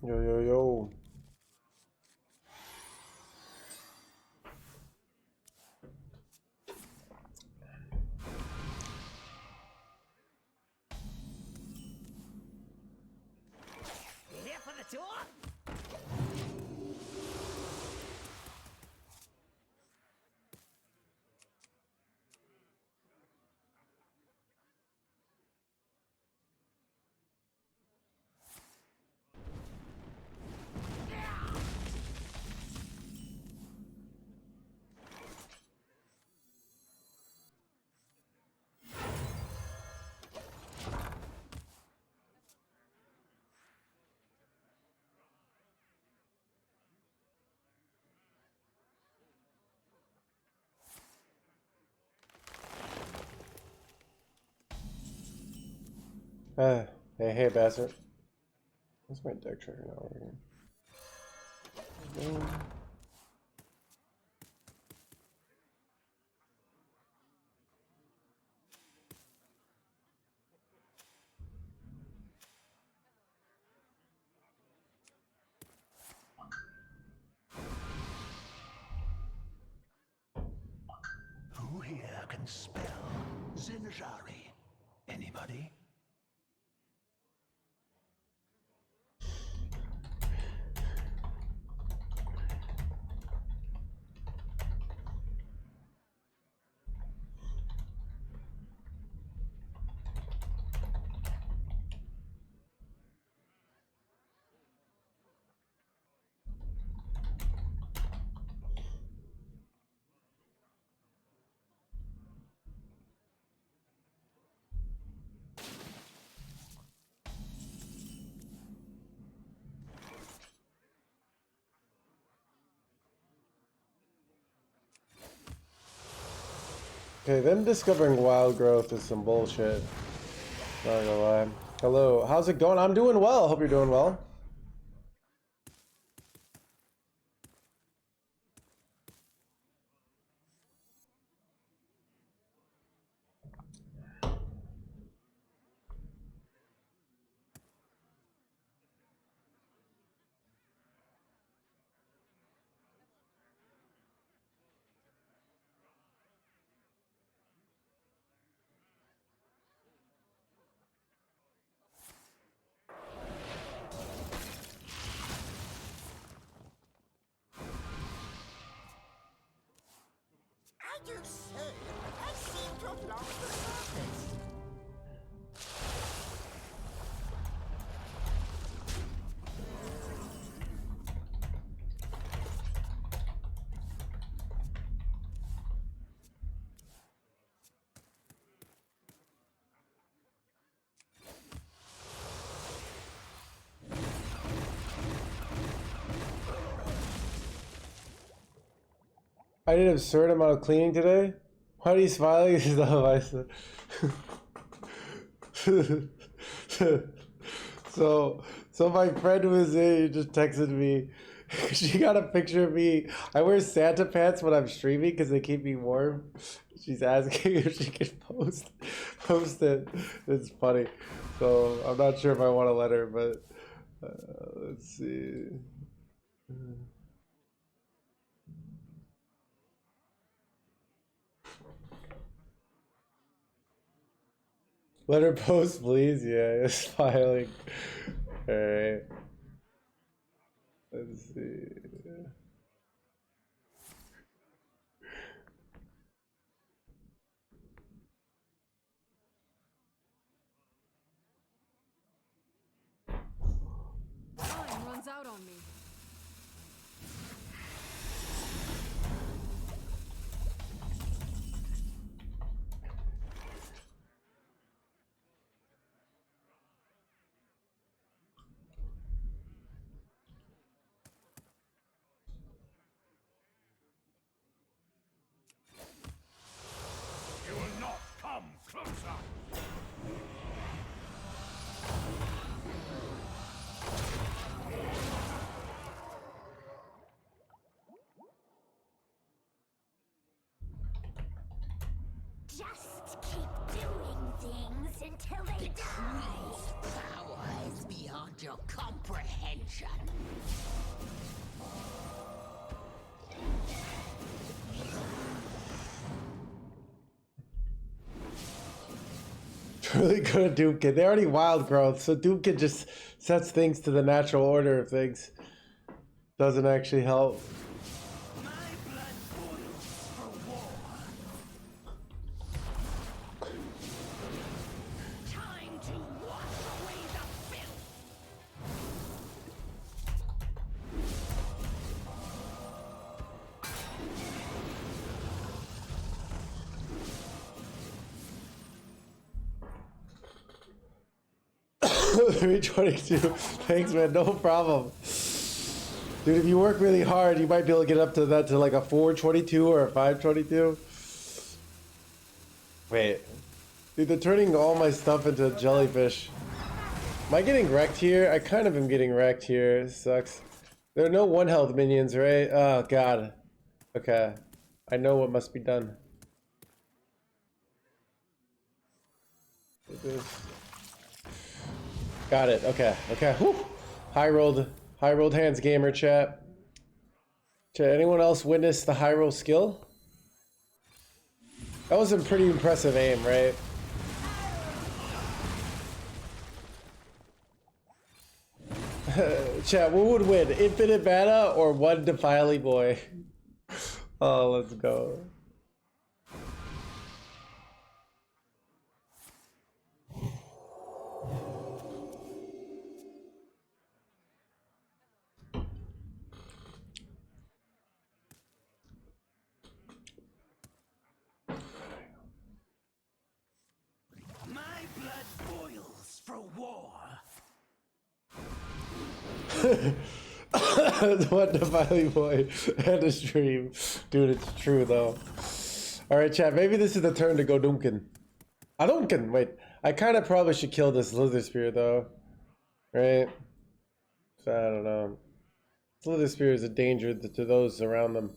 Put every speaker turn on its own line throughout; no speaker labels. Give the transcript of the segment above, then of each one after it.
Yo, yo, yo.
You here for the tour?
Hey, bastard. What's my deck tracker now over here?
Who here can spell Zinjari? Anybody?
Okay, them discovering wild growth is some bullshit. Not gonna lie. Hello, how's it going? I'm doing well. Hope you're doing well.
I do say, I seem to have lost the surface.
I did an absurd amount of cleaning today. Why are you smiling? This is not what I said. So my friend was in, he just texted me. She got a picture of me. I wear Santa pants when I'm streaming because they keep me warm. She's asking if she can post it. It's funny. So I'm not sure if I want to let her, but let's see. Let her post, please. Yeah, it's smiling. All right. Let's see.
Time runs out on me.
You will not come closer!
just keep doing things until they die. Power is beyond your comprehension.
Really good at Doomkid. They're already wild growth, so Doomkid just sets things to the natural order of things. Doesn't actually help.
My blood boils for war.
Time to wash away the filth.
$322. Thanks, man. No problem. Dude, if you work really hard, you might be able to get up to that to like a 422 or a 522. Wait. Dude, they're turning all my stuff into jellyfish. Am I getting wrecked here? I kind of am getting wrecked here. It sucks. There are no 1 health minions, right? Oh, God. Okay. I know what must be done. Got it. Okay. Okay. Whew. High rolled hands, gamer chat. Did anyone else witness the high roll skill? That was a pretty impressive aim, right? Chat, what would win? Infinite mana or one Defiley boy? Oh, let's go.
My blood boils for war.
What Defiley boy had a stream. Dude, it's true though. Alright, chat, maybe this is the turn to go Doomkin. Doomkin! Wait, I kind of probably should kill this Slither Spear though. Right? So, I don't know. Slither Spear is a danger to those around them.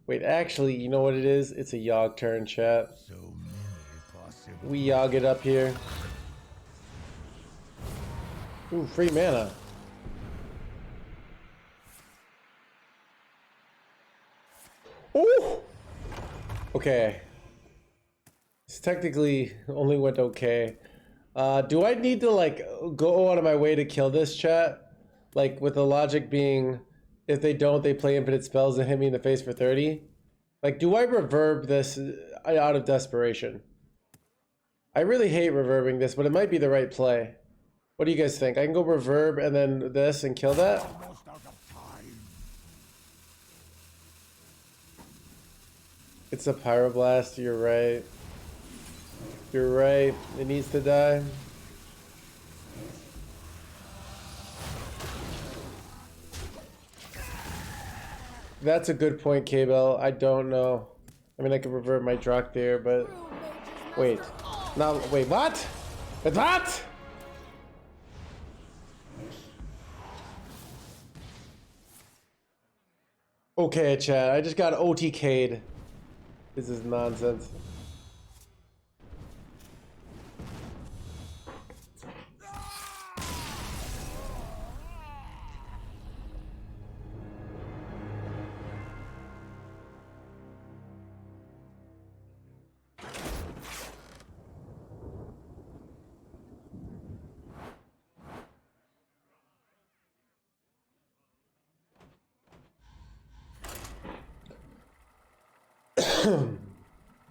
Wait, actually, you know what it is? It's a Yogg turn, chat.
So many possible.
We Yogg it up here. Ooh, free mana. Ooh! Okay. This technically only went okay. Do I need to, like, go out of my way to kill this, chat? Like, with the logic being, if they don't, they play infinite spells and hit me in the face for 30? Like, do I reverb this out of desperation? I really hate reverbing this, but it might be the right play. What do you guys think? I can go reverb and then this and kill that?
Almost out of time.
It's a Pyroblast, you're right. You're right, it needs to die. That's a good point, K-Bell. I don't know. I mean, I could revert my Drock there, but... Wait. No, wait, what? What? Okay, chat, I just got OTK'd. This is nonsense.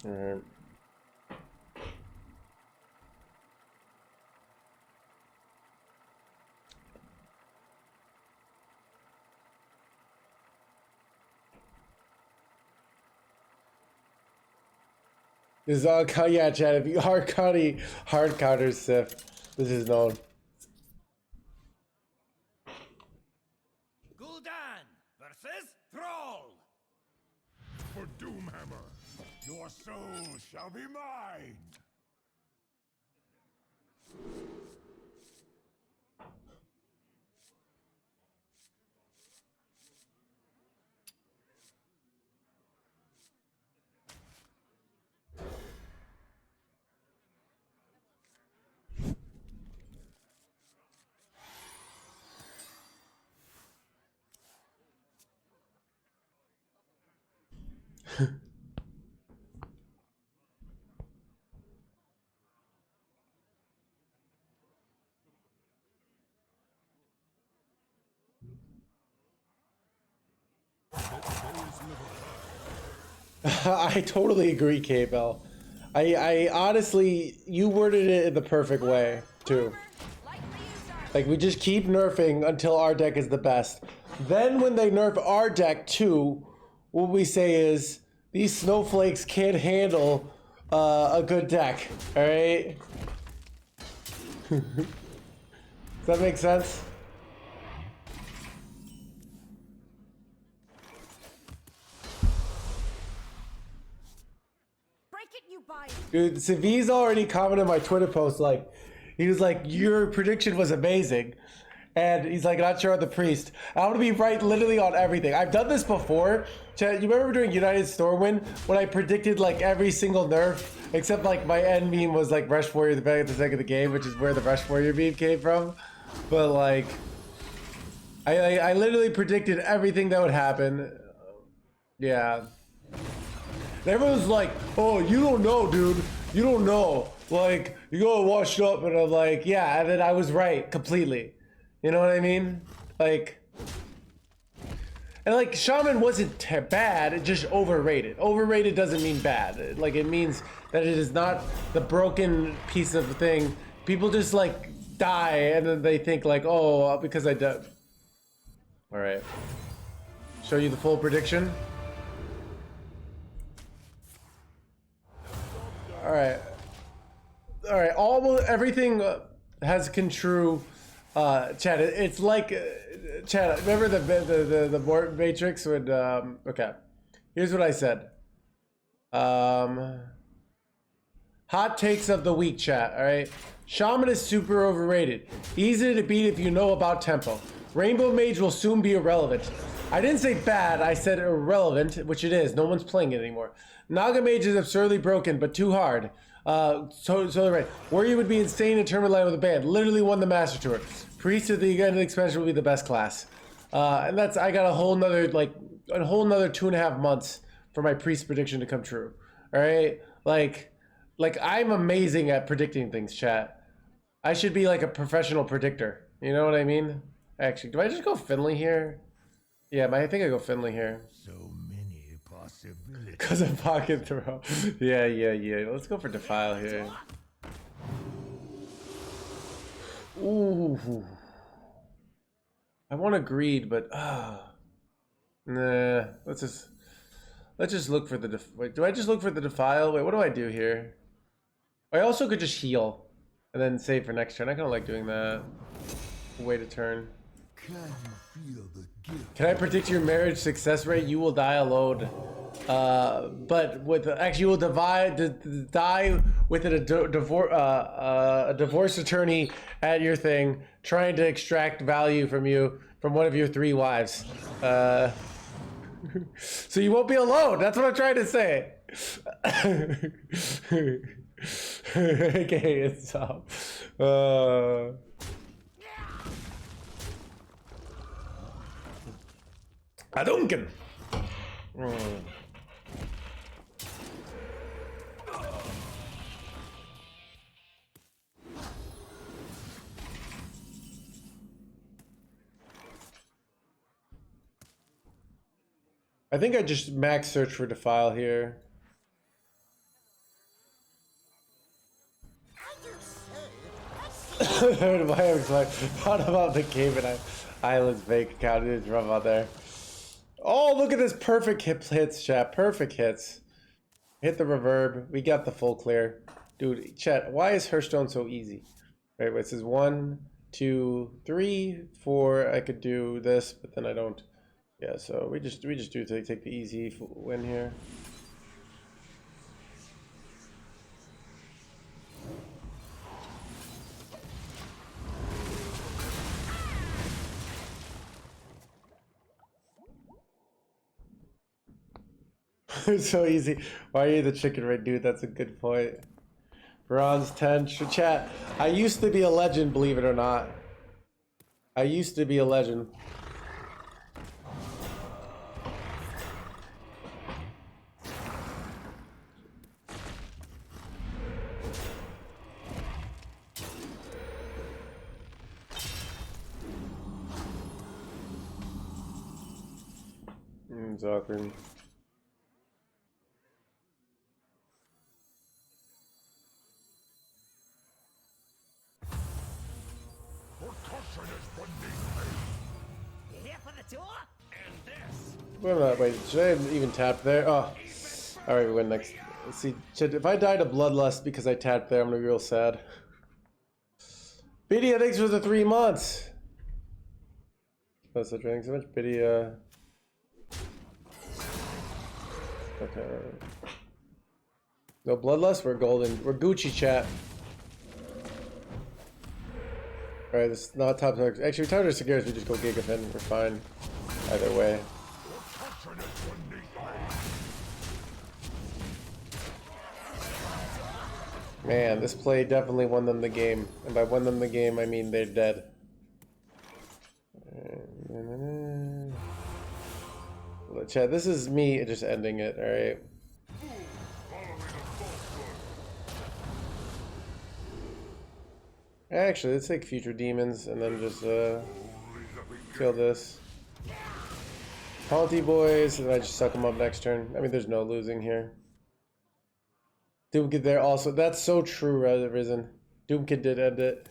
Alright. This is all, yeah, chat, if you hard counters Sif, this is known.
Gul'dan versus Thrall.
For Doomhammer, your soul shall be mine.
I totally agree, K-Bell. I honestly, you worded it in the perfect way, too. Like, we just keep nerfing until our deck is the best. Then when they nerf our deck, too, what we say is, these snowflakes can't handle a good deck, alright? Does that make sense? Dude, Savi's already commented on my Twitter post, like, he was like, your prediction was amazing. And he's like, not sure on the priest. I want to be right literally on everything. I've done this before. Chad, you remember during United Stormwind when I predicted like every single nerf, except like my end meme was like Rush Warrior the back at the second of the game, which is where the Rush Warrior meme came from. But like, I literally predicted everything that would happen. Yeah. And everyone's like, oh, you don't know, dude. You don't know. Like, you go washed up. And I'm like, yeah, and then I was right completely. You know what I mean? Like, and like, Shaman wasn't bad, it just overrated. Overrated doesn't mean bad. Like, it means that it is not the broken piece of thing. People just like die and then they think like, oh, because I died. All right. Show you the full prediction. All right. All right. Everything has come true. Chad, it's like, Chad, remember the board matrix when, okay, here's what I said. Hot takes of the week, chat, all right? Shaman is super overrated. Easy to beat if you know about tempo. Rainbow Mage will soon be irrelevant. I didn't say bad, I said irrelevant, which it is. No one's playing it anymore. Naga Mage is absurdly broken, but too hard. Totally right. Warrior would be insane in tournament line with a band. Literally won the Master Tour. Priest at the end of the expansion will be the best class. And that's, I got a whole nother 2.5 months for my Priest prediction to come true. All right, like I'm amazing at predicting things, chat. I should be like a professional predictor. You know what I mean? Actually, do I just go Finley here? Yeah, I think I go Finley here.
So many possibilities.
Because of pocket throw. Yeah. Let's go for Defile here. Ooh. I want to greed, but nah. Let's just look for the wait. Do I just look for the Defile? Wait, what do I do here? I also could just heal and then save for next turn. I kind of like doing that. Wait a turn. Can I predict your marriage success rate? You will die alone. But with actually, you will die with a divorce attorney at your thing, trying to extract value from you from one of your 3 wives. So you won't be alone. That's what I'm trying to say. Okay, it's up. Aduncan. I think I just max search for Defile here. Why I was like, thought about the Cayman Islands bank account. It's rough out there. Oh, look at this perfect hits, chat. Perfect hits. Hit the reverb. We got the full clear. Dude, chat, why is Hearthstone so easy? Right, this is 1, 2, 3, 4. I could do this, but then I don't. Yeah, so we just do take the easy win here. It's so easy. Why are you the chicken right, dude? That's a good point. Bronze 10. Chat, I used to be a legend, believe it or not. I used to be a legend. It's awkward.
Here for the tour? And this.
Well, no, wait, should I have even tapped there? Oh, alright, we win next. Let's see, if I died of Bloodlust because I tapped there, I'm gonna be real sad. Biddy, thanks for the 3 months. That's drinking so much. Biddy, okay. No Bloodlust, we're golden. We're Gucci, chat. Alright, this is not top target. Actually, top target secures, we just go Gigafin. We're fine. Either way. Man, this play definitely won them the game. And by won them the game, I mean they're dead. Chat, this is me just ending it, alright? Actually, let's take Future Demons and then just kill this. Haunty Boys, and I just suck them up next turn. I mean, there's no losing here. Doomkid there also. That's so true, Risen. Doomkid did end it.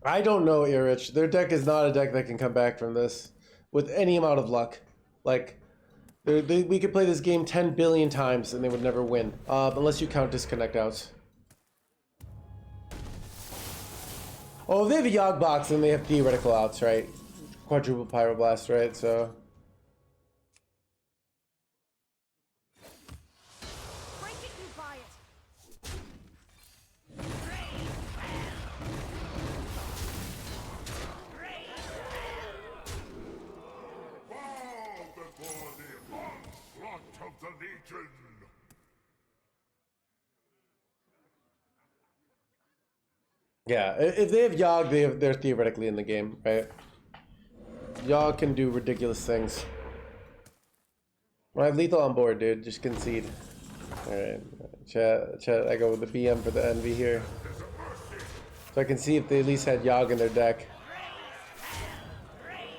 I don't know, Irich. Their deck is not a deck that can come back from this with any amount of luck. Like, we could play this game 10 billion times and they would never win, unless you count disconnect outs. Oh, if they have a Yogg box, then they have theoretical outs, right? Quadruple Pyroblast, right? So. Yeah, if they have Yogg, they're theoretically in the game, right? Yogg can do ridiculous things. When I have lethal on board, dude, just concede. Alright, chat, I go with the BM for the envy here. So I can see if they at least had Yogg in their deck.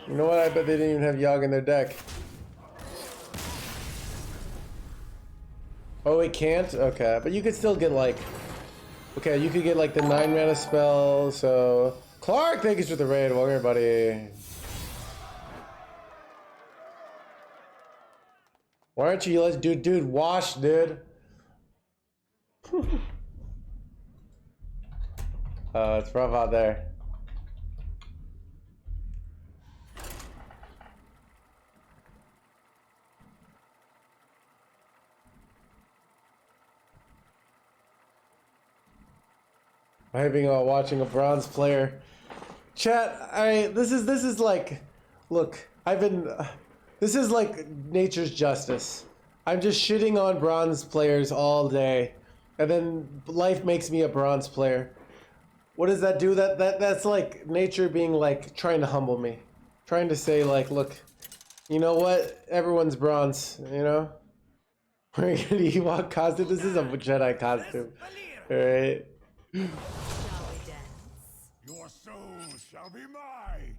You know what? I bet they didn't even have Yogg in their deck. Oh, it can't? Okay, but you could still get like... Okay, you could get like the 9 mana spell, so... Clark, thank you for the raid. Welcome, everybody. Why aren't you... Dude, wash, dude. It's rough out there. Having watching a bronze player. Chat, this is like, look, this is like nature's justice. I'm just shitting on bronze players all day, and then life makes me a bronze player. What does that do? That's like nature being like trying to humble me, trying to say like, look, you know what? Everyone's bronze, you know. Wearing an Ewok costume. This is a Jedi costume, all right.
Your soul shall be mine.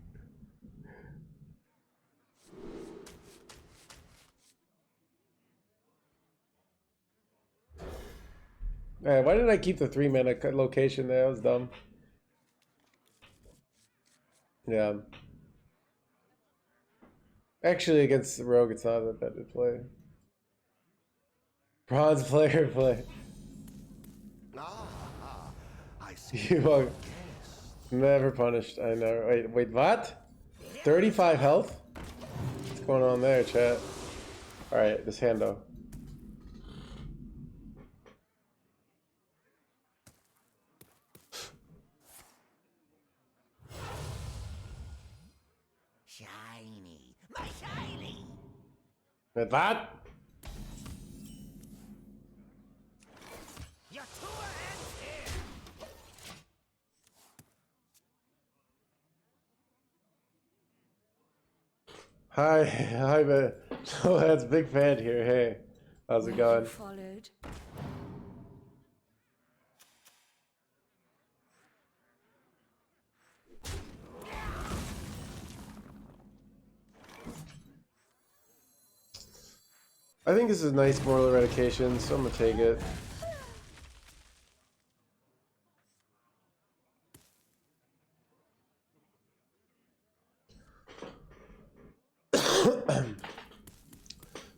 Man, why did I keep the 3 mana location there? That was dumb. Yeah. Actually, against the Rogue, it's not that bad to play. Bronze player play.
I see.
You are never punished. I know. Wait, what? 35 health? What's going on there, chat? Alright, this hando.
Shiny. My shiny.
With that?
Your tour ends here.
Hi, hi, man. Oh, that's big fan here. Hey, how's it going?
Followed.
I think this is nice moral eradication, so I'm gonna take it.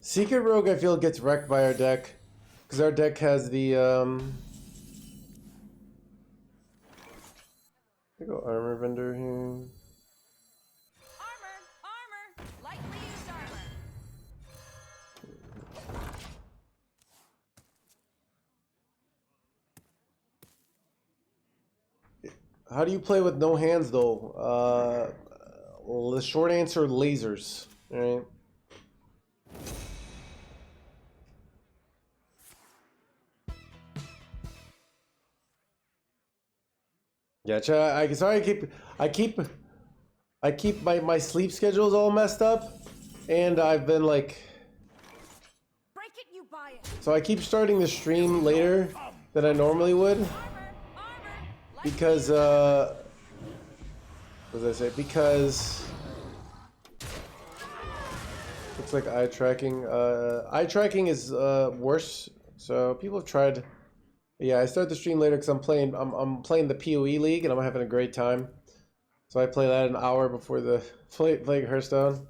Secret Rogue, I feel, gets wrecked by our deck. Because our deck has the, I go armor vendor here.
Armor! Armor! Lightly used armor.
How do you play with no hands, though? The short answer, lasers. Alright. Yeah, sorry, I keep my sleep schedules all messed up, and I've been like,
Break it, you buy it.
so I keep starting the stream later than I normally would,
Armor! Armor!
because what did I say? Because looks like eye tracking. Eye tracking is worse. So people have tried. Yeah, I start the stream later because I'm playing the PoE league and I'm having a great time. So I play that an hour before the playing Hearthstone,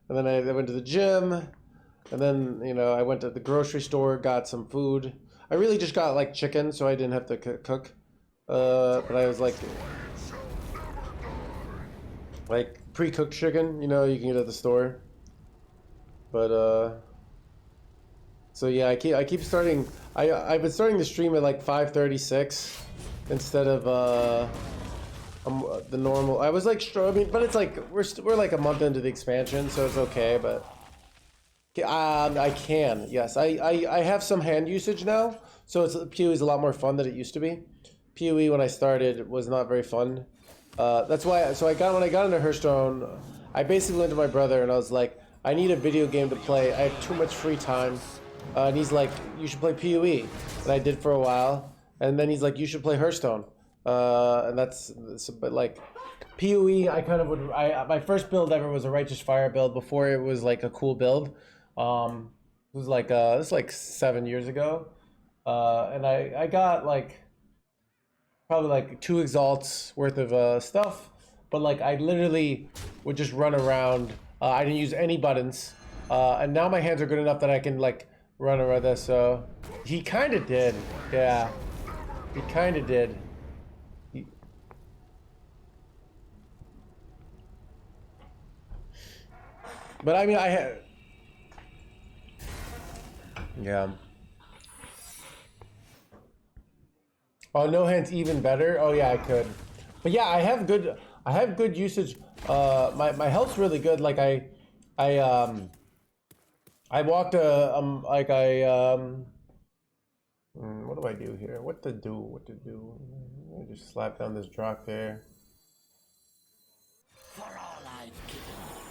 and then I went to the gym, and then I went to the grocery store, got some food. I really just got like chicken, so I didn't have to cook. But I was like pre-cooked chicken, you can get at the store. But so yeah, I keep starting. I've been starting the stream at like 5:36 instead of the normal. I was like, I mean, but it's like we're like a month into the expansion, so it's okay. But I can, yes, I have some hand usage now, so PoE is a lot more fun than it used to be. PoE when I started was not very fun. That's why. So when I got into Hearthstone, I basically went to my brother and I was like, I need a video game to play. I have too much free time. And he's like, you should play PoE. And I did for a while. And then he's like, you should play Hearthstone. And but like, PoE, I kind of would, my first build ever was a Righteous Fire build before it was like a cool build. It was like, this was like 7 years ago. And I got like, probably like 2 exalts worth of stuff. But like, I literally would just run around. I didn't use any buttons. And now my hands are good enough that I can like, run around this, so he kind of did, yeah. He kind of did. But I mean, I had, yeah. Oh, no hands even better. Oh yeah, I could. But yeah, I have good usage. My health's really good. Like I walked what do I do here? What to do? I just slap down this Drock there.
For all I've given,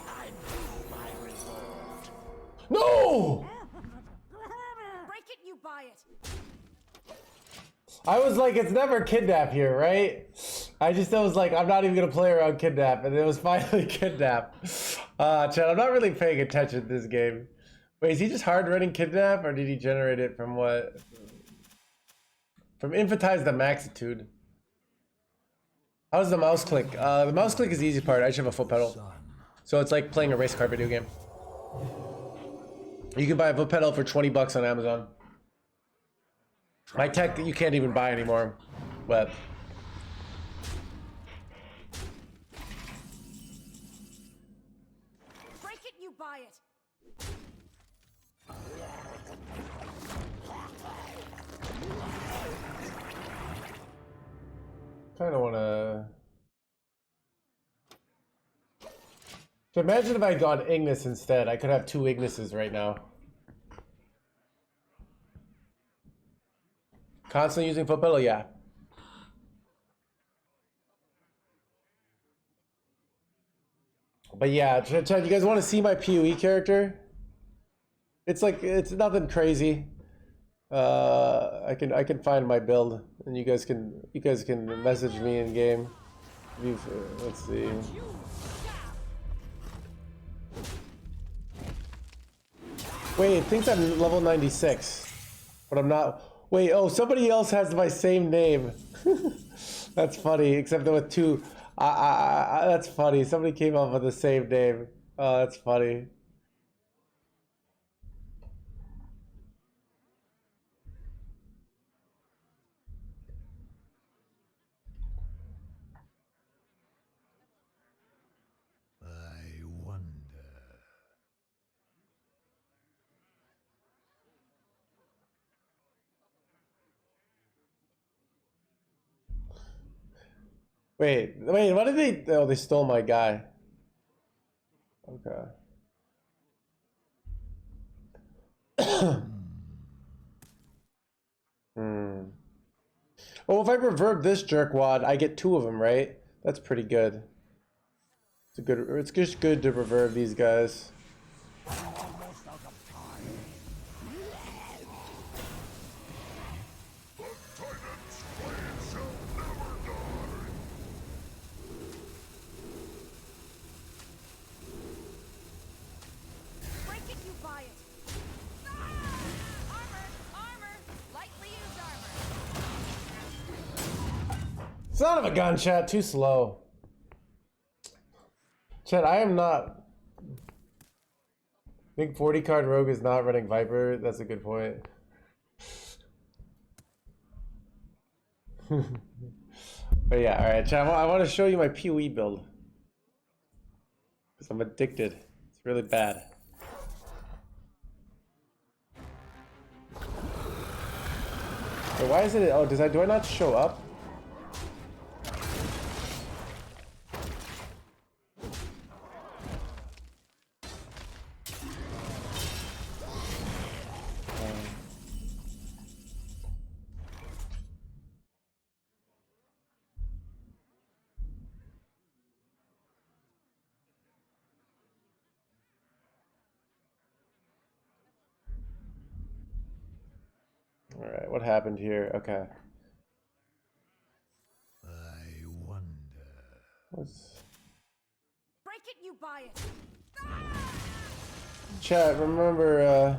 I'm due my reward.
No!
Break it, you buy it.
I was like, it's never kidnap here, right? I was like, I'm not even gonna play around kidnap, and it was finally kidnap. Chad, I'm not really paying attention to this game. Wait, is he just hard running kidnap, or did he generate it from what? From infantize the maxitude. How's the mouse click? The mouse click is the easy part. I just have a foot pedal. So it's like playing a race car video game. You can buy a foot pedal for 20 bucks on Amazon. My tech you can't even buy anymore, but
Break it, you buy it.
kind of want to. So imagine if I had gone Ignis instead. I could have 2 Ignises right now. Constantly using foot pedal, yeah. But yeah, Chad, you guys want to see my PoE character? It's like, it's nothing crazy. I can find my build, and you guys can message me in game. Let's see. Wait, it thinks I'm level 96, but I'm not. Wait, oh, somebody else has my same name. That's funny, except that with 2. That's funny. Somebody came up with the same name. Oh, that's funny.
I wonder.
Wait, what did they? Oh, they stole my guy. Okay. Oh, if I reverb this jerkwad, I get 2 of them, right? That's pretty good. It's just good to reverb these guys.
Almost out of time. The Titan's blade shall never die.
Break it, you buy it. Armor! Lightly used armor.
Son of a gun, chat. Too slow. Chat, I am not. Big 40 card rogue is not running Viper. That's a good point. But yeah, alright, chat. I want to show you my PoE build. Because I'm addicted. It's really bad. Wait, why isn't it? Oh, do I not show up? Alright, what happened here? Okay.
I wonder.
Break it, you buy it.
Chat, remember,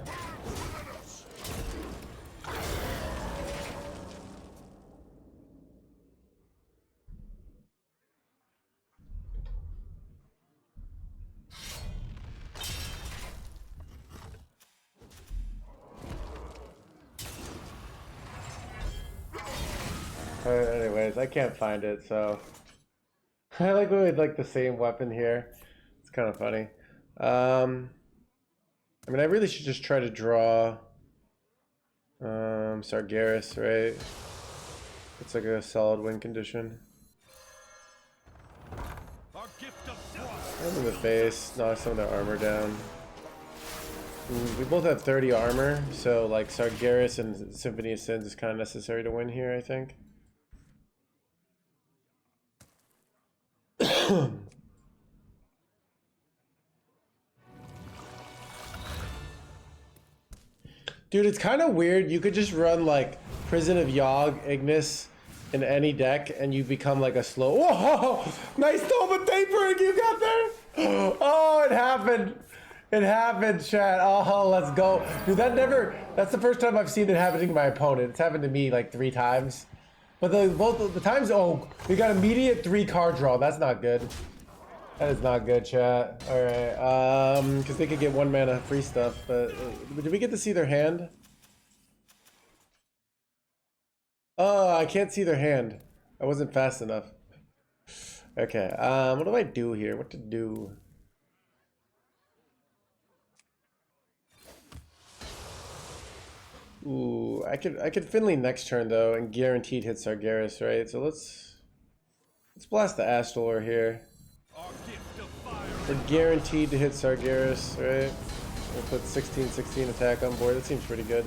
anyways, I can't find it, so I like we had like the same weapon here. It's kind of funny. I mean, I really should just try to draw Sargeras, right? It's like a solid win condition.
Our gift of frost.
And in the face, knock some of their armor down. We both have 30 armor, so like Sargeras and Symphony of Sins is kind of necessary to win here, I think. Dude, it's kind of weird. You could just run like Prison of Yogg, Ignis in any deck, and you become like a slow. Whoa! Nice Toma Tapering you got there. Oh, it happened. It happened, chat. Oh, let's go, dude. That's the first time I've seen it happening to my opponent. It's happened to me like 3 times, but both the times. Oh, we got immediate 3 card draw. That's not good. That is not good, chat. All right, because they could get 1 mana free stuff, but did we get to see their hand? Oh, I can't see their hand. I wasn't fast enough. Okay, what do I do here? What to do? Ooh, I could Finley next turn though, and guaranteed hit Sargeras, right? So let's blast the Astalor here.
Our gift of fire
We're guaranteed to hit Sargeras, right? We'll put 16-16 attack on board. That seems pretty good.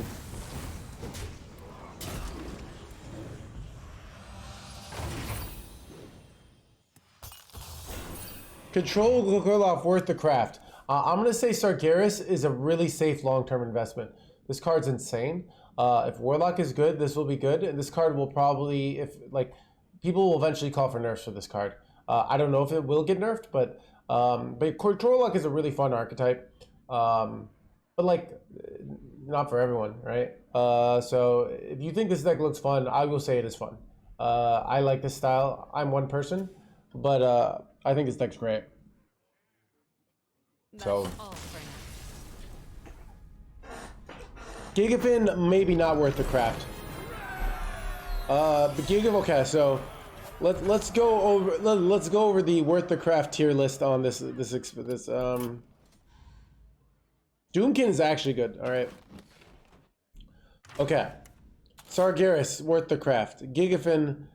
Control Warlock worth the craft. I'm gonna say Sargeras is a really safe long-term investment. This card's insane. If Warlock is good, this will be good, and this card will probably, if like, people will eventually call for nerfs for this card. I don't know if it will get nerfed, but Control Warlock is a really fun archetype. But like, not for everyone, right? So if you think this deck looks fun, I will say it is fun. I like this style. I'm one person, but I think this deck's great. So, Gigafin maybe not worth the craft. But okay. So let's go over the worth the craft tier list on this. Doomkin is actually good. All right. Okay. Sargeras worth the craft. Gigafin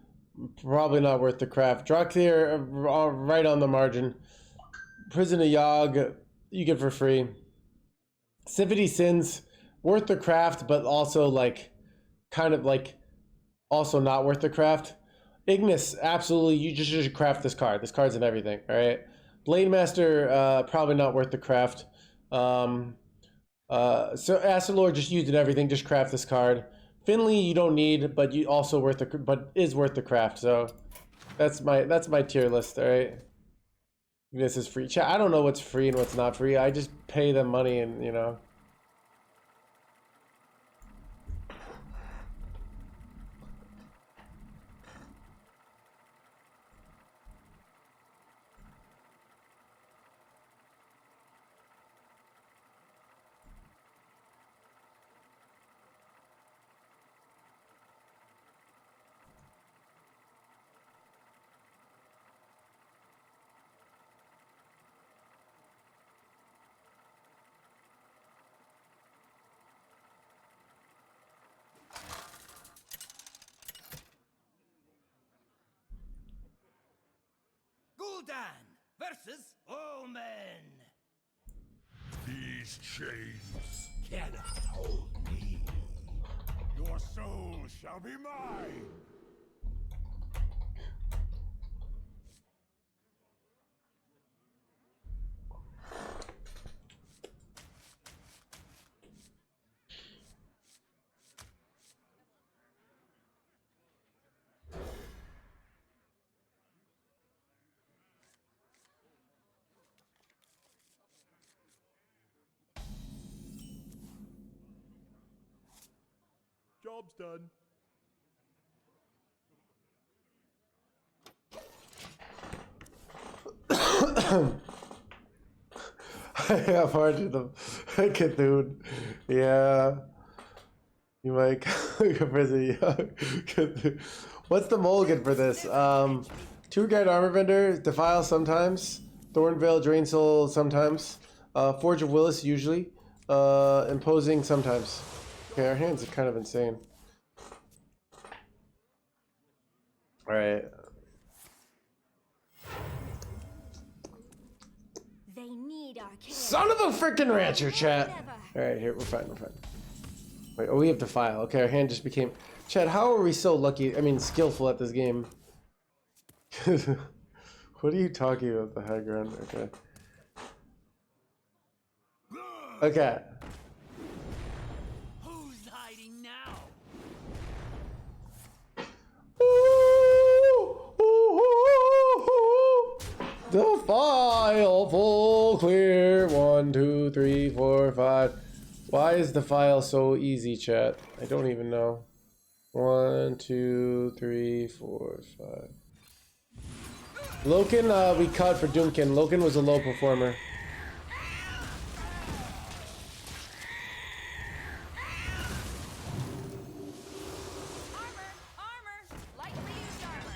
probably not worth the craft. Drakthir right on the margin. Prison of Yogg you get for free. Symphony Sins worth the craft, but also like kind of like also not worth the craft. Ignis, absolutely, you just should craft this card. This card's in everything. All right. Blade Master probably not worth the craft. So Acid Lord just used in everything. Just craft this card. Finley you don't need, but you also is worth the craft. So that's my tier list. All right. This is free. Chat. I don't know what's free and what's not free. I just pay them money, and you know.
Gul'dan versus Omen.
These chains cannot hold me. Your soul shall be mine. Job's done.
I have hard to the Cthulhu. Yeah. You might go prison. What's the mulligan for this? Tour Guide Armor Vendor, Defile sometimes, Thornvale Drain Soul sometimes, Forge of Willis usually, Imposing sometimes. Okay, our hands are kind of insane. Alright.
They need our care.
Son of a freaking rancher, chat! Alright, here, we're fine. Wait, oh, we have to file. Okay, our hand just became... Chad, how are we so lucky, I mean, skillful at this game? What are you talking about, the high ground? Okay. Okay.
Who's hiding now?
The file full clear. 1, 2, 3, 4, 5. Why is the file so easy, chat? I don't even know. 1, 2, 3, 4, 5. Loken, we cut for Doomkin. Loken was a low performer.
Armor! Lightly used armor!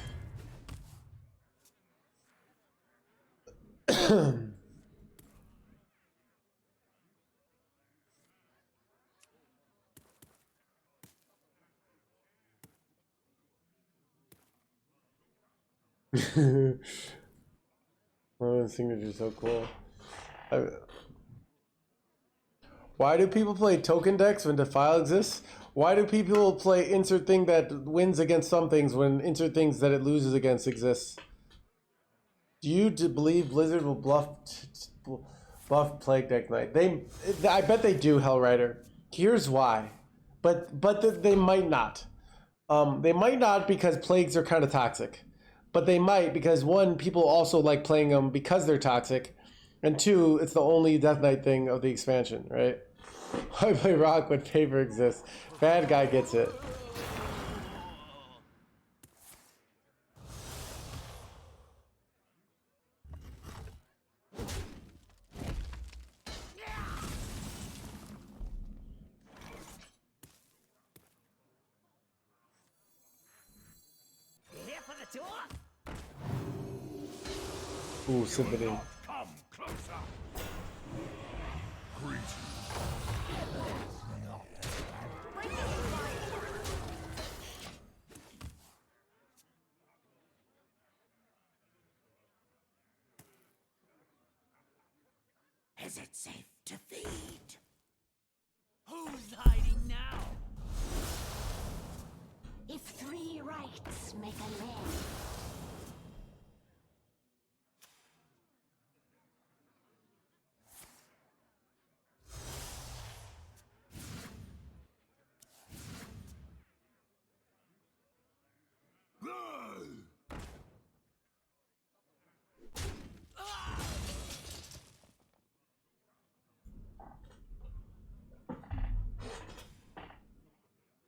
Oh, the signature's so cool. Why do people play token decks when Defile exists? Why do people play insert thing that wins against some things when insert things that it loses against exists? Do you believe Blizzard will buff Plague Deck Knight? I bet they do, Hellrider. Here's why. But they might not. They might not because plagues are kind of toxic. But they might because, one, people also like playing them because they're toxic. And two, it's the only Death Knight thing of the expansion, right? I play Rock when paper exists. Bad guy gets it.
Here for the tour?
Ooh, Symphony.
Come closer.
Is it safe to feed? Who's hiding now?
If 3 rights make a land,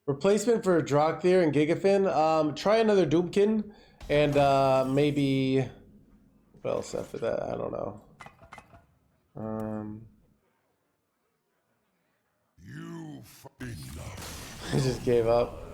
Replacement for Drakthir and Gigafin. Try another Doomkin, and maybe what else after that? I don't know.
You enough.
I just gave up.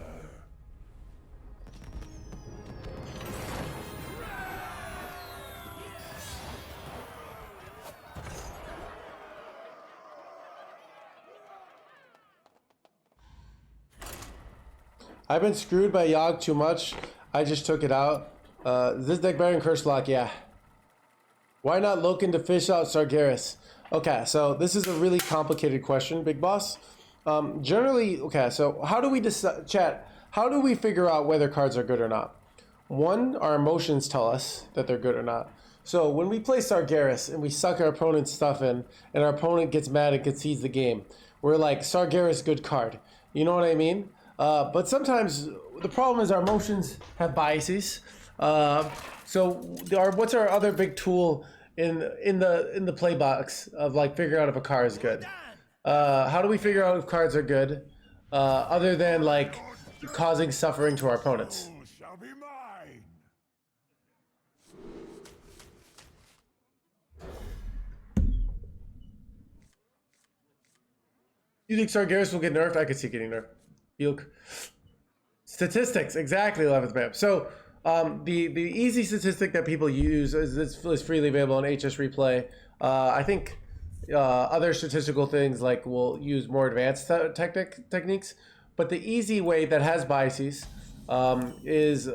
I've been screwed by Yogg too much. I just took it out. This deck better than Curse Lock? Yeah. Why not Loken to fish out Sargeras? Okay, so this is a really complicated question, Big Boss. Generally, okay, so how do we decide, chat, how do we figure out whether cards are good or not? One, our emotions tell us that they're good or not. So when we play Sargeras and we suck our opponent's stuff in, and our opponent gets mad and concedes the game, we're like, Sargeras, good card. You know what I mean? But sometimes the problem is our emotions have biases. So what's our other big tool in the play box of like figuring out if a card is good? How do we figure out if cards are good, other than like causing suffering to our opponents?
Who shall be mine?
You think Sargeras will get nerfed? I could see getting nerfed. Yoke. Statistics, exactly, 11th map. So the easy statistic that people use is freely available on HS Replay. I think other statistical things like will use more advanced techniques, but the easy way that has biases is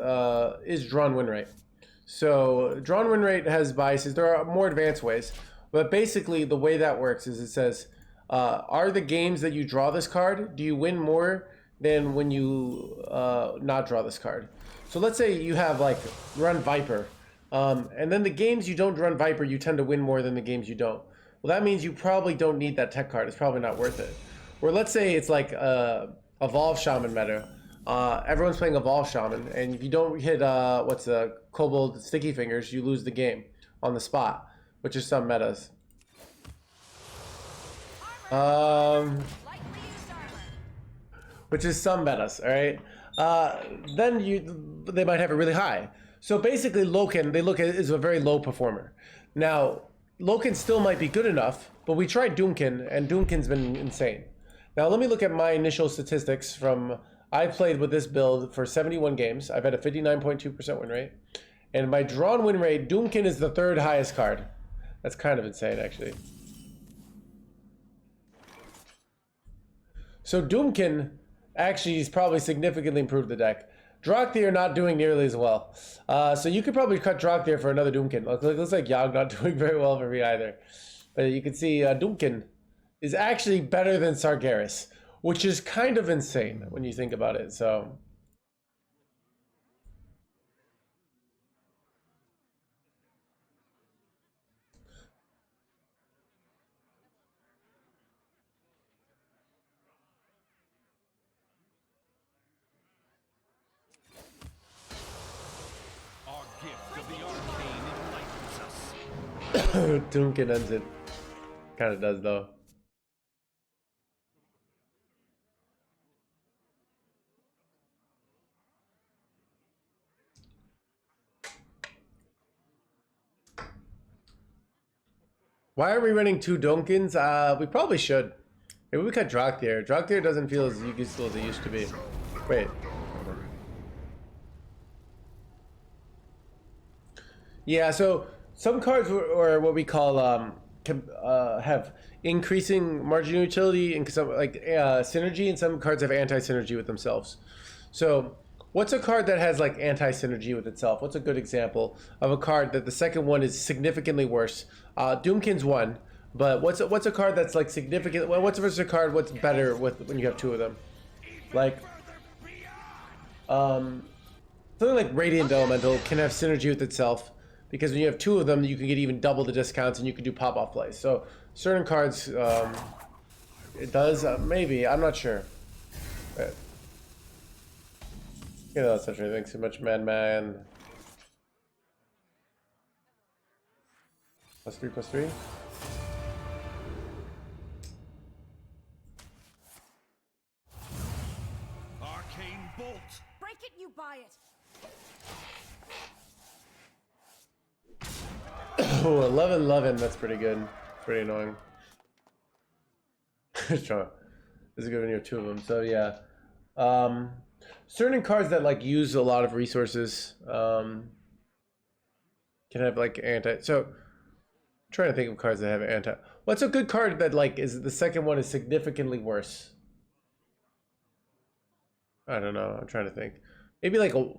drawn win rate. So drawn win rate has biases. There are more advanced ways, but basically the way that works is it says, are the games that you draw this card, do you win more than when you not draw this card? So let's say you have like run Viper, and then the games you don't run Viper, you tend to win more than the games you don't. Well, that means you probably don't need that tech card. It's probably not worth it. Or let's say it's like Evolve Shaman meta. Everyone's playing Evolve Shaman, and if you don't hit Kobold Sticky Fingers, you lose the game on the spot, which is some metas. Which is some metas, all right? Then they might have it really high. So basically, Loken, they look at it as a very low performer. Now, Loken still might be good enough, but we tried Doomkin, and Doomkin's been insane. Now, let me look at my initial statistics from, I played with this build for 71 games. I've had a 59.2% win rate. And my drawn win rate, Doomkin is the 3rd highest card. That's kind of insane, actually. So Doomkin actually has probably significantly improved the deck. Drakthir not doing nearly as well. So you could probably cut Drakthir for another Doomkin. Looks like Yogg not doing very well for me either. But you can see Doomkin is actually better than Sargeras, which is kind of insane when you think about it. So
Our gift of the arcane enlightens us.
Doomkin ends it. Kind of does though. Why are we running 2 Doomkins? We probably should. Maybe we cut Drakthir. Drakthir doesn't feel as useful as it used to be. Wait. Yeah, so some cards or what we call have increasing marginal utility and some like synergy, and some cards have anti-synergy with themselves. So what's a card that has like anti-synergy with itself? What's a good example of a card that the second one is significantly worse? Doomkin's one, but what's a card that's like significant? Well, what's versus a card? What's better with when you have 2 of them? Like something like Radiant Elemental can have synergy with itself, because when you have 2 of them, you can get even double the discounts and you can do pop-off plays. So certain cards, it does, maybe, I'm not sure. But, you know, that's such a thing, too much man. +3/+3.
Arcane bolt.
Break it, you buy it.
Oh, 11/11, that's pretty good. Pretty annoying. This is good when you have 2 of them. So yeah, certain cards that like use a lot of resources can have like anti. So I'm trying to think of cards that have anti. What's a good card that like is the second one is significantly worse? I don't know. I'm trying to think. Maybe like a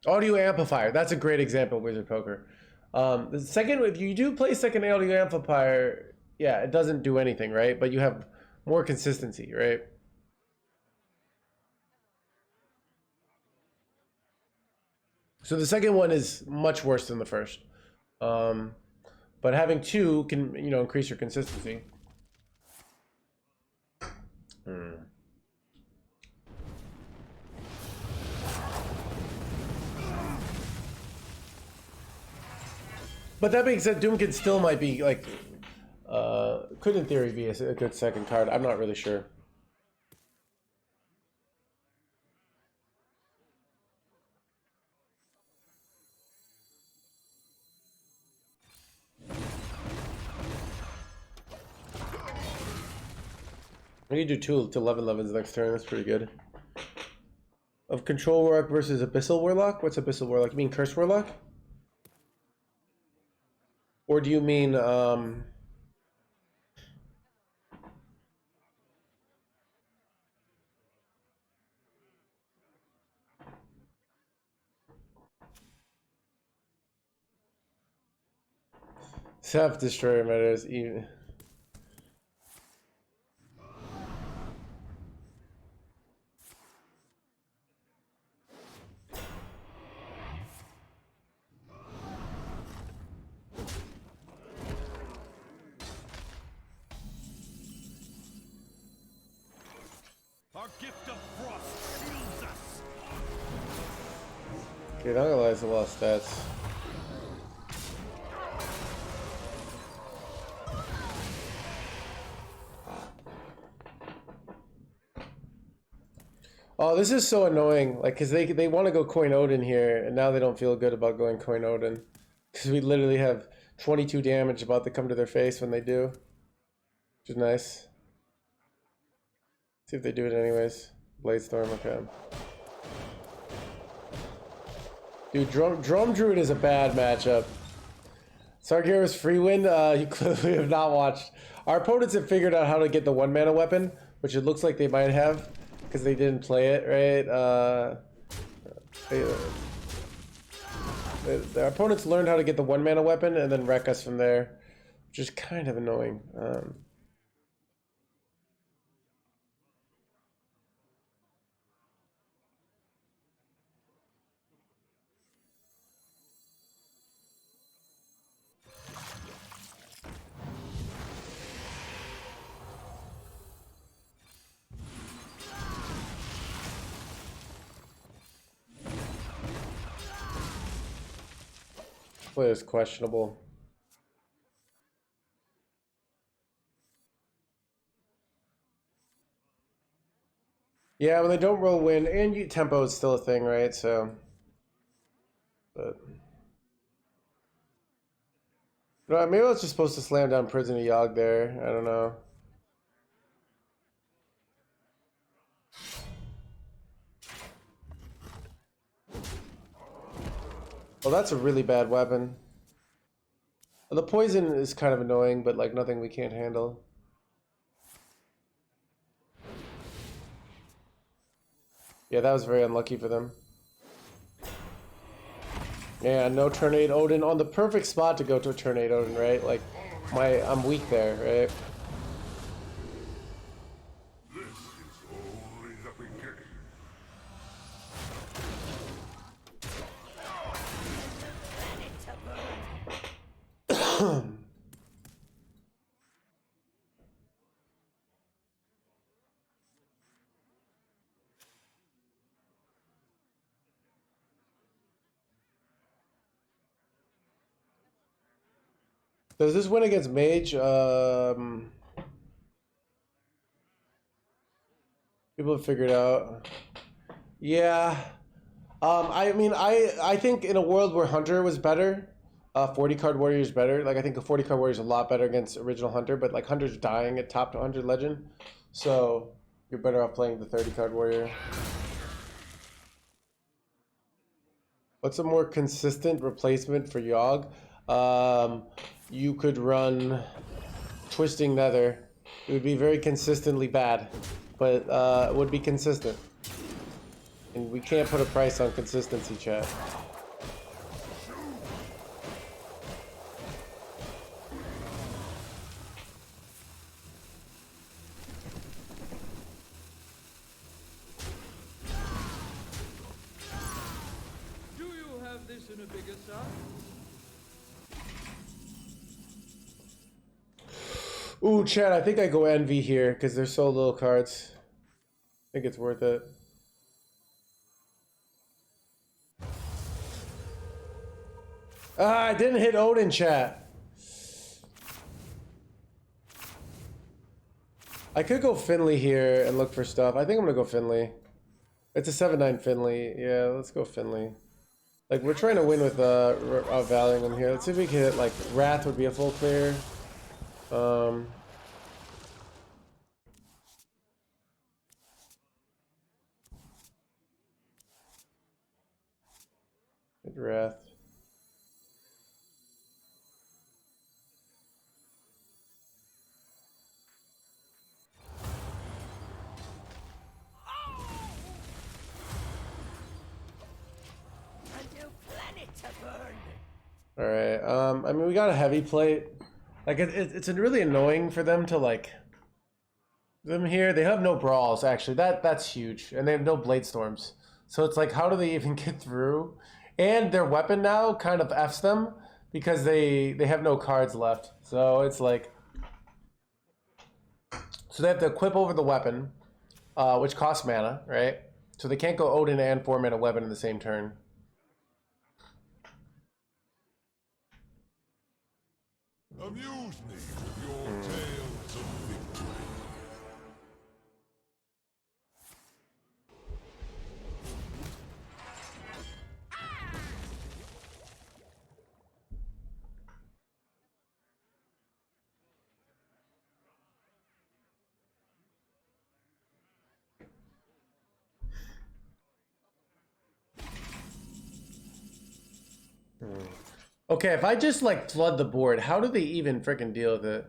audio amplifier. That's a great example of Wizard Poker. The second, if you do play second audio amplifier, yeah, it doesn't do anything, right? But you have more consistency, right? So the second one is much worse than the first. But having 2 can, you know, increase your consistency. But that being said, Doomkin still might be like, could in theory be a good second card. I'm not really sure. We need to do 2 to 11/11s next turn. That's pretty good. Of Control Warlock versus Abyssal Warlock? What's Abyssal Warlock? You mean Curse Warlock? Or do you mean, Self-Destroyer matters even...
Our gift of frost shields us.
Okay, not gonna lie, it's a lot of stats. Oh, this is so annoying. Like, cause they want to go Coin Odin here, and now they don't feel good about going Coin Odin, because we literally have 22 damage about to come to their face when they do, which is nice. See if they do it anyways. Bladestorm, okay. Dude, Drum Druid is a bad matchup. Sargeras free win, you clearly have not watched. Our opponents have figured out how to get the 1 mana weapon, which it looks like they might have. because they didn't play it right. Their opponents learned how to get the 1-mana weapon and then wreck us from there, which is kind of annoying. Play is questionable. Yeah, when they don't roll win, and tempo is still a thing, right? So, but no, maybe I was just supposed to slam down Prison of Yogg there. I don't know. Well, that's a really bad weapon. The poison is kind of annoying, but like nothing we can't handle. Yeah, that was very unlucky for them. Yeah, no turn 8 Odin on the perfect spot to go to a turn 8 Odin, right? Like, I'm weak there, right?
This is only the beginning.
Does this win against Mage? People have figured out. Yeah. I mean, I think in a world where Hunter was better, 40 card Warrior is better. Like, I think a 40 card Warrior is a lot better against original Hunter, but like Hunter's dying at top to 100 Legend, so you're better off playing the 30 card Warrior. What's a more consistent replacement for Yogg? You could run Twisting Nether. It would be very consistently bad, but it would be consistent. And we can't put a price on consistency, chat.
Do you have this in a bigger size?
Ooh, chat, I think I go Envy here because there's so little cards. I think it's worth it. Ah, I didn't hit Odin, chat. I could go Finley here and look for stuff. I think I'm gonna go Finley. It's a 7-9 Finley. Yeah, let's go Finley. Like, we're trying to win with valuing them here. Let's see if we can hit, like, Wrath would be a full clear. Hit Wrath. Alright, I mean, we got a heavy plate. Like, it's really annoying for them to, like, them here. They have no brawls, actually. That's huge. And they have no blade storms. So it's like, how do they even get through? And their weapon now kind of Fs them because they have no cards left. So it's like, so they have to equip over the weapon, which costs mana, right? So they can't go Odin and 4-mana weapon in the same turn.
Amuse me with your tales of victory.
Okay, if I just like flood the board, how do they even freaking deal with it?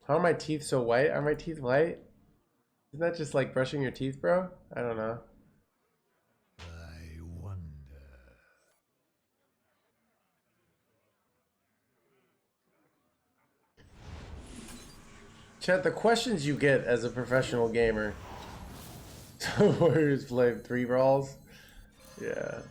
How are my teeth so white? Are my teeth white? Isn't that just like brushing your teeth, bro? I don't know.
I wonder.
Chat, the questions you get as a professional gamer. Warriors play 3 brawls. Yeah.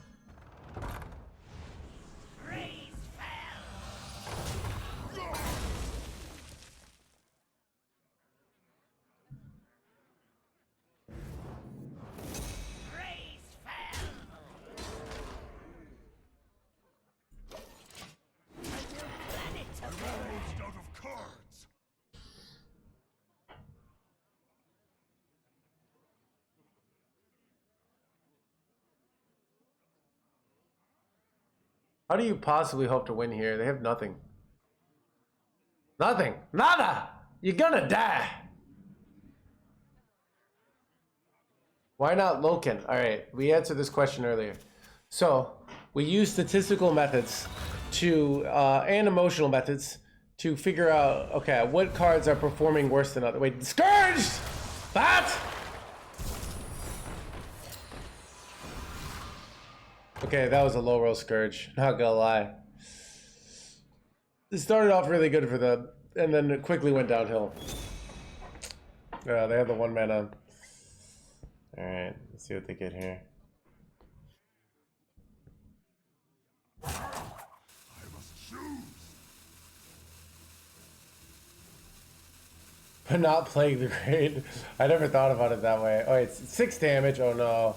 Almost out of cards.
How do you possibly hope to win here? They have nothing. Nothing. Nada! You're gonna die! Why not Loken? Alright, we answered this question earlier. So, we use statistical methods to, and emotional methods to figure out, okay, what cards are performing worse than others. Wait, Scourged! That! Okay, that was a low roll Scourge, not gonna lie. It started off really good for them, and then it quickly went downhill. Yeah, they have the 1 mana. Alright, let's see what they get here.
I must choose.
But not playing the grade. I never thought about it that way. Oh, it's 6 damage. Oh no.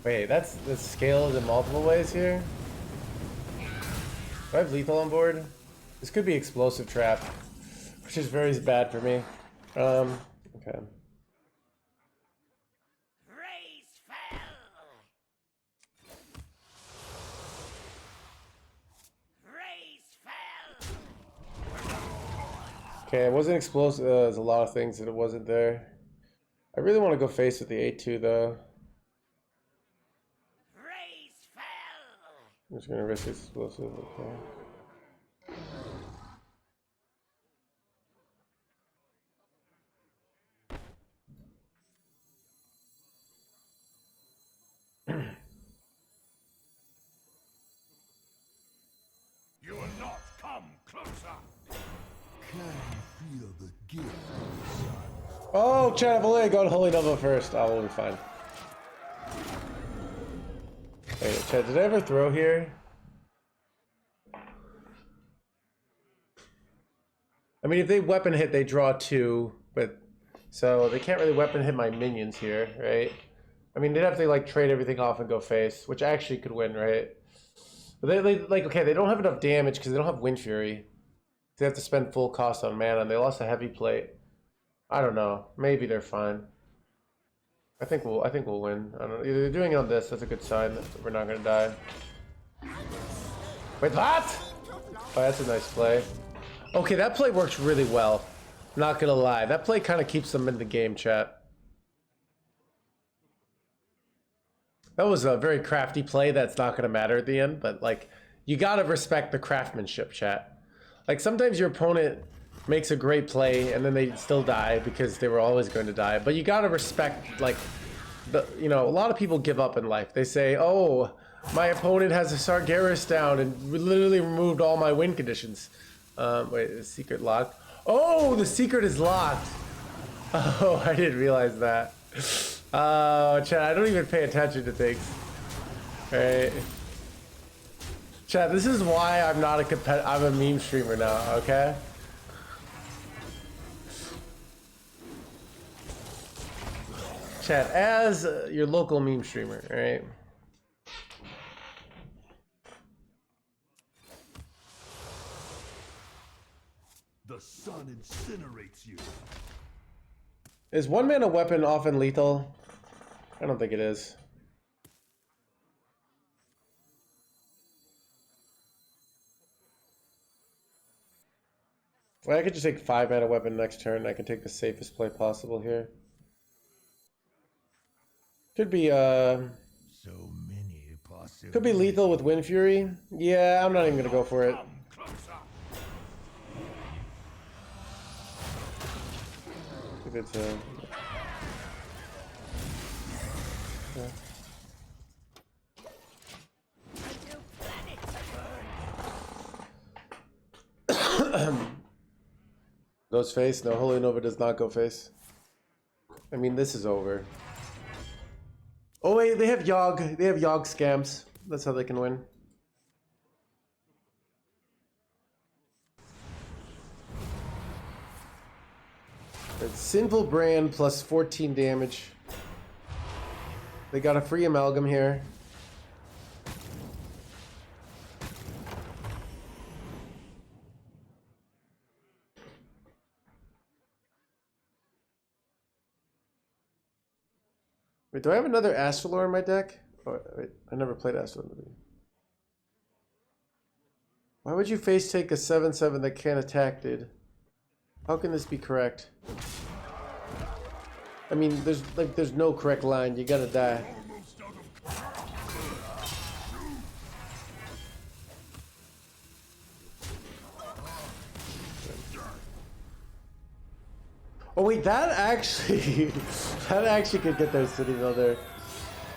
Wait, that's the scale is in multiple ways here. Do I have lethal on board? This could be explosive trap, which is very bad for me. Okay.
Raise fell. Raise fell.
Okay, it wasn't explosive. There's a lot of things that it wasn't there. I really want to go face with the 8-2 though.
Raise fell.
I'm just gonna risk explosive. Okay.
You will not come closer. Can feel the gift of the sun.
Oh, chat, I've only got Holy Nova first. I will be fine. Wait, chat, did I ever throw here? I mean, if they weapon hit, they draw 2, but so they can't really weapon hit my minions here, right? I mean, they'd have to like trade everything off and go face, which actually could win, right? But they like, okay, they don't have enough damage because they don't have Wind Fury. They have to spend full cost on mana, and they lost a heavy plate. I don't know. Maybe they're fine. I think we'll win. I don't know. They're doing it on this. That's a good sign that we're not gonna die. Wait, what? Oh, that's a nice play. Okay, that play works really well. Not gonna lie. That play kind of keeps them in the game, chat. That was a very crafty play that's not gonna matter at the end, but like, you gotta respect the craftsmanship, chat. Like, sometimes your opponent makes a great play and then they still die because they were always going to die. But you gotta respect, like, you know, a lot of people give up in life. They say, oh, my opponent has a Sargeras down and literally removed all my win conditions. Wait, the secret locked? Oh, the secret is locked. Oh, I didn't realize that. Oh, chat, I don't even pay attention to things. Right. Chat, this is why I'm not a I'm a meme streamer now, okay? Chat, as your local meme streamer, right?
The sun incinerates you.
Is 1 mana weapon often lethal? I don't think it is. Well, I could just take 5 mana weapon next turn. I can take the safest play possible here. Could be
So many possibilities.
could be lethal with Wind Fury. Yeah, I'm not even gonna go for it.
Come closer.
it's a... Yeah. Goes face? No, Holy Nova does not go face. I mean, this is over. Oh wait, they have Yogg. They have Yogg scams. That's how they can win. It's Sinful Brand plus 14 damage. They got a free amalgam here. Wait, do I have another Astrolore in my deck? Oh, wait, I never played Astrolore. Why would you face take a 7/7 that can't attack, dude? How can this be correct? I mean, there's no correct line. You gotta die. Oh wait, that actually could get their city builder.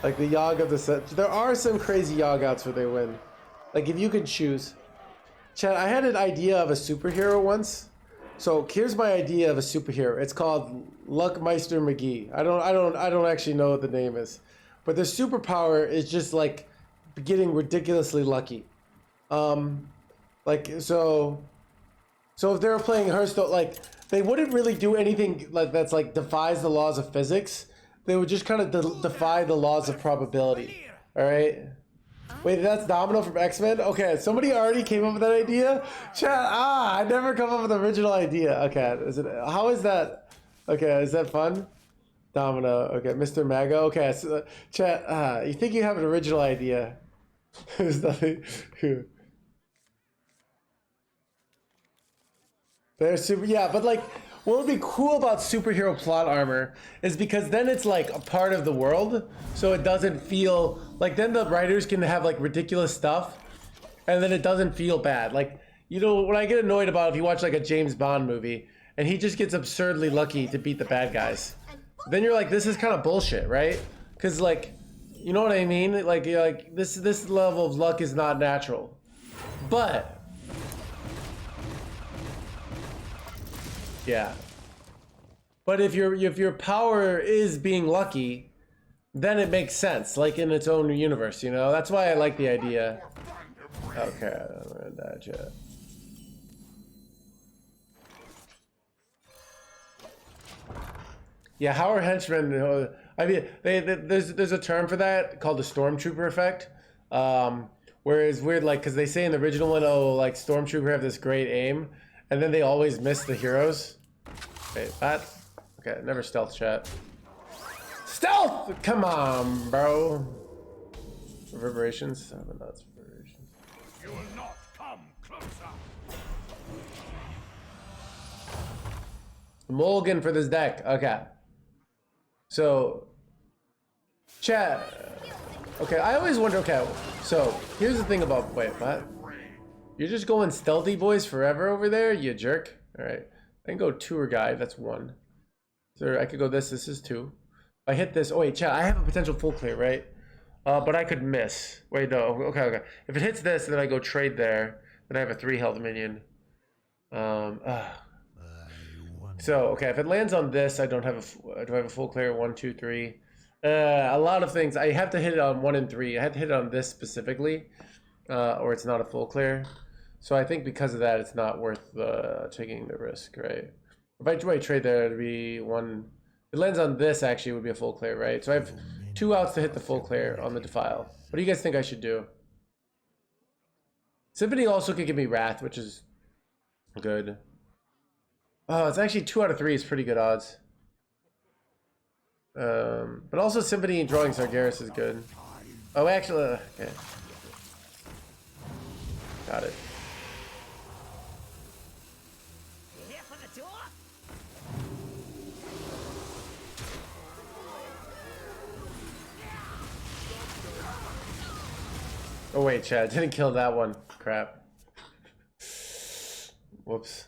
Like the Yogg of the set. There are some crazy Yogg outs where they win. Like if you could choose. Chad, I had an idea of a superhero once. So here's my idea of a superhero. It's called Luckmeister McGee. I don't actually know what the name is, but their superpower is just like getting ridiculously lucky. Like so if they were playing Hearthstone, like they wouldn't really do anything like that's like defies the laws of physics. They would just kind of defy the laws of probability. All right. Wait, that's Domino from X-Men? Okay, somebody already came up with that idea? Chat, I never come up with an original idea. Okay, how is that? Okay, is that fun? Domino, okay, Mr. Mago. Okay, so, chat, you think you have an original idea. There's nothing. They're super, yeah, but like, what would be cool about superhero plot armor is because then it's like a part of the world, so it doesn't feel like then the writers can have like ridiculous stuff, and then it doesn't feel bad. Like, you know, what I get annoyed about if you watch like a James Bond movie and he just gets absurdly lucky to beat the bad guys, then you're like, this is kind of bullshit, right? Because like, you know what I mean? Like, you're like this level of luck is not natural, but. Yeah. But if your power is being lucky, then it makes sense, like in its own universe, you know? That's why I like the idea. Okay, I'm gonna die, chat. Yeah, how are henchmen? I mean, there's a term for that called the stormtrooper effect. Whereas weird, like, because they say in the original one, oh, like stormtrooper have this great aim, and then they always miss the heroes. Wait, that? Okay, never stealth chat. Stealth! Come on, bro. Reverberations? Oh, but that's reverberations.
You will not come closer.
Mulligan for this deck. Okay. So, chat. Okay, I always wonder. Okay, so here's the thing about. Wait, what? You're just going stealthy boys forever over there, you jerk. All right. I can go tour guide, that's 1. So I could go this is 2. If I hit this, oh wait, chat, I have a potential full clear, right? But I could miss. Wait, no, okay. If it hits this, then I go trade there, then I have a 3 health minion. So, okay, if it lands on this, I don't have do I have a full clear? 1, 2, 3. A lot of things, I have to hit it on 1 and 3. I have to hit it on this specifically, or it's not a full clear. So I think because of that, it's not worth taking the risk, right? If I trade there, it'd be 1. If it lands on this, actually, it would be a full clear, right? So I have 2 outs to hit the full clear on the defile. What do you guys think I should do? Symphony also could give me Wrath, which is good. Oh, it's actually 2 out of 3 is pretty good odds. But also Symphony and drawing Sargeras is good. Oh, actually, okay. Got it. Oh wait, Chad, didn't kill that one. Crap. Whoops.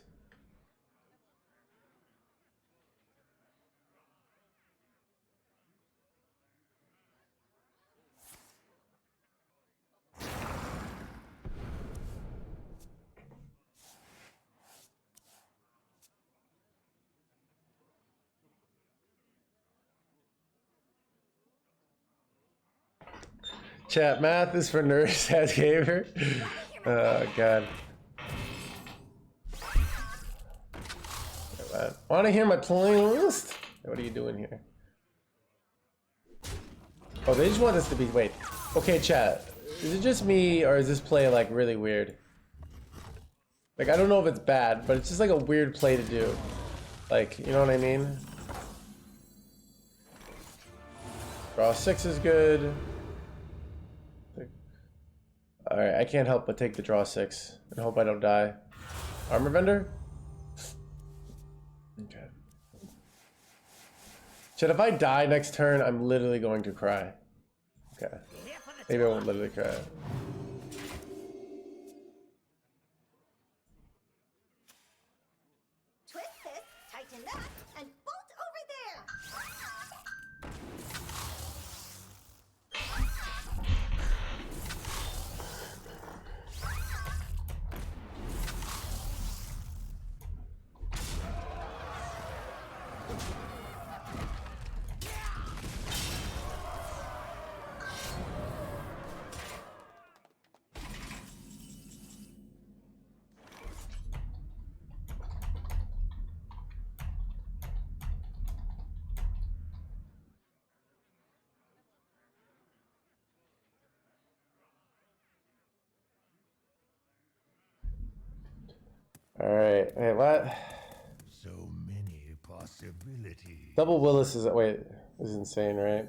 Chat, math is for nerds as gamer. Oh god. Want to hear my playlist? What are you doing here? Oh, they just want us to be. Wait. Okay, chat. Is it just me, or is this play like really weird? Like, I don't know if it's bad, but it's just like a weird play to do. Like, you know what I mean? Draw 6 is good. Alright, I can't help but take the draw 6 and hope I don't die. Armor vendor? Okay. Shit, if I die next turn, I'm literally going to cry. Okay. Maybe I won't literally cry.
Twist this, tighten that, and bolt over there.
Alright, wait, what?
So many possibilities.
Double Willis is, wait, is insane, right?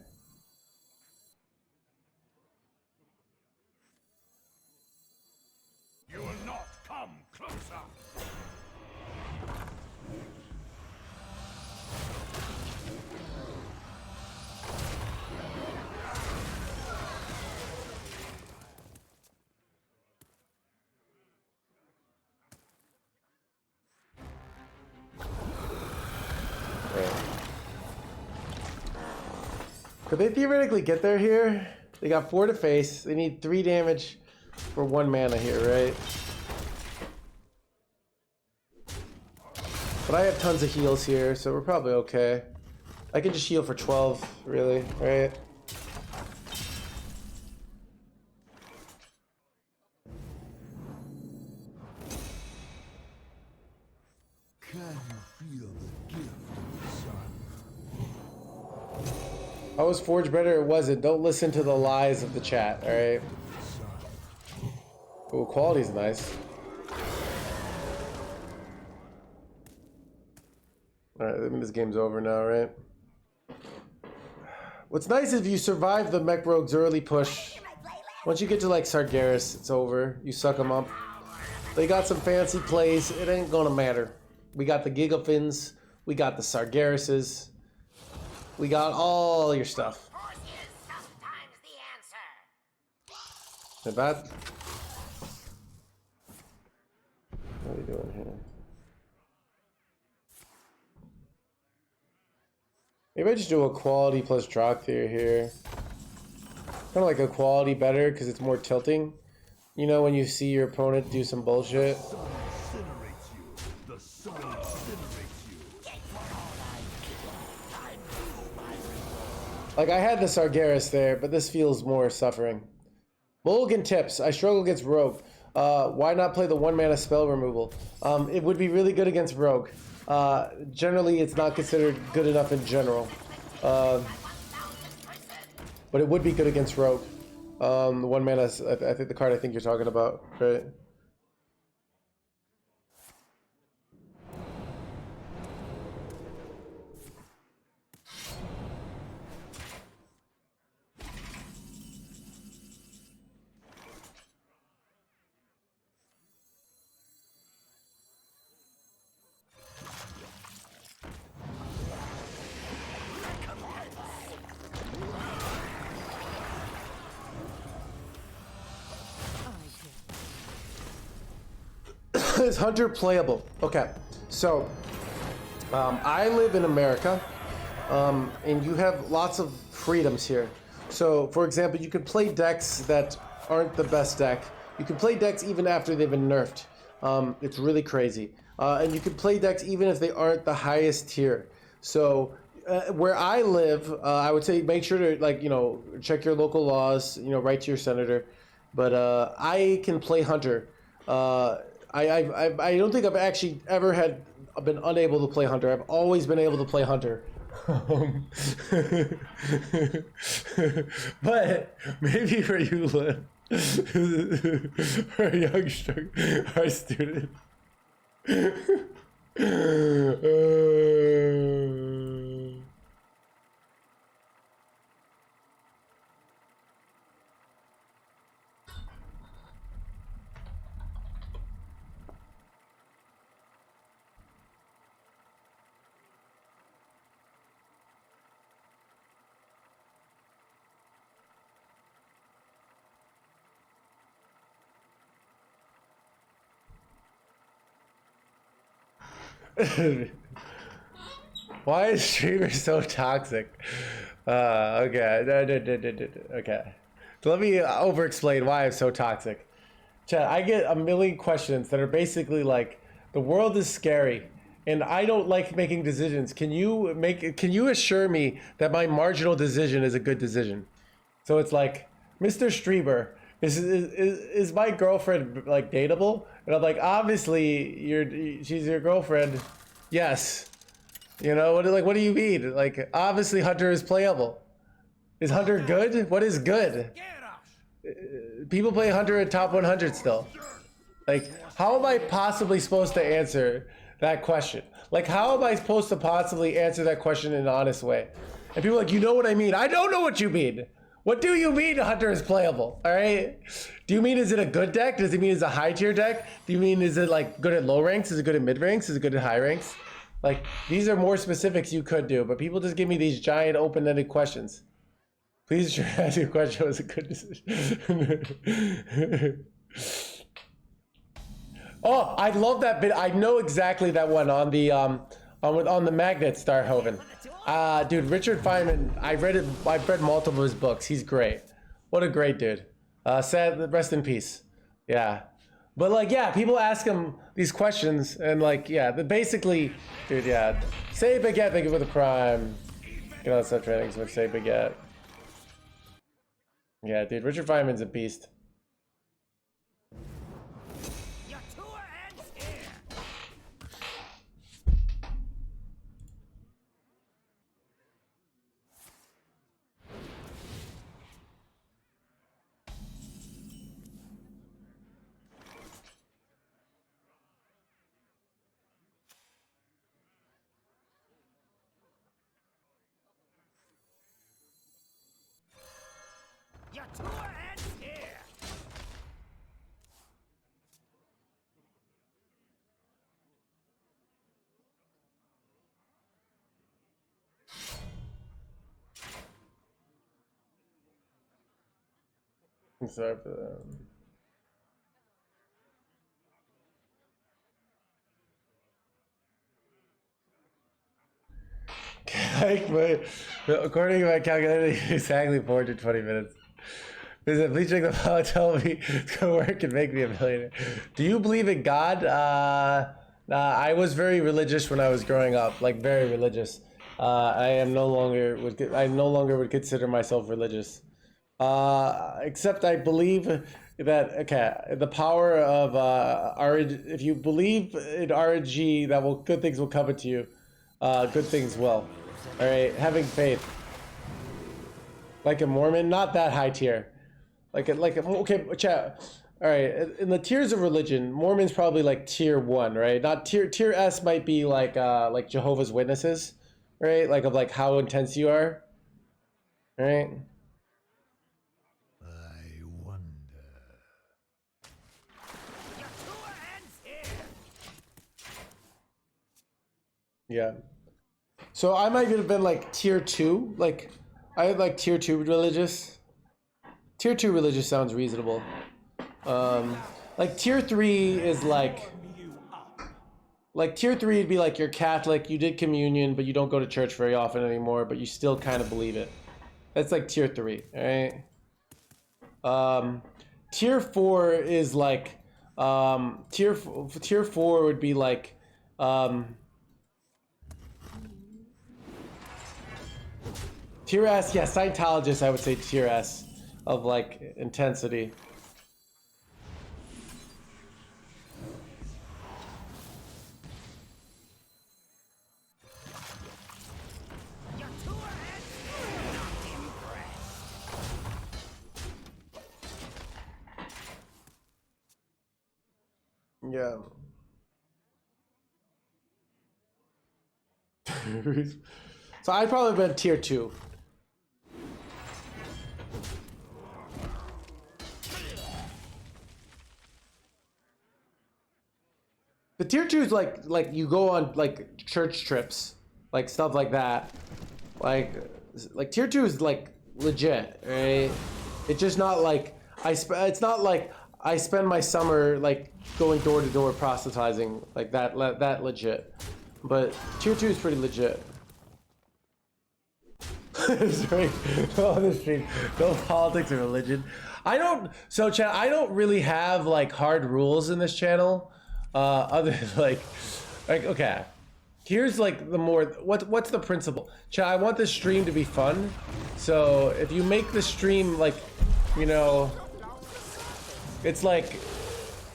You will not come closer.
Wait. Could they theoretically get there here? They got 4 to face. They need 3 damage for 1 mana here, right? But I have tons of heals here, so we're probably okay. I can just heal for 12, really, right?
Can you feel the gift of the sun?
How was Forge better? It wasn't. Don't listen to the lies of the chat, alright? Oh, quality's nice. Alright, I mean, this game's over now, right? What's nice is if you survive the Mech Rogue's early push, once you get to like Sargeras, it's over. You suck them up. They got some fancy plays. It ain't gonna matter. We got the Gigafins. We got the Sargerases. We got all your stuff.
Force is sometimes the answer.
Not bad. What are you doing here? Maybe I just do a quality plus Drock Theory here. Kind of like a quality better because it's more tilting. You know, when you see your opponent do some bullshit.
Incinerates you. The sun incinerates you.
Like, I had the Sargeras there, but this feels more suffering. Mulligan tips. I struggle against Rogue. Why not play the 1 mana spell removal? It would be really good against Rogue. Generally, it's not considered good enough in general. But it would be good against Rogue. The 1 mana, I think the card I think you're talking about, right? Is Hunter playable? Okay, so I live in America, and you have lots of freedoms here. So, for example, you can play decks that aren't the best deck. You can play decks even after they've been nerfed. It's really crazy. And you can play decks even if they aren't the highest tier. So, where I live, I would say make sure to like check your local laws. Write to your senator. But I can play hunter. I don't think I've actually ever been unable to play hunter. I've always been able to play hunter. But maybe where you live, for a youngster, our student. Why is streamer so toxic? Okay. Okay. So let me over-explain why I'm so toxic. Chad, I get a million questions that are basically like, the world is scary, and I don't like making decisions. Can you assure me that my marginal decision is a good decision? So it's like, Mr. Streamer, is my girlfriend like dateable? And I'm like, obviously she's your girlfriend. Yes. What do you mean? Like, obviously Hunter is playable. Is Hunter good? What is good? People play Hunter at top 100 still. Like, how am I possibly supposed to answer that question? Like, how am I supposed to possibly answer that question in an honest way? And people are like, you know what I mean? I don't know what you mean. What do you mean Hunter is playable? All right. Do you mean is it a good deck? Does it mean it's a high tier deck? Do you mean is it like good at low ranks? Is it good at mid ranks? Is it good at high ranks? Like, these are more specifics you could do, but people just give me these giant open-ended questions. Please try to ask you a question. Was a good decision. Oh, I love that bit. I know exactly that one on the Magnet Starhoven. Dude, Richard Feynman. I've read multiple of his books. He's great. What a great dude. Sad. Rest in peace. Yeah. But like, yeah, people ask him these questions, and like, yeah, basically, dude, yeah. Say Baguette, thank you for the prime. Get on sub trainings with Say Baguette. Yeah, dude, Richard Feynman's a beast.
Your tour ends here. Your tour ends here.
I'm sorry for that. According to my calculator, exactly 420 minutes. Please check the file. Tell me it's gonna work and make me a millionaire. Do you believe in God? I was very religious when I was growing up, like very religious. I no longer would consider myself religious. Except I believe that the power of if you believe in RNG, good things will come to you. Good things will. All right, having faith. Like a Mormon, not that high tier. Okay, chat. All right, in the tiers of religion, Mormon's probably like tier 1, right? Not tier S might be like Jehovah's Witnesses, right? Like of like how intense you are, right?
I wonder.
Your tour ends here.
Yeah. So I might have been like tier 2, like I had like tier 2 religious. Tier 2 religious sounds reasonable. Like tier 3 is like tier 3 would be like you're Catholic, you did communion, but you don't go to church very often anymore, but you still kind of believe it. That's like tier 3, all right? Tier 4 is like tier 4 would be like Tier S, yeah, Scientologist, I would say tier S of like intensity. Yeah. So I'd probably been tier 2. The tier 2 is like you go on like church trips, like stuff like that. Like tier 2 is like legit, right? It's just not like it's not like I spend my summer like going door to door proselytizing like that legit. But tier 2 is pretty legit. Sorry, on the street, no politics or religion. So chat, I don't really have like hard rules in this channel. Other like okay. Here's like the more what's the principle? Chat, I want this stream to be fun. So if you make the stream like, you know, it's like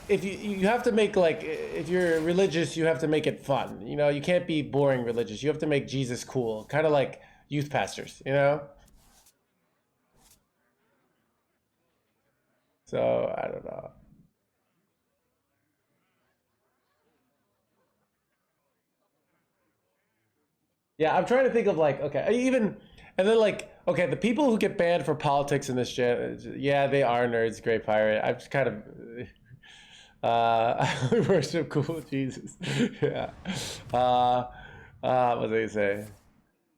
if you have to make like, if you're religious, you have to make it fun. You know, you can't be boring religious. You have to make Jesus cool, kind of like youth pastors, you know? So I don't know. Yeah, I'm trying to think of like, okay, even, and then like, okay, the people who get banned for politics in this channel, yeah, they are nerds, Great Pirate. I'm just kind of, I worship cool Jesus. Yeah. What was I gonna say?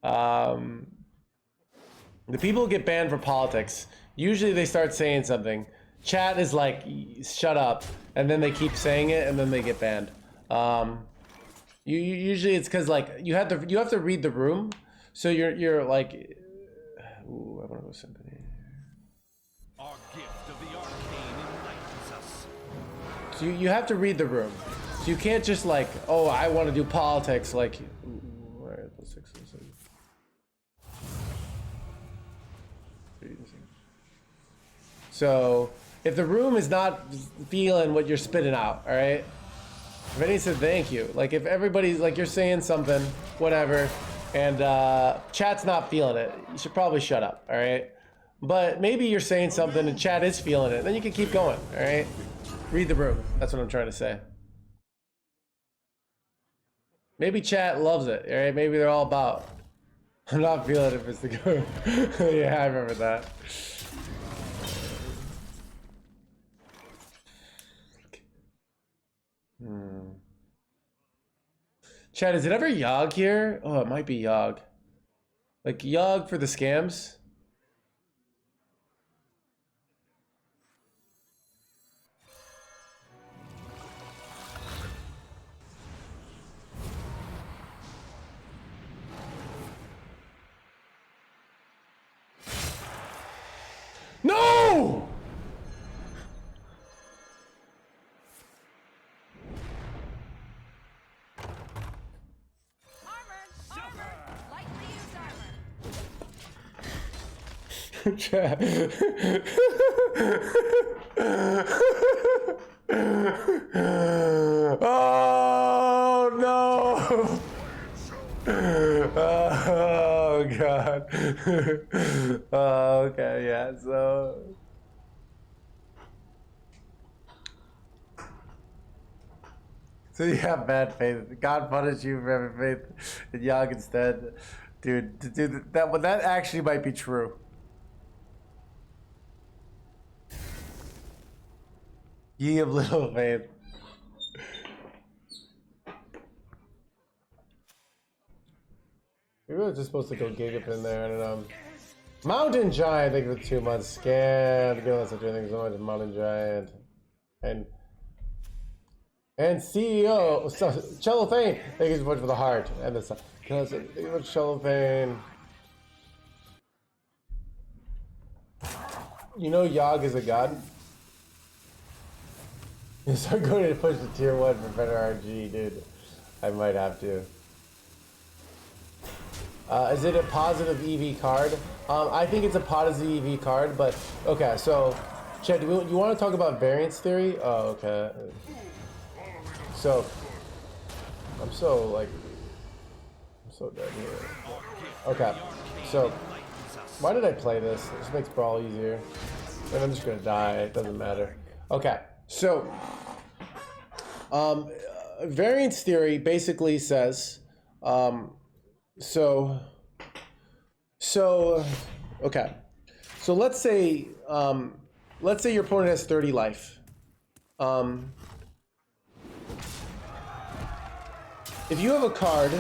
The people who get banned for politics, usually they start saying something. Chat is like, shut up, and then they keep saying it, and then they get banned. Usually it's because like you have to read the room, so you're like, ooh, I want to go symphony.
Our gift of the arcane enlightens us.
So you have to read the room, so you can't just like, oh, I want to do politics like. Ooh, all right, let's 6 and 7. So if the room is not feeling what you're spitting out, all right. If anyone said thank you, like if everybody's like, you're saying something, whatever, and chat's not feeling it, you should probably shut up, all right? But maybe you're saying something and chat is feeling it, then you can keep going, all right? Read the room, that's what I'm trying to say. Maybe chat loves it, all right? Maybe they're all about, I'm not feeling it, Mr. Go. Yeah, I remember that. Chad, is it ever Yogg here? Oh, it might be Yogg. Like Yogg for the scams? No!
Lightly used armor.
Chad. Oh no! Oh god. Oh, okay, yeah, so. So you have bad faith. God punish you for having faith in Yogg instead. Dude, that actually might be true. Ye of little faith. Maybe I was just supposed to go gigapin there, I don't know. Mountain Giant, thank you for 2 months. Scammed, give us such a thing so much. Mountain Giant. And CEO, Cellophane, thank you so much for the heart. And the stuff. Thank you much, Cellophane. You know Yogg is a god? So I'm going to push the tier 1 for better RG, dude. I might have to. Is it a positive EV card? I think it's a positive EV card, but okay. So, Chad, you want to talk about variance theory? Oh, okay. So, I'm so dead here. Okay, so why did I play this? It just makes Brawl easier. And I'm just gonna die. It doesn't matter. Okay, so variance theory basically says, okay. So let's say your opponent has 30 life. If you have a card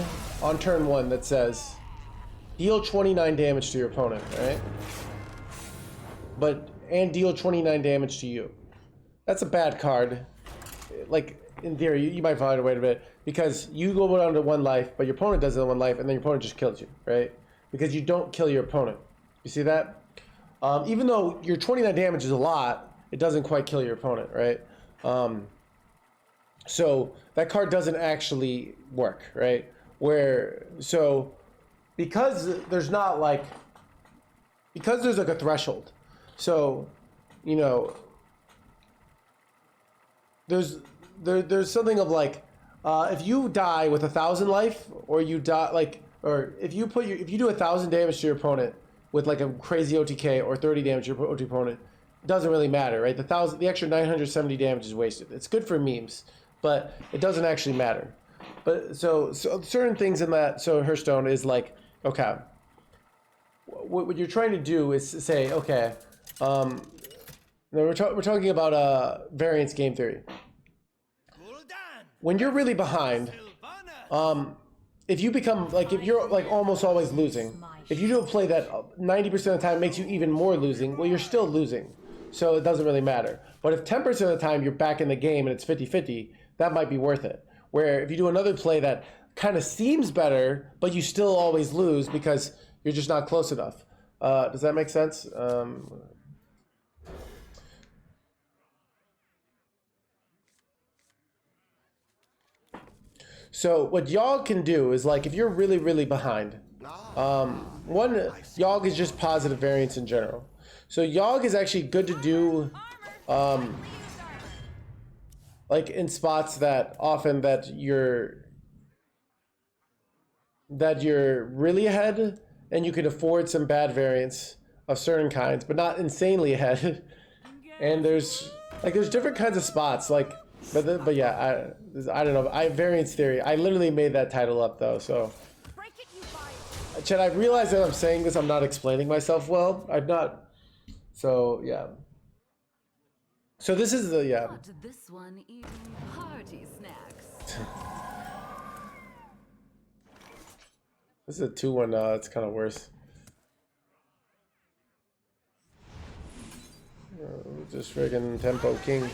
on turn 1 that says deal 29 damage to your opponent, right? And deal 29 damage to you. That's a bad card. Like, in theory, you might find a way to it because you go down to 1 life, but your opponent does it on 1 life, and then your opponent just kills you, right? Because you don't kill your opponent. You see that? Even though your 29 damage is a lot, it doesn't quite kill your opponent, right? So that card doesn't actually work, right? Because there's like a threshold. So, you know, there's something of like, if you die with 1,000 life, or you die or if you do 1,000 damage to your opponent with like a crazy OTK or 30 damage to your opponent, it doesn't really matter, right? The extra 970 damage is wasted. It's good for memes, but it doesn't actually matter. But so certain things in that, so Hearthstone is like, okay, what you're trying to do is say, okay, we're talking about variance game theory. When you're really behind, if you become like, if you're like almost always losing, if you do a play that 90% of the time makes you even more losing, well, you're still losing, so it doesn't really matter. But if 10% of the time you're back in the game and it's 50-50, that might be worth it. Where if you do another play that kind of seems better, but you still always lose because you're just not close enough. Does that make sense? So what Yogg can do is, like, if you're really, really behind, Yogg is just positive variance in general. So Yogg is actually good to do, like in spots that often that you're really ahead and you can afford some bad variance of certain kinds, but not insanely ahead. And there's different kinds of spots, like, but yeah, I don't know. Variance theory. I literally made that title up though, so. Chad, I realize that I'm saying this, I'm not explaining myself well. I'm not. So yeah. So this is the
This one eating party snacks.
This is a 2-1. It's kind of worse. Just friggin' tempo king.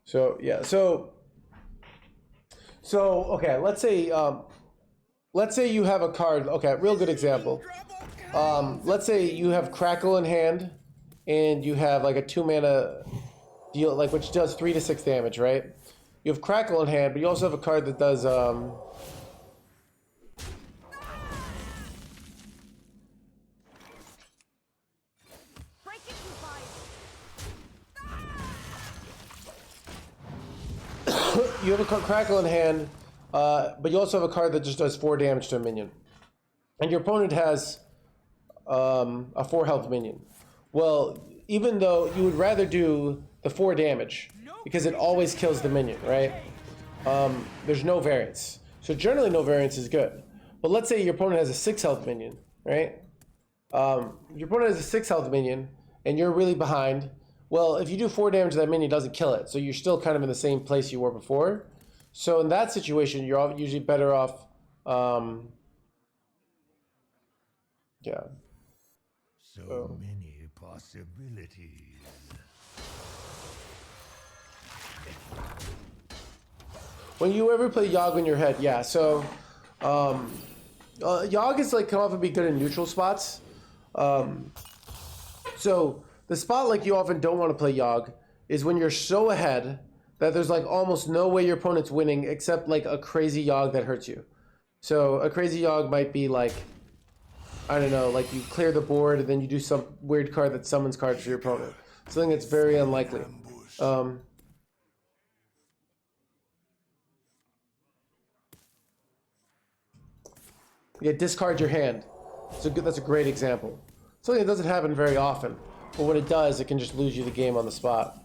So yeah, so okay, let's say you have a card. Okay, real good example. Let's say you have Crackle in hand, and you have like a 2-mana deal, like, which does 3 to 6 damage, right? You have Crackle in hand, but you also have a card that does you have a Crackle in hand, but you also have a card that just does 4 damage to a minion. And your opponent has a 4 health minion. Well, even though you would rather do the 4 damage, because it always kills the minion, right? There's no variance. So generally no variance is good. But let's say your opponent has a 6 health minion, right? Your opponent has a 6 health minion, and you're really behind. Well, if you do 4 damage to that minion, it doesn't kill it. So you're still kind of in the same place you were before. So in that situation, you're usually better off. Yeah.
So many possibilities.
When you ever play Yogg in your head, yeah. So Yogg is like, can often be good in neutral spots. So the spot like you often don't want to play Yogg is when you're so ahead that there's like almost no way your opponent's winning except like a crazy Yogg that hurts you. So a crazy Yogg might be like, I don't know, like you clear the board and then you do some weird card that summons cards for your opponent. Something that's very unlikely. Yeah, discard your hand. So that's a great example. Something that doesn't happen very often, but when it does, it can just lose you the game on the spot.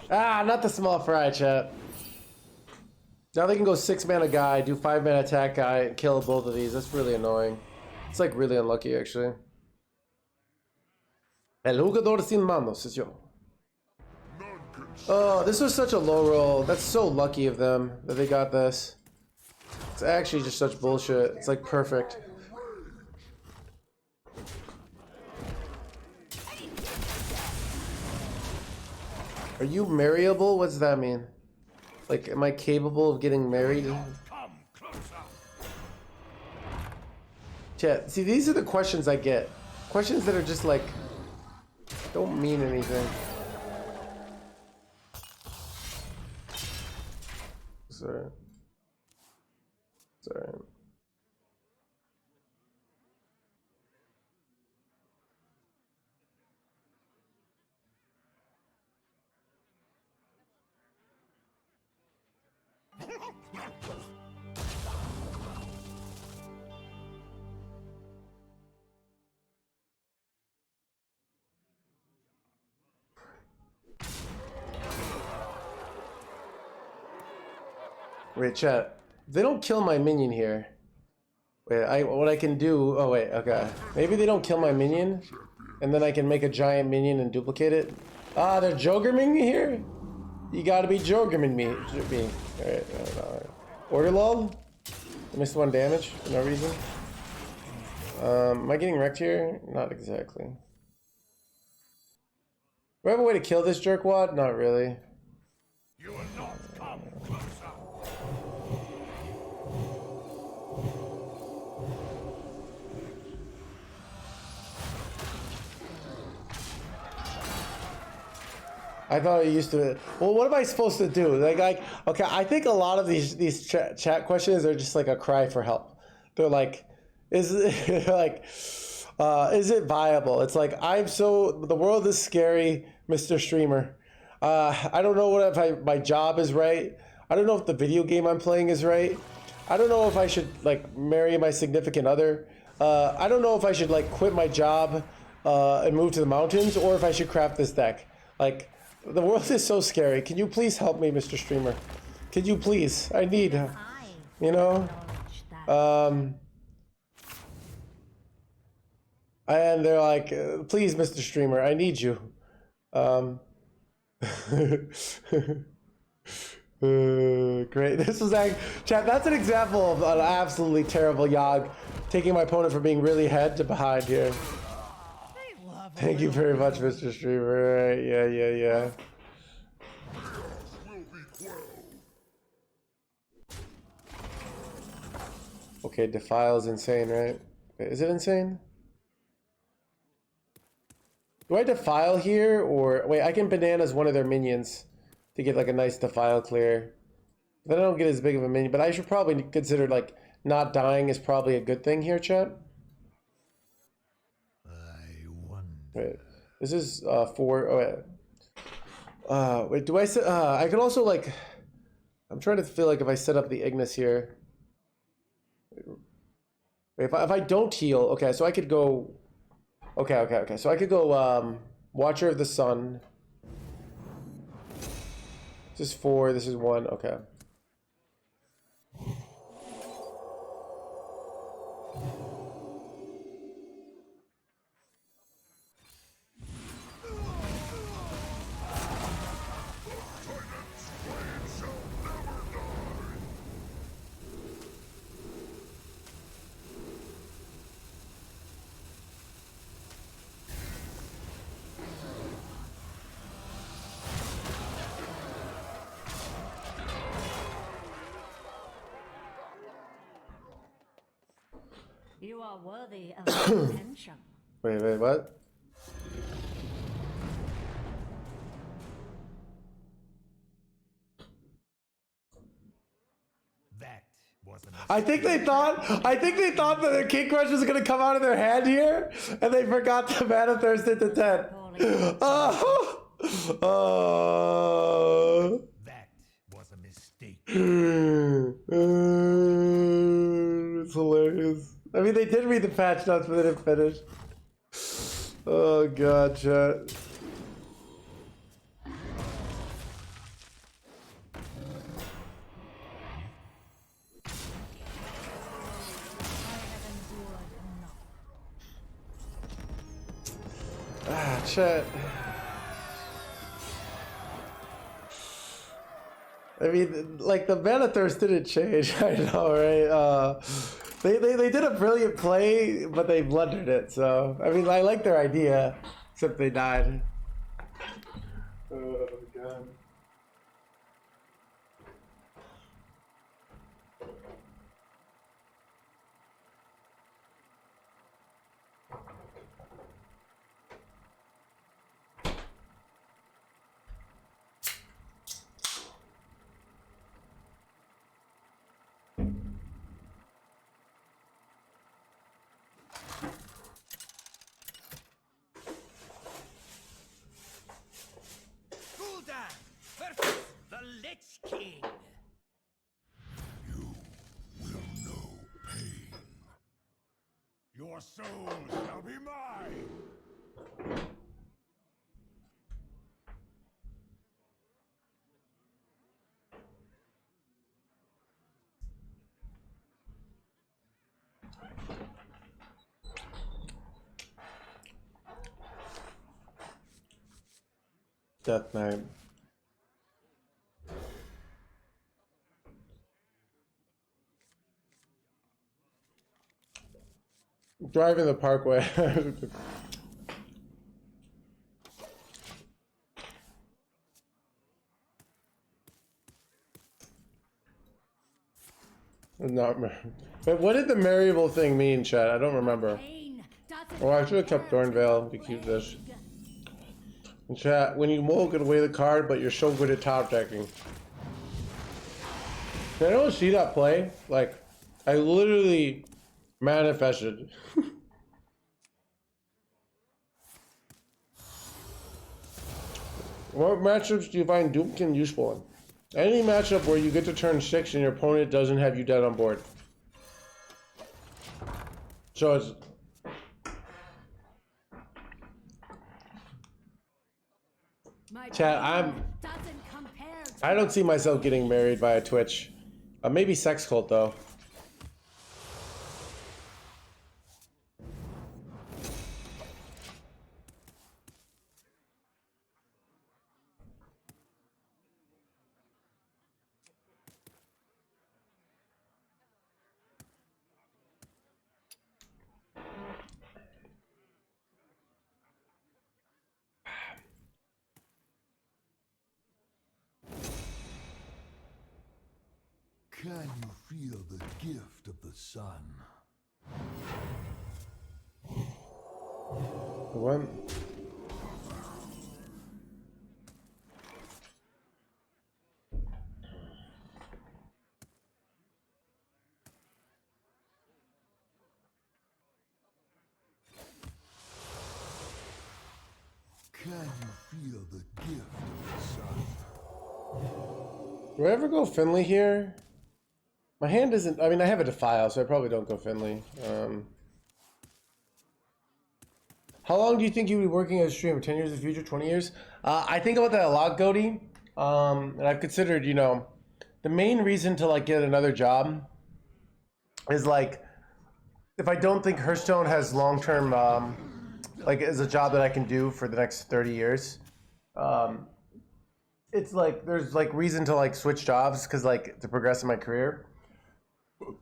Ah, not the small fry, chat. Now they can go 6-mana guy, do 5-mana attack guy, and kill both of these. That's really annoying. It's like really unlucky, actually. El jugador sin manos is yo. Oh, this was such a low roll. That's so lucky of them that they got this. It's actually just such bullshit. It's like perfect. Are you marryable? What's that mean? Like, am I capable of getting married? Chat, see, these are the questions I get. Questions that are just like, don't mean anything. Sorry. Sorry. Wait, chat. If they don't kill my minion here. Wait, what I can do... Oh, wait, okay. Maybe they don't kill my minion, and then I can make a giant minion and duplicate it. Ah, they're Jogerming me here? You gotta be Jogerming me. Alright. Order lull? I missed 1 damage for no reason. Am I getting wrecked here? Not exactly. Do I have a way to kill this jerkwad? Not really.
You will not come closer.
I thought I used to. Well, what am I supposed to do? Like, okay, I think a lot of these chat questions are just like a cry for help. They're like, is it viable? It's like, the world is scary, Mr. Streamer. I don't know if my job is right. I don't know if the video game I'm playing is right. I don't know if I should like marry my significant other. I don't know if I should like quit my job and move to the mountains, or if I should craft this deck. Like, the world is so scary. Can you please help me, Mr. Streamer? Can you please? I need, you know? And they're like, please, Mr. Streamer, I need you. Great. This was like, chat, that's an example of an absolutely terrible Yogg taking my opponent from being really head to behind here. Thank you very much, Mr. Streamer. Yeah. Okay, Defile's insane, right? Is it insane? Do I Defile here, or... Wait, I can Bananas one of their minions to get like a nice Defile clear. Then I don't get as big of a minion, but I should probably consider like not dying is probably a good thing here, chat. Wait, this is 4. Oh, wait. Wait, do I set? I could also like. I'm trying to feel like if I set up the Ignis here. Wait, if I don't heal, okay, so I could go. Okay. So I could go Watcher of the Sun. This is 4. This is 1. Okay.
You are worthy of my attention.
Wait, what?
That was a
I think they thought that the King Crush was gonna come out of their hand here, and they forgot the Mana Thirst into 10. Oh, oh.
That was a mistake.
It's hilarious. I mean, they did read the patch notes, but they didn't finish. Oh god, chat. Ah, chat. I mean, like, the Mana Thirst didn't change. I know, right? They did a brilliant play, but they blundered it. So, I mean, I like their idea, except they died. Oh, God.
Gul'dan versus the Lich King.
You will know pain. Your soul shall be mine.
Death Knight. Driving the parkway. Not. But what did the Maryable thing mean, chat? I don't remember. Oh, I should have kept Thornvale to keep this. And chat, when you mulligan away the card, but you're so good at top decking. I don't see that play. Like, I literally manifested. What matchups do you find Doomkin useful in? Any matchup where you get to turn 6 and your opponent doesn't have you dead on board. So it's... Chat, I don't see myself getting married by a Twitch. Maybe Sex Cult though.
Can you feel the gift of the sun?
What?
Can you feel the gift of the sun?
Do I ever go Finley here? My hand isn't... I mean, I have a Defile, so I probably don't go Finley. How long do you think you'll be working as a streamer? 10 years in the future? 20 years? I think about that a lot, Goaty. And I've considered, you know, the main reason to, like, get another job is, like, if I don't think Hearthstone has long-term, like, is a job that I can do for the next 30 years, it's, like, there's, like, reason to, like, switch jobs because, like, to progress in my career.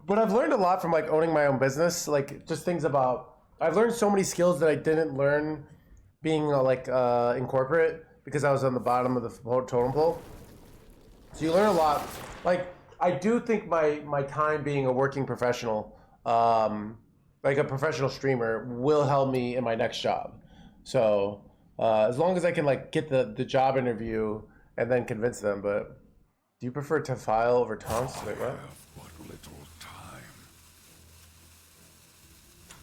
But I've learned a lot from, like, owning my own business, like, just things about... I've learned so many skills that I didn't learn being, like, in corporate because I was on the bottom of the totem pole. So you learn a lot. Like, I do think my time being a working professional like a professional streamer, will help me in my next job. So as long as I can like get the job interview and then convince them. But do you prefer to file over taunts? Wait, what?
But little time.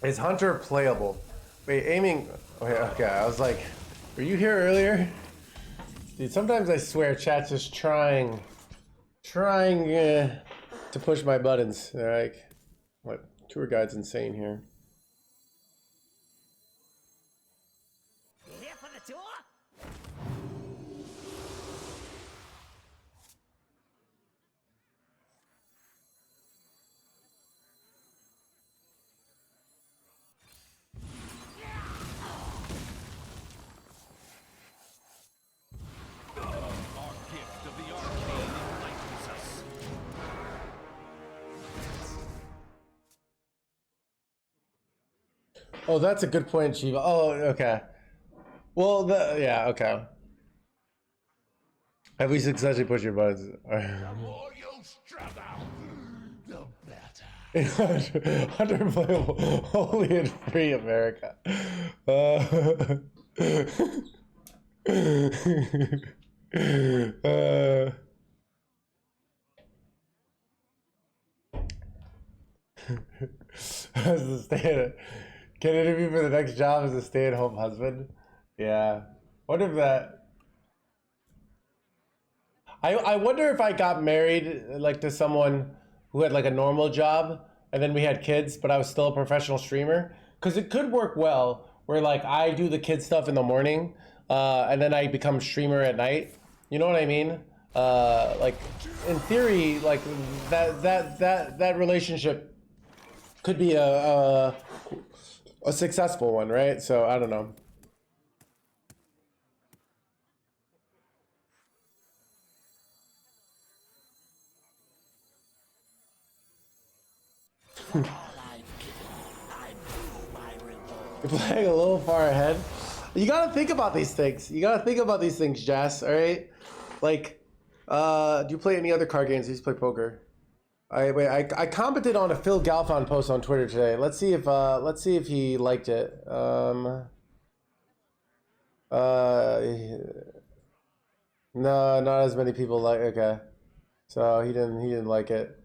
Is Hunter playable? Wait, aiming. Okay. I was like, were you here earlier? Dude, sometimes I swear chat's just trying to push my buttons. They're like, what? Tour guide's insane here.
Here for the tour?
Our gift of the arcane enlightens us.
Oh, that's a good point, Shiva. Oh, okay. Well, yeah, okay. Have we successfully pushed your buttons?
The more you struggle, the better.
Underplayable only in free America. As a can interview for the next job as a stay-at-home husband. Yeah, wonder if that. I wonder if I got married like to someone who had like a normal job and then we had kids, but I was still a professional streamer, because it could work well where like I do the kid stuff in the morning and then I become streamer at night. You know what I mean? Like in theory, like that relationship could be a successful one, right? So I don't know. You're playing a little far ahead. You gotta think about these things. You gotta think about these things, Jess. All right. Like, do you play any other card games? You just play poker. I commented on a Phil Galfond post on Twitter today. Let's see if he liked it. No, not as many people like. Okay, so he didn't like it.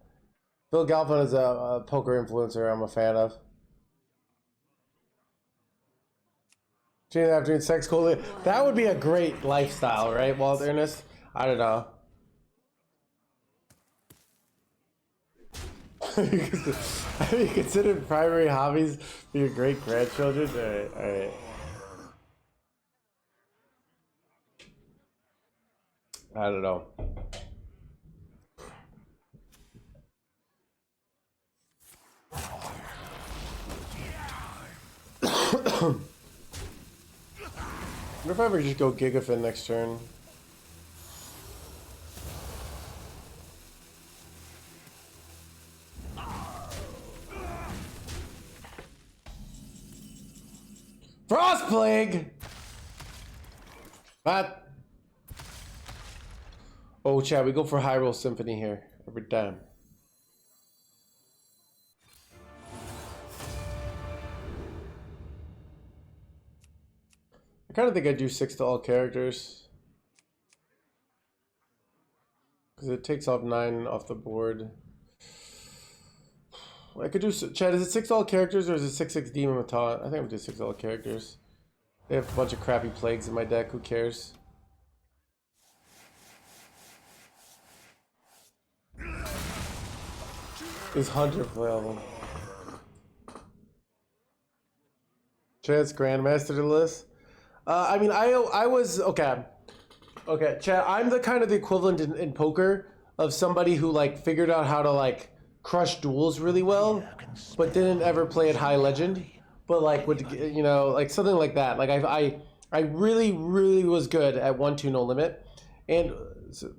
Phil Galfond is a poker influencer I'm a fan of. Tuesday afternoon sex cool. That would be a great lifestyle, right, Wilderness? I don't know. Have you considered primary hobbies for your great grandchildren? All right. I don't know. What if I ever just go Gigafin next turn? Frost Plague! What? Oh, Chad, we go for Hyrule Symphony here. Every time. I kind of think I do 6 to all characters. Because it takes off 9 off the board. I could do, Chad, is it 6 to all characters or is it 6/6 Demon with Taunt? I think I'm gonna do 6 to all characters. They have a bunch of crappy plagues in my deck, who cares? Is Hunter playable? Chad's Grandmaster to list? I mean, I was, okay, Chad, I'm the kind of the equivalent in poker of somebody who like figured out how to like crush duels really well, but didn't ever play at high legend, but like would, you know, like something like that. Like I really was good at 1-2 no limit, and so,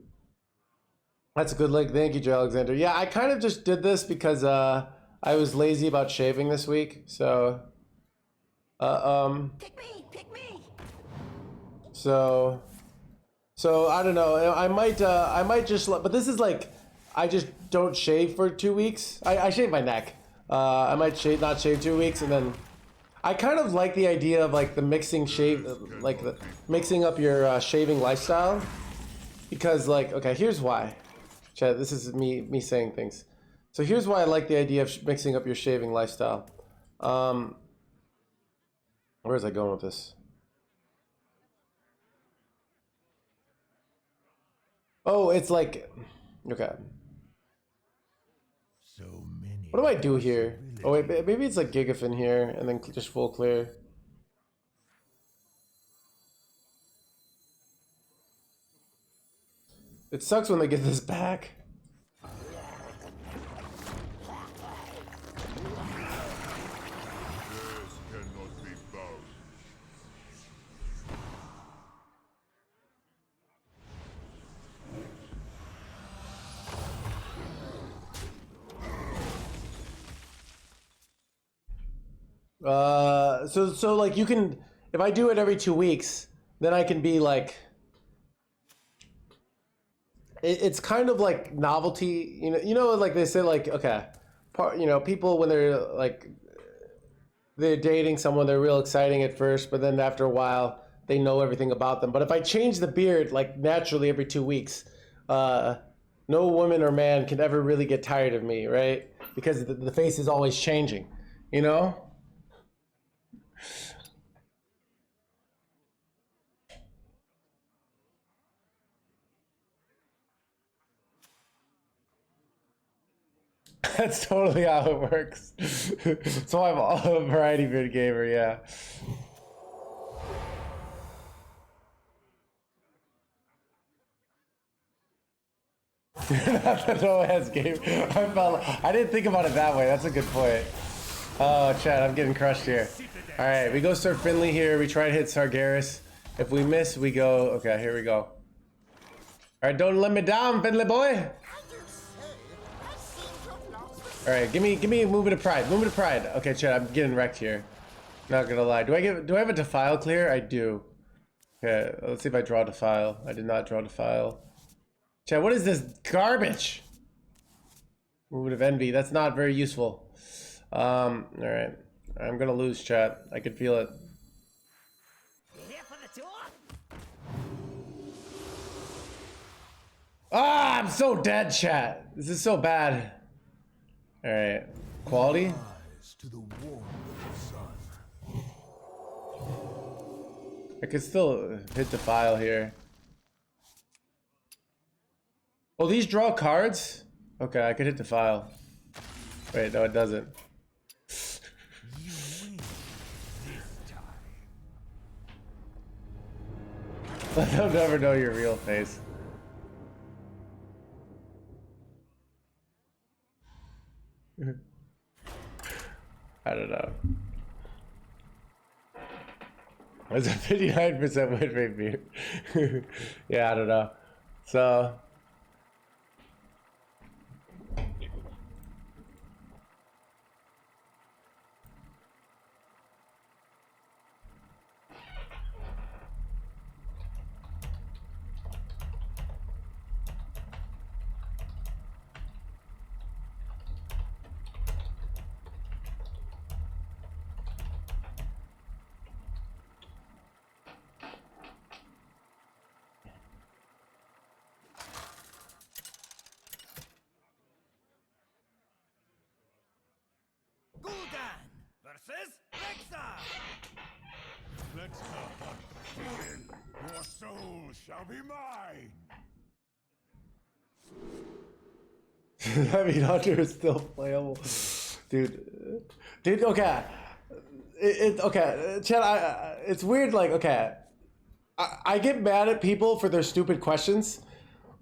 that's a good leg. Thank you, Joe Alexander. Yeah, I kind of just did this because I was lazy about shaving this week, so
Pick me!
So I don't know. I might just. But this is like, I just don't shave for 2 weeks. I shave my neck, I might not shave 2 weeks, and then I kind of like the idea of like the mixing mixing up your shaving lifestyle, because like, okay, here's why. Chad, this is me saying things. So here's why I like the idea of mixing up your shaving lifestyle. Where is I going with this? Oh, it's like, okay.
So many.
What do I do here? Oh wait, maybe it's like Gigafin here, and then just full clear. It sucks when they get this back.
Cannot be bound.
So like you can, if I do it every 2 weeks, then I can be like, it's kind of like novelty, you know, like they say, like, okay, people when they're like, they're dating someone, they're real exciting at first, but then after a while, they know everything about them. But if I change the beard like naturally every 2 weeks, no woman or man can ever really get tired of me, right? Because the face is always changing, you know? That's totally how it works. So I'm a variety vid gamer, yeah. You're not the NoHandsGamer. I didn't think about it that way. That's a good point. Oh, Chad, I'm getting crushed here. All right, we go start Finley here. We try to hit Sargeras. If we miss, we go. Okay, here we go. All right, don't let me down, Finley boy. All right, give me a movement of pride. Movement of pride. Okay, Chad, I'm getting wrecked here. Not gonna lie. Do I have a defile clear? I do. Okay, let's see if I draw defile. I did not draw defile. Chad, what is this garbage? Movement of envy. That's not very useful. All right. I'm gonna lose, chat. I can feel it. Ah, I'm so dead, chat. This is so bad. All right. Quality.
Rise to the warmth of the sun.
I could still hit the file here. Oh, these draw cards? Okay, I could hit the file. Wait, no, it doesn't.
You win this time.
They'll never know your real face. I don't know. There's a 59% win rate here. Yeah, I don't know. So.
Versus Lexa!
Let's not begin. Your soul shall be mine.
I mean, Hunter is still playable, dude. Dude, okay. Okay, Chad. It's weird. Like, okay, I get mad at people for their stupid questions,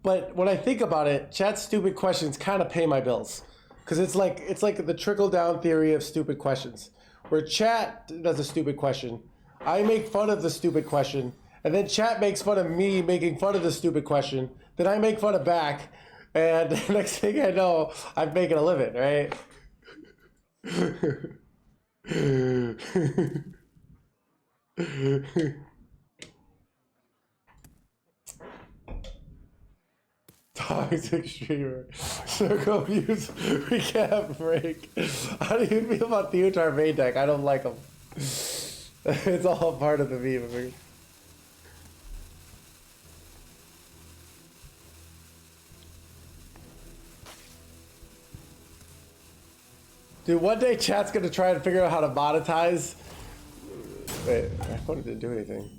but when I think about it, Chad's stupid questions kind of pay my bills, because it's like the trickle down theory of stupid questions, where Chat does a stupid question, I make fun of the stupid question, and then Chat makes fun of me making fun of the stupid question, then I make fun of back. And the next thing I know, I'm making a living, right? Toxic streamer. Circle views. We can't break. How do you feel about the Utah main deck? I don't like them. It's all part of the meme. Dude, one day chat's gonna try and figure out how to monetize. Wait, I thought it didn't do anything.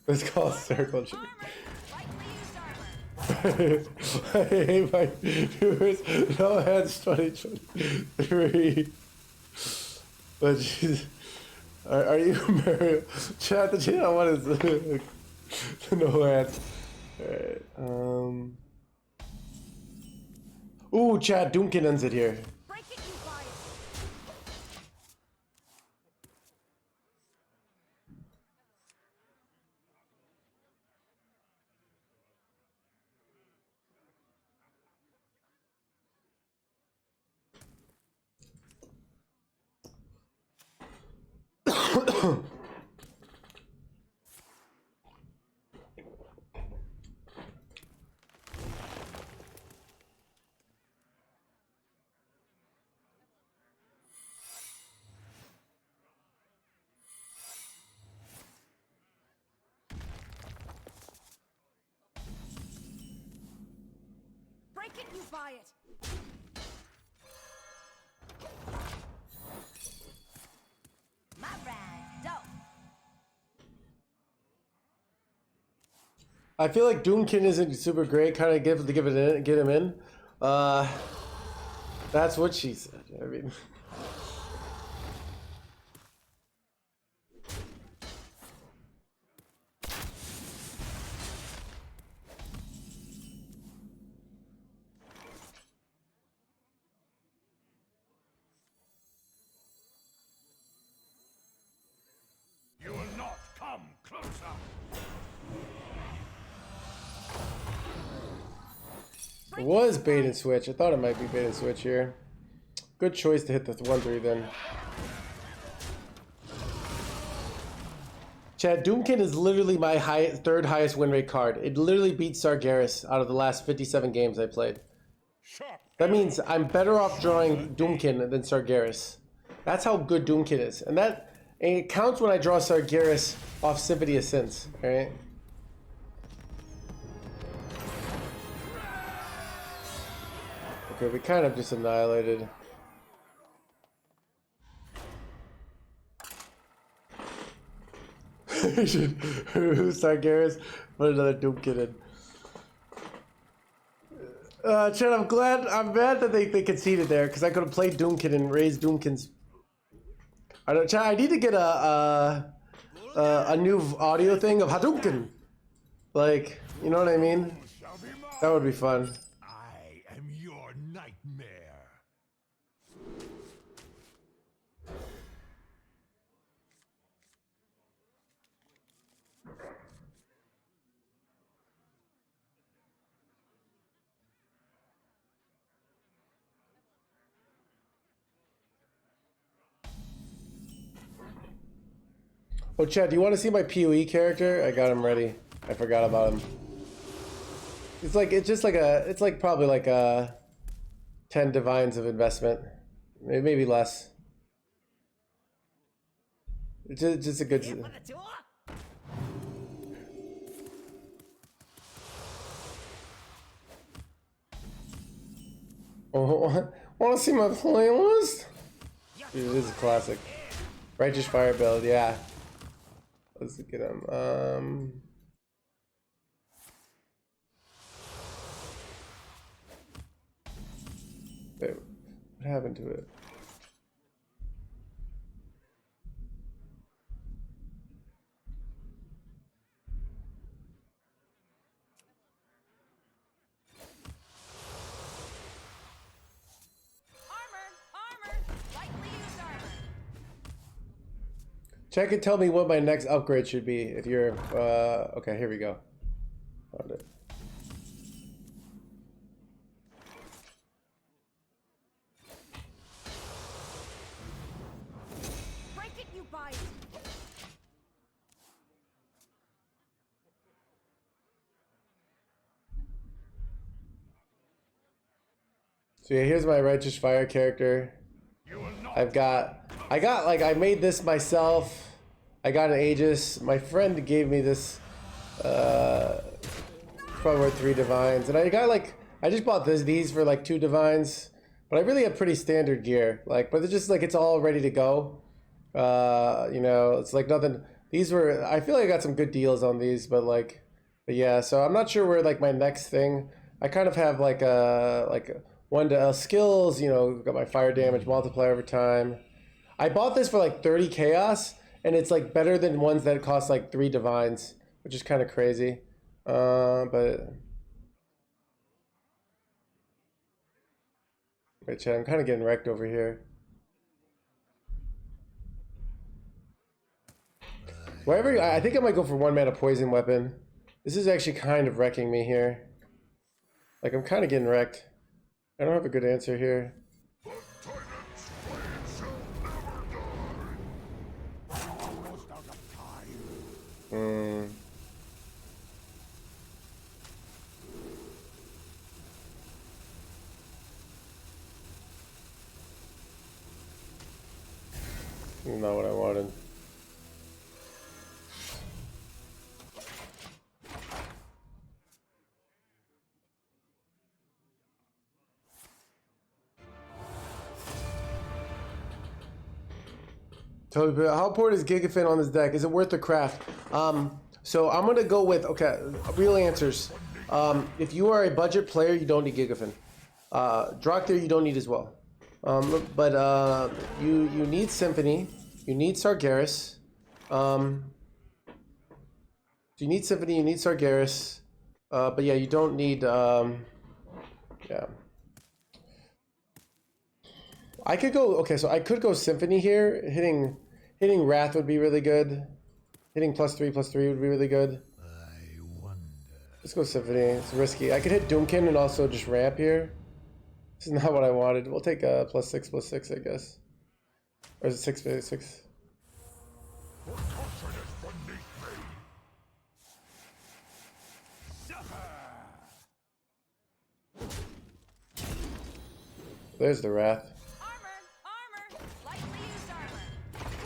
It's called circle. I hate my viewers. No hands 2023. But jeez, are you Mario? Chat the channel. What is it? No hands. Alright. Ooh, chat. Doomkin ends it here.
Break it, you buy it.
My ride, dope.
I feel like Doomkin isn't super great. Kind of get him in. That's what she said. I mean.
You will not come closer.
It was bait and switch. I thought it might be bait and switch here. Good choice to hit the 1-3 then. Chad, Doomkin is literally my third highest win rate card. It literally beats Sargeras out of the last 57 games I played. That means I'm better off drawing Doomkin than Sargeras. That's how good Doomkin is. And it counts when I draw Sargeras off Symphony of Sins, right? Okay, we kind of just annihilated. Sargeras, put another Doomkin in. Chad, I'm mad that they conceded there because I could have played Doomkin and raised Doomkin's. I don't, Chad, I need to get a new audio thing of Hadouken. Like, you know what I mean? That would be fun.
I am your nightmare.
Oh, Chad, do you want to see my PoE character? I got him ready. I forgot about him. It's like probably like 10 divines of investment, maybe less. It's just a good. Oh, want to see my playlist? Dude, it is a classic. Righteous Fire build, yeah. Let's get him. Wait, what happened to it? Check and tell me what my next upgrade should be if you're, okay, here we go. Found it.
Break it, you buy it.
So yeah, here's my Righteous Fire character. I made this myself. I got an Aegis. My friend gave me this. Probably worth 3 divines, and I just bought these for like 2 divines. But I really have pretty standard gear, but it's just it's all ready to go. You know, it's like nothing. These were, I feel like I got some good deals on these, but yeah. So I'm not sure where my next thing. I kind of have one to skills. You know, got my fire damage multiplier over time. I bought this for 30 chaos, and it's better than ones that cost 3 divines, which is kind of crazy. But wait, chat, I'm kind of getting wrecked over here. Whatever, I think I might go for 1 mana poison weapon. This is actually kind of wrecking me here. I'm kind of getting wrecked. I don't have a good answer here. Not what I wanted. Totally. How important is Gigafin on this deck? Is it worth the craft? So I'm gonna go with real answers. If you are a budget player, you don't need Gigafin. Drakthir you don't need as well. But you need Symphony. You need Sargeras. You need Symphony. You need Sargeras. But yeah, you don't need. Yeah. I could go. Okay, so I could go Symphony here. Hitting Wrath would be really good. Hitting +3/+3 would be really good.
I wonder.
Let's go Symphony. It's risky. I could hit Doomkin and also just ramp here. This is not what I wanted. We'll take +6/+6, I guess. Or is it 6/6? There's the Wrath.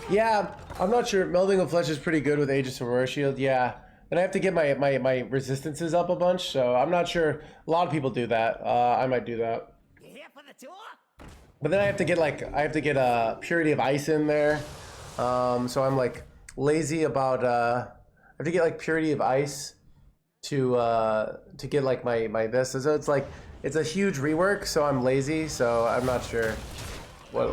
Yeah, I'm not sure. Melding of Flesh is pretty good with Aegis of Aurora Shield. Yeah, and I have to get my resistances up a bunch, so I'm not sure. A lot of people do that. I might do that.
You here for the tour?
But then I have to get Purity of Ice in there. So I'm lazy about. I have to get Purity of Ice to get my this. So it's a huge rework. So I'm lazy. So I'm not sure what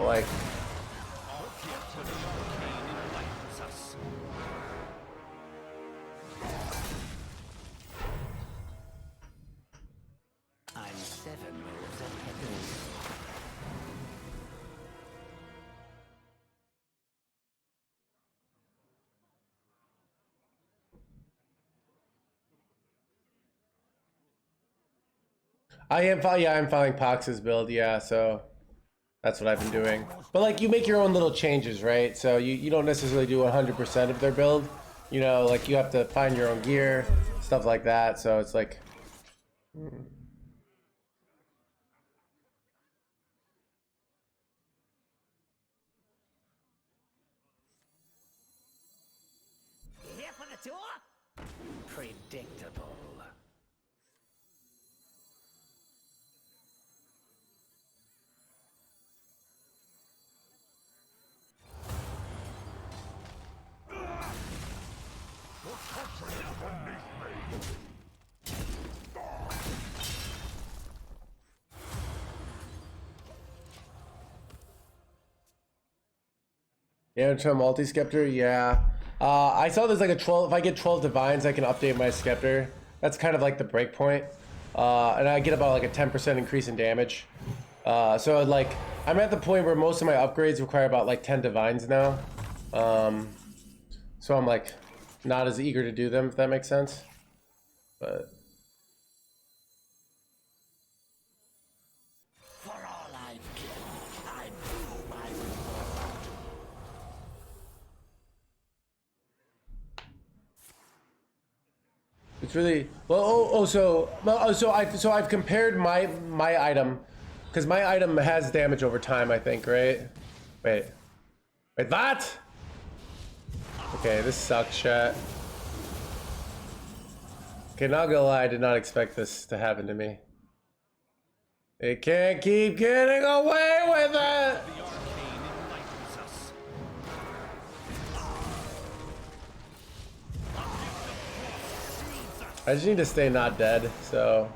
I'm following Pox's build, yeah, so that's what I've been doing. But you make your own little changes, right? So you don't necessarily do 100% of their build. You know, you have to find your own gear, stuff like that. So it's
You here for the tour? Predictable.
yeah, try multi-Scepter, yeah. I saw there's a 12, if I get 12 Divines, I can update my Scepter. That's kind of the break point. And I get about a 10% increase in damage. So I'm at the point where most of my upgrades require about 10 Divines now. So I'm not as eager to do them, if that makes sense. But
For all I've killed, I blew my reward.
it's really well. So I've compared my item Because my item has damage over time, I think, right? Wait. Wait, that? Okay, this sucks, chat. Okay, not gonna lie, I did not expect this to happen to me. It can't keep getting away with it!
The arcane enlightens us.
I just need to stay not dead, so...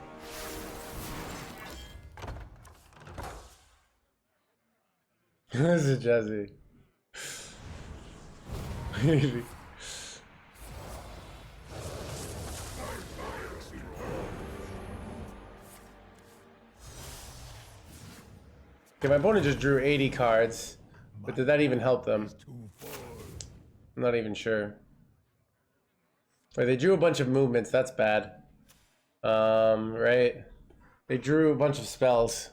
This is Jesse. Okay, my opponent just drew 80 cards, but did that even help them? I'm not even sure. Wait, they drew a bunch of movements, that's bad. Right? They drew a bunch of spells.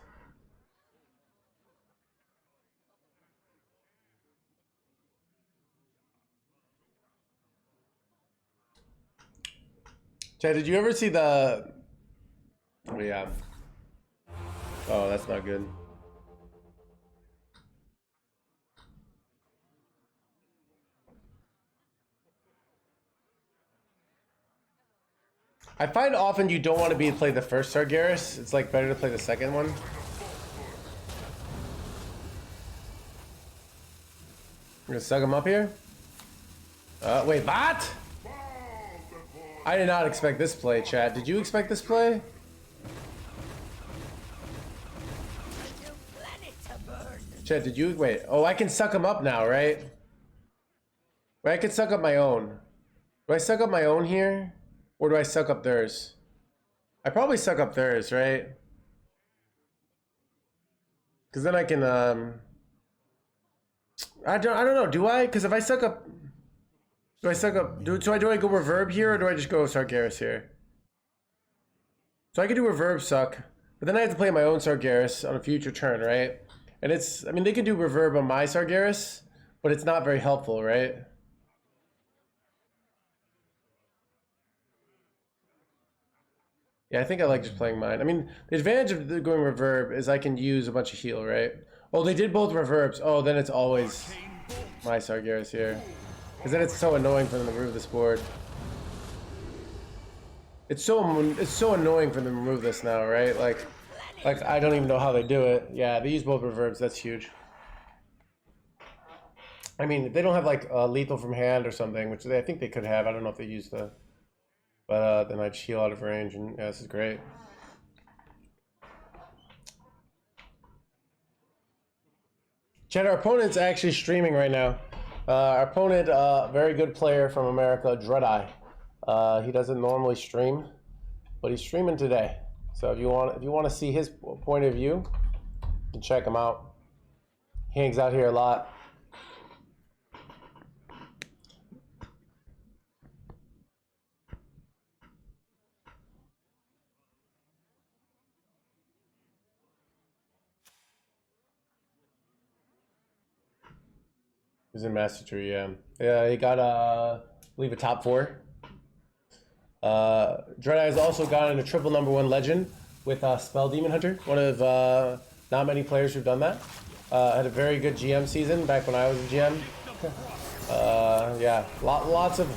Chad, did you ever see the... Oh, yeah. Oh, that's not good. I find often you don't want to play the first Sargeras. It's like better to play the second one. We're gonna suck him up here. Wait, what? I did not expect this play, Chad. Did you expect this play? Chad, did you wait? Oh, I can suck him up now, right? Wait, I can suck up my own. Do I suck up my own here? Or do I suck up theirs? I probably suck up theirs, right? Because then I can, I don't know. Do I? Because if I suck up, do I suck up? Do I go reverb here, or do I just go Sargeras here? So I could do reverb suck, but then I have to play my own Sargeras on a future turn, right? And it's, I mean, they could do reverb on my Sargeras, but it's not very helpful, right? Yeah, I think I like just playing mine. I mean, the advantage of going reverb is I can use a bunch of heal, right? Oh, they did both reverbs. Oh, then it's always my Sargeras here. Because then it's so annoying for them to remove this board. It's so annoying for them to remove this now, right? Like I don't even know how they do it. Yeah, they use both reverbs. That's huge. I mean, if they don't have like lethal from hand or something, which I think they could have. I don't know if they use the... But then I'd heal out of range, and yeah, this is great. Chad, our opponent's actually streaming right now. Our opponent, very good player from America, Dreadeye. He doesn't normally stream, but he's streaming today. So if you want to see his point of view, you can check him out. He hangs out here a lot. He's in Master Tree, yeah. Yeah, he got, I believe, a top 4. Dreadeye has also gotten a triple #1 legend with Spell Demon Hunter, one of not many players who've done that. Had a very good GM season back when I was a GM. Yeah, lots of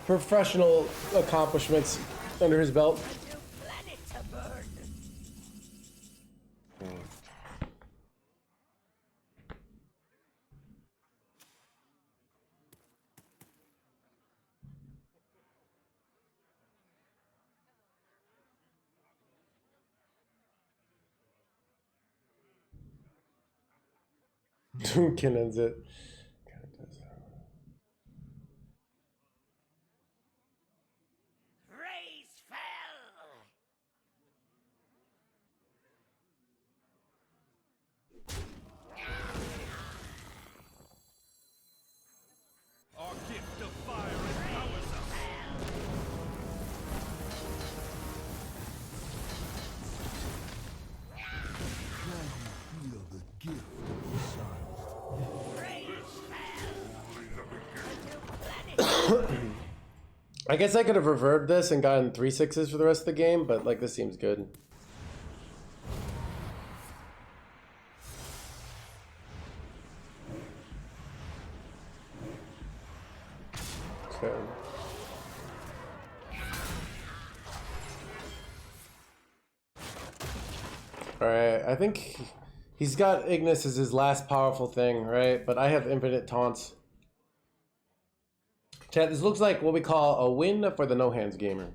professional accomplishments under his belt. Can ends it.
Raise fell.
Our gift of fire empowers us.
Feel the gift of sun.
I guess I could have reverbed this and gotten 3 6s for the rest of the game, but like this seems good. Okay. Alright, I think he's got Ignis as his last powerful thing, right? But I have infinite taunts. Chat, this looks like what we call a win for the NoHandsGamer.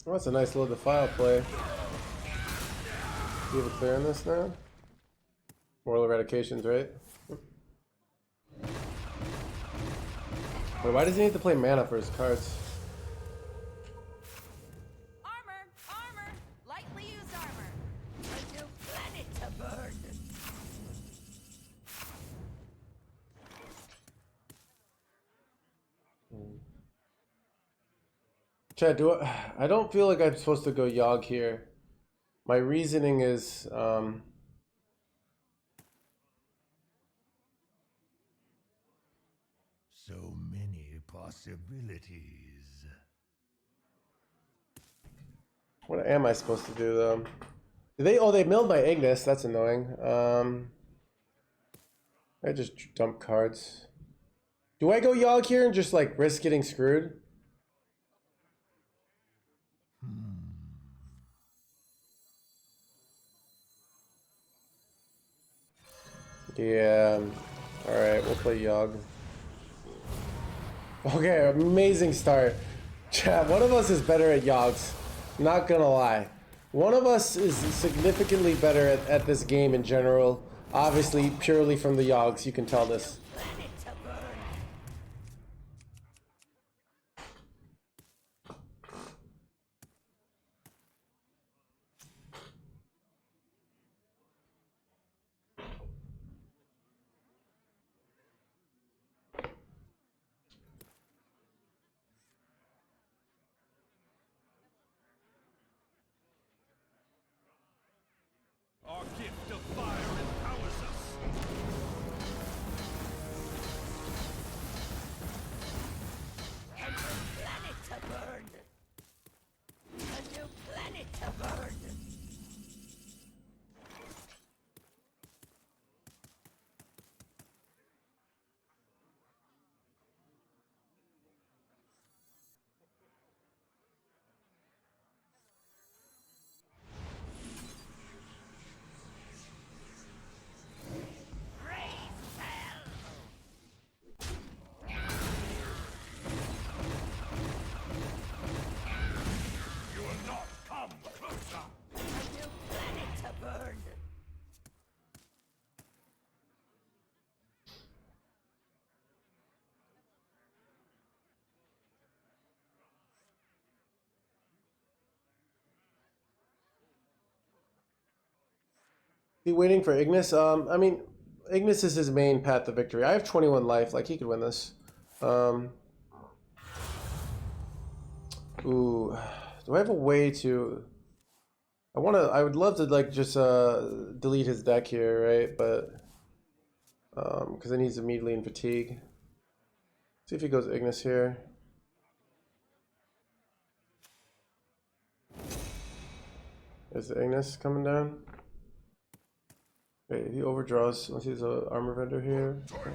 Oh, that's a nice little defile play. Do you have a clear on this now? Moral eradications, right? Wait, why does he need to play mana for his cards?
Armor! Armor! Lightly used armor.
A new planet to burn.
Chad, I don't feel like I'm supposed to go Yogg here. My reasoning is,
So many possibilities.
what am I supposed to do though? They milled my Ignis, that's annoying. I just dump cards. Do I go Yogg here and just like risk getting screwed? Yeah. Alright, we'll play Yogg. Okay, amazing start. Chat, one of us is better at Yoggs. Not gonna lie. One of us is significantly better at this game in general. Obviously, purely from the Yoggs, you can tell this.
Planet to burn.
Our gift of fire empowers us.
A new planet to burn. A new planet to burn.
You will not come closer.
A new planet to burn.
He waiting for Ignis? I mean, Ignis is his main path to victory. I have 21 life, like he could win this. Ooh, do I have a way to? I would love to like just delete his deck here, right? But because then he's immediately in fatigue. See if he goes Ignis here. Is the Ignis coming down? Wait, he overdraws once he's an armor vendor here. Okay.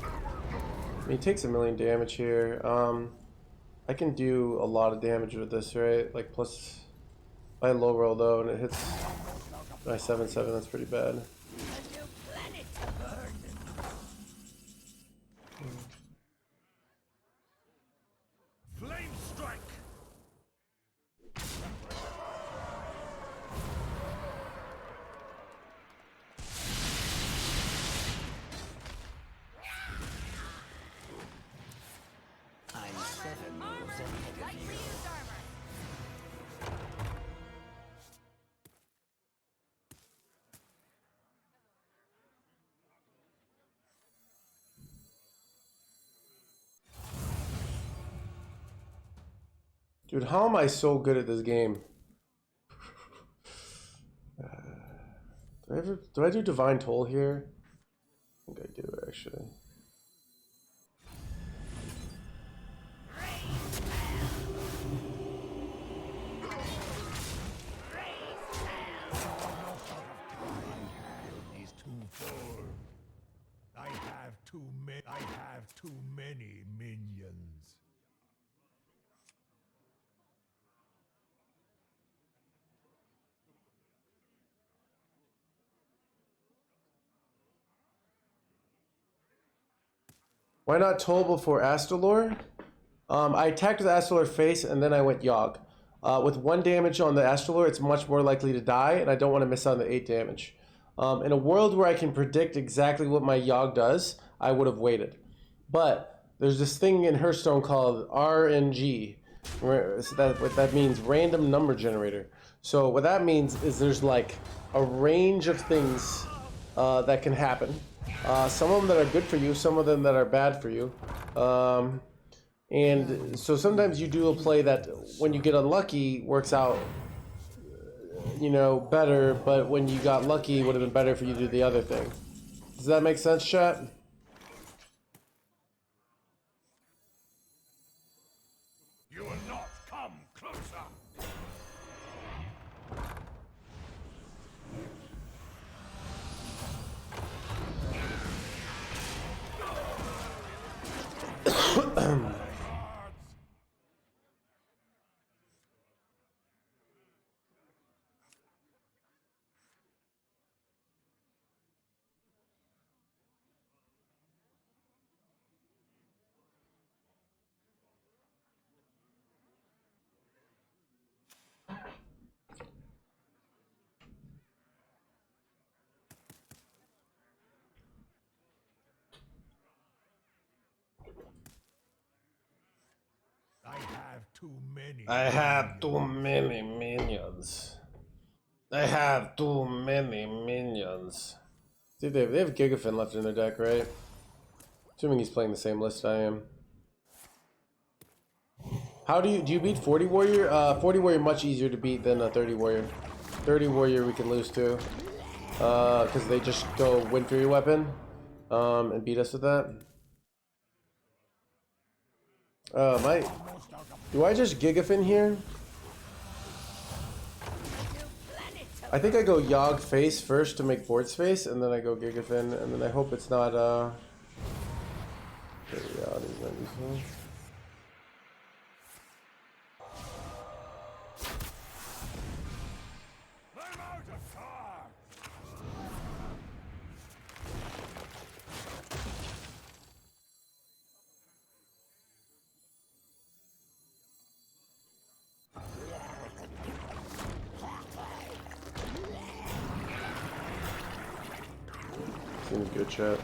I mean, he takes 1,000,000 damage here. I can do a lot of damage with this, right? Like plus, I low roll though, and it hits my 7/7. That's pretty bad.
A new planet to burn.
Flame strike.
Lightly used armor.
Dude, how am I so good at this game? Do I do Divine Toll here? I think I do actually.
I have too many minions.
Why not Toll before Astalor? I attacked with Astalor face and then I went Yogg. With 1 damage on the Astalor, it's much more likely to die, and I don't want to miss on the 8 damage. In a world where I can predict exactly what my Yogg does, I would have waited. But there's this thing in Hearthstone called RNG. What that means, random number generator. So what that means is there's like a range of things that can happen. Some of them that are good for you, some of them that are bad for you. And so sometimes you do a play that when you get unlucky works out, you know, better, but when you got lucky it would have been better for you to do the other thing. Does that make sense, chat?
You will not come closer.
I have too many minions. I have too many minions. See, they have Gigafin left in their deck, right? Assuming he's playing the same list I am. How do you beat 40 Warrior? 40 Warrior much easier to beat than a 30 Warrior. 30 Warrior we can lose to. Because they just go win for your weapon. And beat us with that. Do I just Gigafin here? I think I go Yogg face first to make board space, and then I go Gigafin, and then I hope it's not, Seems good, chat.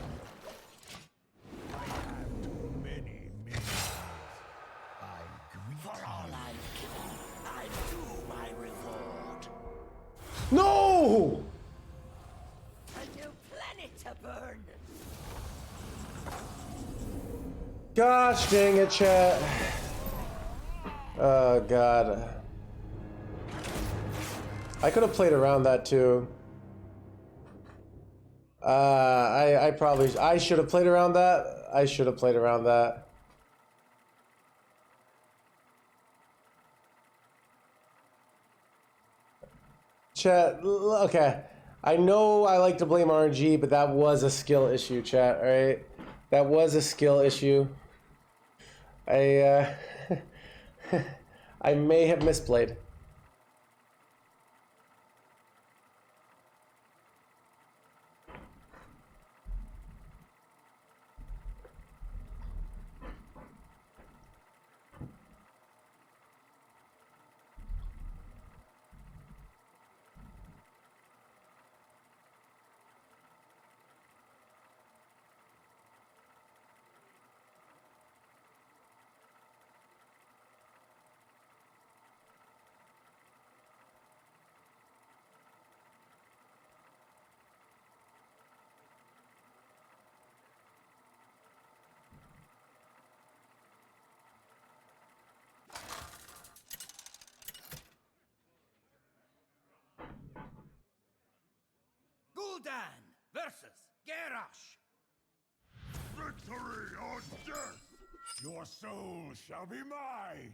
No!
A new planet to burn.
Gosh dang it, chat. Oh god. I could have played around that too. I should have played around that. I should have played around that. Chat, okay. I know I like to blame RNG, but that was a skill issue, chat, alright? That was a skill issue. I I may have misplayed.
Gul'dan versus Garrosh.
Victory or death! Your soul shall be mine!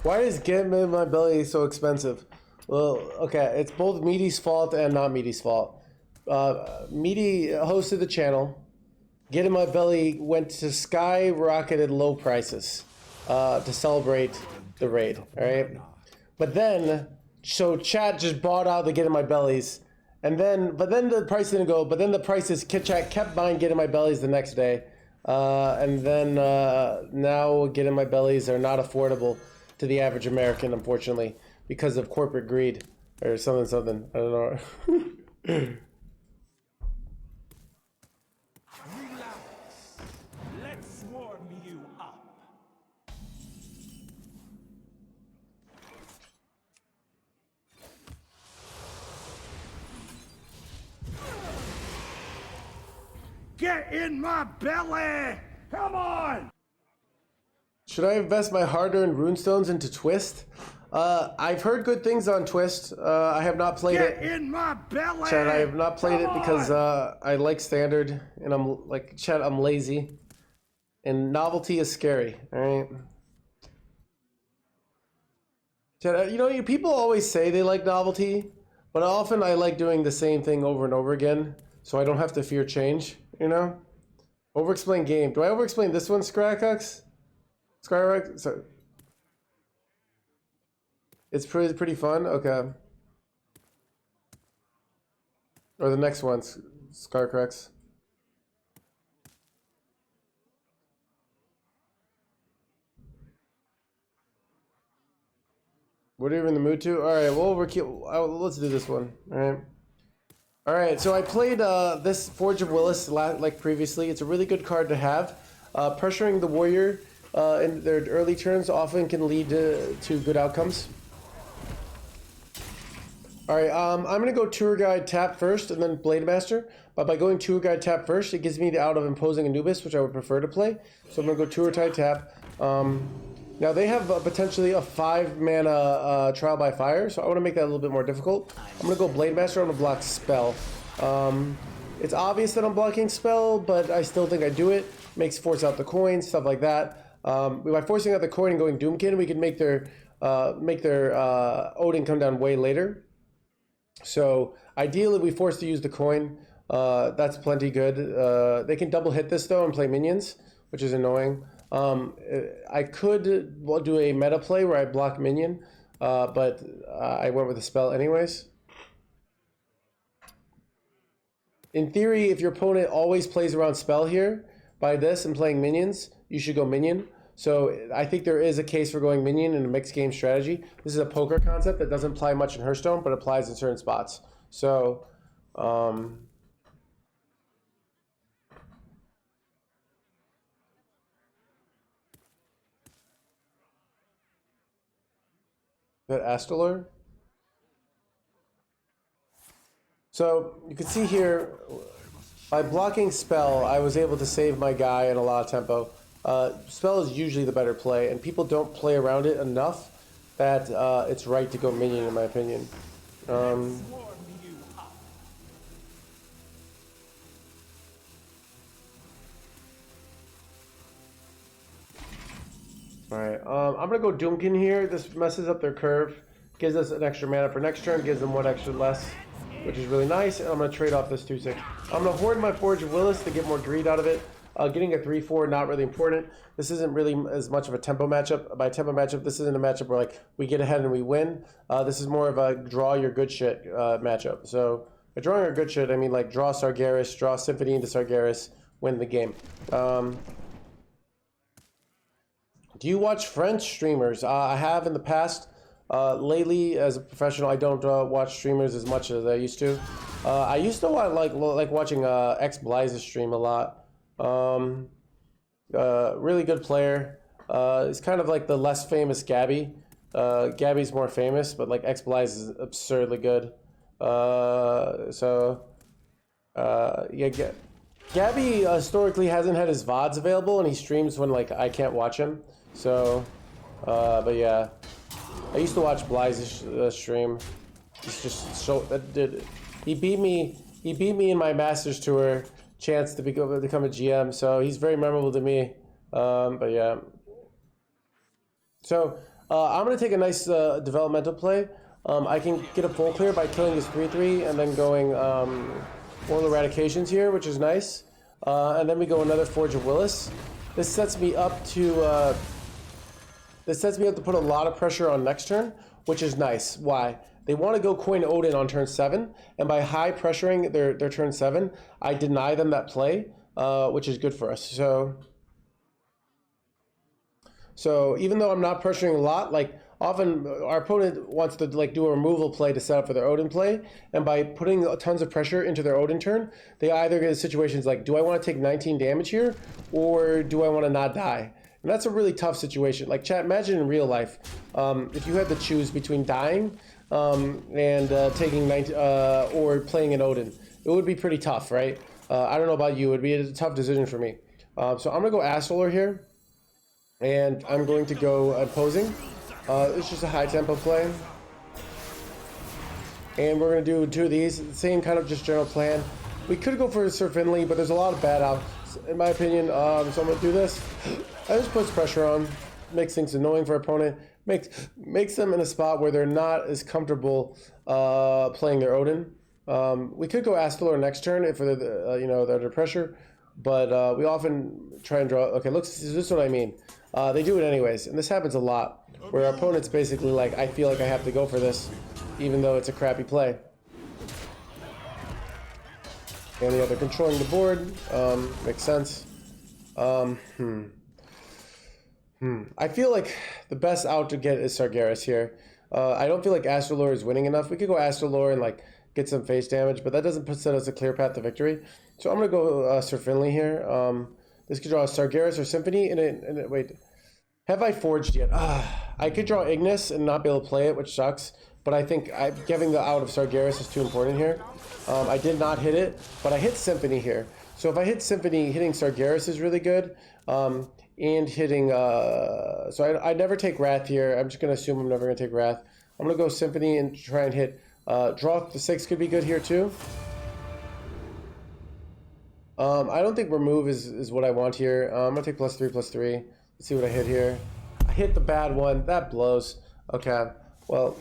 Why is getting in my belly so expensive? Well, okay, it's both Meaty's fault and not Meaty's fault. Meaty hosted the channel. Get in my belly went to skyrocketed low prices to celebrate the raid. All right, but then so chat just bought out the Get in my bellies, and then the price didn't go. But then the prices chat kept buying Get in my bellies the next day, and then now Get in my bellies are not affordable to the average American, unfortunately, because of corporate greed or something. I don't know.
Relax. Let's warm you up. Get in my belly! Come on!
Should I invest my hard-earned runestones into Twist? I've heard good things on Twist. I have not played
Get
it.
in my belly!
Chad, I have not played
Come
it because
on!
I like standard, and I'm like, Chad, I'm lazy. And novelty is scary, alright? Chad, you know, people always say they like novelty, but often I like doing the same thing over and over again, so I don't have to fear change, you know? Overexplain game. Do I overexplain this one, Skyrox? Skyrox? Sorry. It's pretty fun? Okay. Or the next one, Skyrox. What are you in the mood to? Alright, well, let's do this one. Alright. Alright, so I played this Forge of Willis like previously. It's a really good card to have. Pressuring the warrior in their early turns often can lead to good outcomes. Alright, I'm going to go Tour Guide tap first and then Blade Master. But by going Tour Guide tap first, it gives me the out of Imposing Anubis, which I would prefer to play. So I'm going to go Tour Guide tap. Now they have potentially a 5-mana Trial by Fire, so I want to make that a little bit more difficult. I'm going to go Blade Master, I'm going to block Spell. It's obvious that I'm blocking Spell, but I still think I do it. Makes force out the coin, stuff like that. By forcing out the coin and going Doomkin, we can make their Odin come down way later. So ideally we force to use the coin. That's plenty good. They can double hit this though and play minions, which is annoying. I could do a meta play where I block minion, but I went with a spell anyways. In theory, if your opponent always plays around spell here, by this and playing minions, you should go minion. So I think there is a case for going minion in a mixed game strategy. This is a poker concept that doesn't apply much in Hearthstone, but applies in certain spots. So, that Astalor. So you can see here, by blocking spell, I was able to save my guy in a lot of tempo. Spell is usually the better play, and people don't play around it enough that it's right to go minion, in my opinion. Alright, I'm gonna go Doomkin here. This messes up their curve, gives us an extra mana for next turn, gives them one extra less, which is really nice. And I'm gonna trade off this 2/6. I'm gonna hoard my Forge of Willis to get more greed out of it. Getting a 3/4 not really important. This isn't really as much of a tempo matchup. By tempo matchup, this isn't a matchup where like we get ahead and we win. This is more of a draw your good shit matchup. So by drawing your good shit, I mean like draw Sargeras, draw Symphony into Sargeras, win the game. Do you watch French streamers? I have in the past. Lately, as a professional, I don't watch streamers as much as I used to. I used to like watching X Bly's stream a lot. Really good player. He's kind of like the less famous Gabby. Gabby's more famous, but like X Bly's is absurdly good. Yeah, Gabby historically hasn't had his VODs available, and he streams when like I can't watch him. So, but yeah, I used to watch Bly's stream. He's just so he beat me in my Masters Tour chance to become a GM. So he's very memorable to me. But yeah. So I'm going to take a nice developmental play. I can get a full clear by killing his 3/3 and then going World Eradications here, which is nice. And then we go another Forge of Willis. This sets me up to put a lot of pressure on next turn, which is nice. Why? They want to go Coin Odin on turn 7, and by high pressuring their turn 7, I deny them that play, which is good for us. So even though I'm not pressuring a lot, like often our opponent wants to like do a removal play to set up for their Odin play, and by putting tons of pressure into their Odin turn, they either get situations like, do I want to take 19 damage here, or do I want to not die? And that's a really tough situation. Like, chat, imagine in real life, if you had to choose between dying and taking 19 or playing an Odin, it would be pretty tough, right? I don't know about you, it would be a tough decision for me. So I'm gonna go Astrolor here, and I'm going to go opposing. It's just a high tempo play, and we're gonna do 2 of these. Same kind of just general plan. We could go for Sir Finley, but there's a lot of bad outs, in my opinion. So I'm gonna do this. I just puts pressure on, makes things annoying for opponent, makes them in a spot where they're not as comfortable playing their Odin. We could go Astrolor next turn if they're they're under pressure, but we often try and draw. Okay, look, this is what I mean. They do it anyways, and this happens a lot, where our opponent's basically like, I feel like I have to go for this, even though it's a crappy play. And they're controlling the board. Makes sense. I feel like the best out to get is Sargeras here. I don't feel like Astrolor is winning enough. We could go Astrolor and like get some face damage, but that doesn't set us a clear path to victory. So I'm gonna go Sir Finley here. This could draw Sargeras or Symphony. And wait, have I forged yet? I could draw Ignis and not be able to play it, which sucks. But I think giving the out of Sargeras is too important here. I did not hit it, but I hit Symphony here. So if I hit Symphony, hitting Sargeras is really good. And hitting, so I never take Wrath here. I'm just going to assume I'm never going to take Wrath. I'm going to go Symphony and try and hit, draw the 6 could be good here too. I don't think remove is what I want here. I'm going to take +3/+3. Let's see what I hit here. I hit the bad one. That blows. Okay. Well,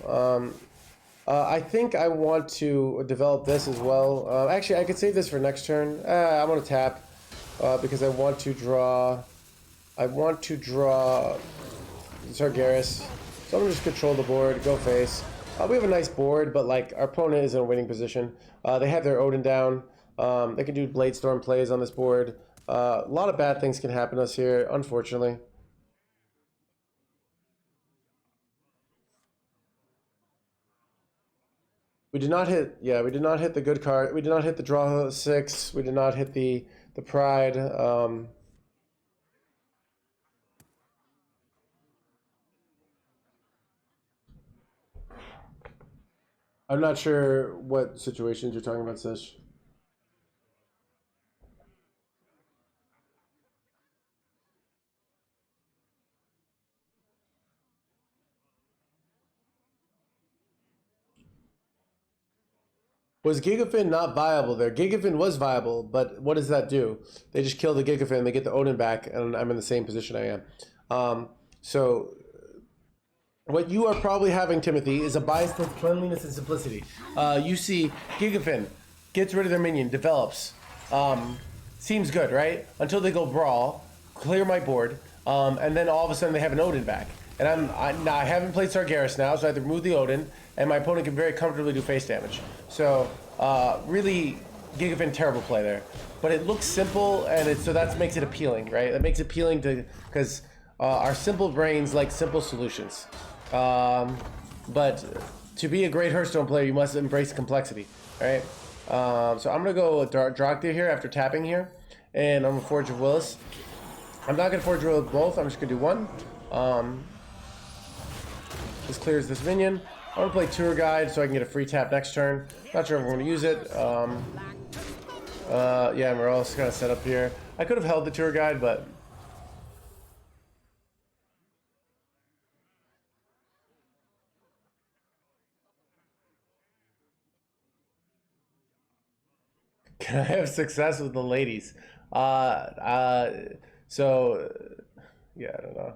I think I want to develop this as well. Actually, I could save this for next turn. I'm going to tap because I want to draw Sargeras. So I'm going to just control the board, go face. We have a nice board, but like our opponent is in a winning position. They have their Odin down. They can do Blade Storm plays on this board. A lot of bad things can happen to us here, unfortunately. We did not hit, we did not hit the good card. We did not hit the draw 6. We did not hit the pride. I'm not sure what situations you're talking about, Sish. Was Gigafin not viable there? Gigafin was viable, but what does that do? They just kill the Gigafin, they get the Odin back, and I'm in the same position I am. So what you are probably having, Timothy, is a bias towards cleanliness and simplicity. You see Gigafin gets rid of their minion, develops. Seems good, right? Until they go Brawl, clear my board, and then all of a sudden they have an Odin back. And I haven't played Sargeras now, so I have to remove the Odin, and my opponent can very comfortably do face damage. So, really, Gigafin, terrible play there. But it looks simple, and so that makes it appealing, right? That makes it appealing to, because our simple brains like simple solutions. But to be a great Hearthstone player, you must embrace complexity, right? So I'm going to go Drakthir here after tapping here, and I'm going to Forge of Willis. I'm not going to Forge of Willis both, I'm just going to do one. This clears this minion. I'm going to play Tour Guide so I can get a free tap next turn. Not sure if I'm going to use it. Yeah, we're all kind of set up here. I could have held the Tour Guide, but... Can I have success with the ladies? So, yeah, I don't know.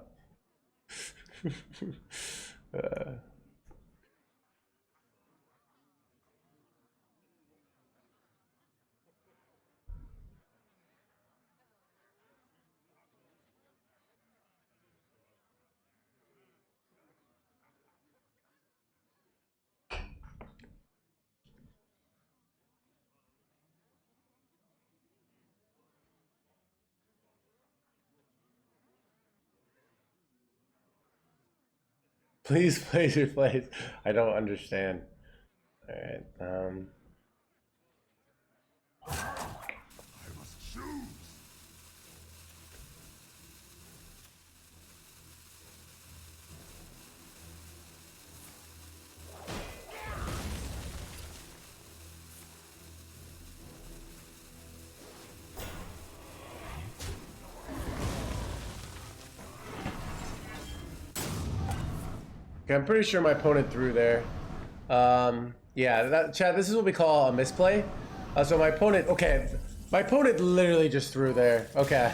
Please place your place. I don't understand. All right.
I must choose.
Okay, I'm pretty sure my opponent threw there. Yeah, Chad, this is what we call a misplay. So my opponent, okay, my opponent literally just threw there. Okay.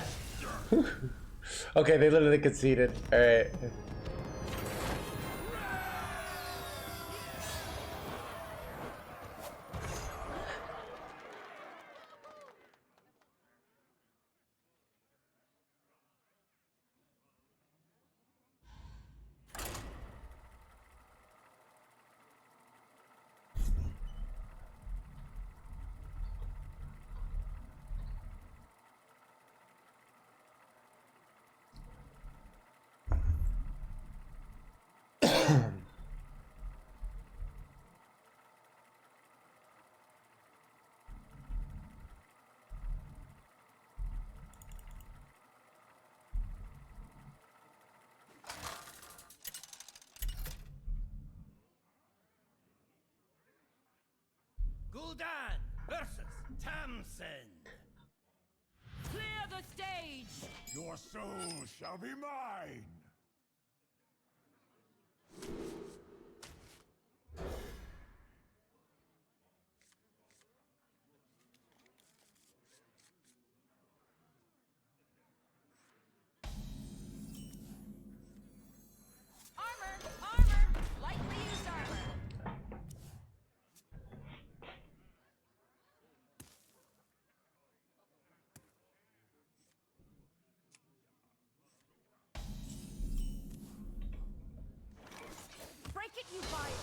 Okay, they literally conceded. All right.
Gul'dan versus Tamsin.
Clear the stage!
Your soul shall be mine.
Armor! Lightly used armor! Break it, you buy it!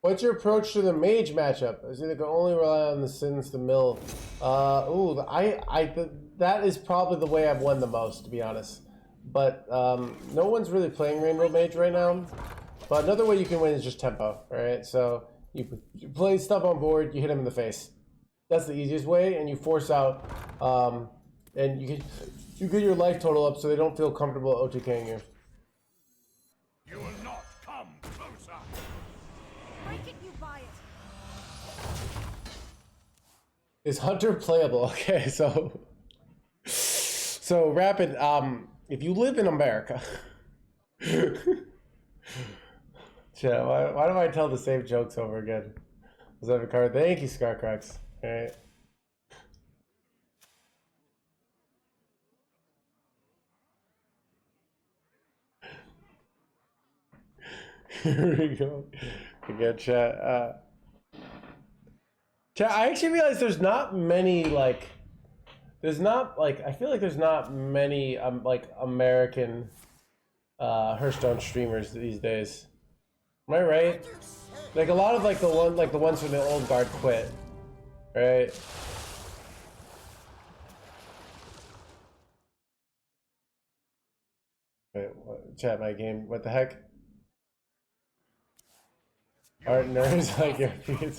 What's your approach to the mage matchup? Is it can only rely on the sins to mill? That is probably the way I've won the most, to be honest. But no one's really playing Rainbow Mage right now. But another way you can win is just tempo, right? So you play stuff on board, you hit him in the face. That's the easiest way, and you force out, and you get your life total up so they don't feel comfortable OTKing you.
You will not come closer.
Break it, you buy it!
Is Hunter playable? Okay, so Rapid, if you live in America, yeah, why do I tell the same jokes over again? Was that a card? Thank you, Scarcrax. All right. Here we go. Again, chat. Chat, I actually realized there's not many, like, I feel like there's not many, like, American Hearthstone streamers these days. Am I right? Like, a lot of, like, the ones from the old guard quit. Right? Wait, what, chat, my game, what the heck? Art nerds like your feet.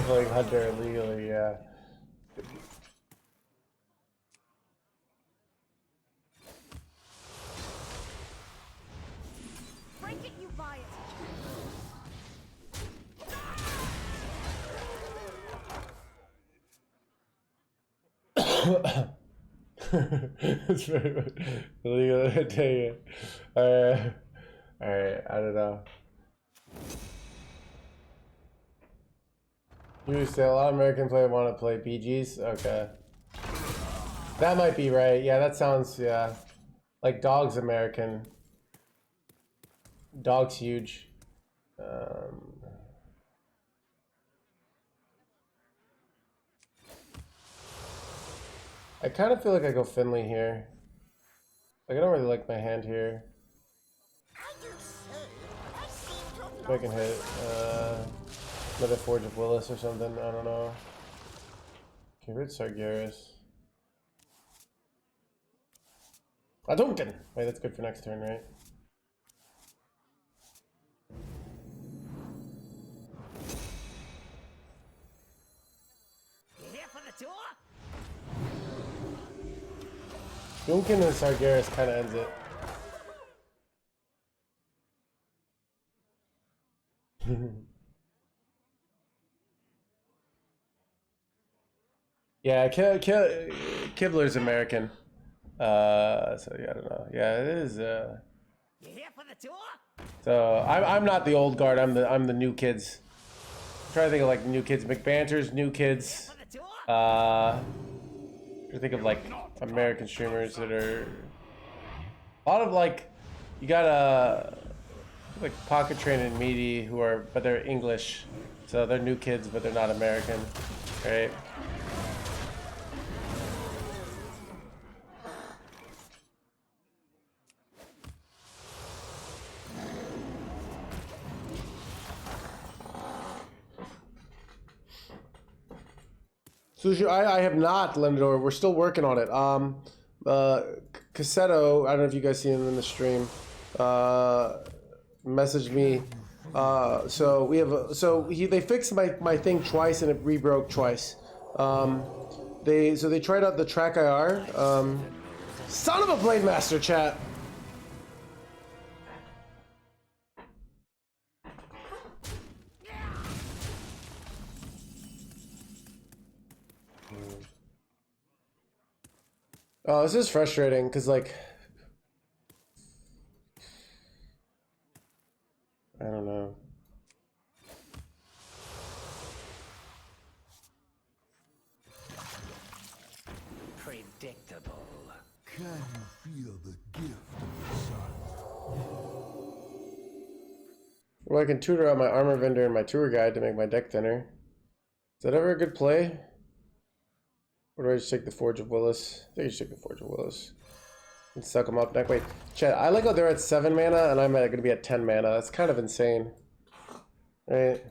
Playing Hunter illegally, yeah.
Break it, you buy it!
It's very much illegal. Dang it. Alright, I don't know. You say a lot of American players want to play BGs? Okay. That might be right. Yeah, that sounds, yeah. Like Dog's American. Dog's huge. I kind of feel like I go Finley here. Like, I don't really like my hand here. If I can hit another Forge of Willis or something, I don't know. Can hit Sargeras. Aduncan! Wait, that's good for next turn, right?
You here for the tour?
Duncan and Sargeras kind of ends it. Yeah, Kibler's American. So yeah, I don't know. Yeah, it is.
You here for the tour?
So I'm not the old guard. I'm the new kids. I'm trying to think of like new kids. McBanter's new kids.
For the tour?
I think of like American streamers that are a lot of like you got like Pocket Train and Meaty who are but they're English, so they're new kids but they're not American, right? Sushi, I have not, Lendor. We're still working on it. Cassetto, I don't know if you guys seen him in the stream. Messaged me. So we have they fixed my thing twice and it rebroke twice. They tried out the track IR. Son of a Blade Master, chat. Oh, this is frustrating because, like, I don't know.
Predictable.
Can you feel the gift of the sun?
Well, I can tutor out my armor vendor and my tour guide to make my deck thinner. Is that ever a good play? Or do I just take the Forge of Willis? I think I should take the Forge of Willis. And suck them up neck. Wait, chat, I like how they're at 7 mana and I'm going to be at 10 mana. That's kind of insane. Right?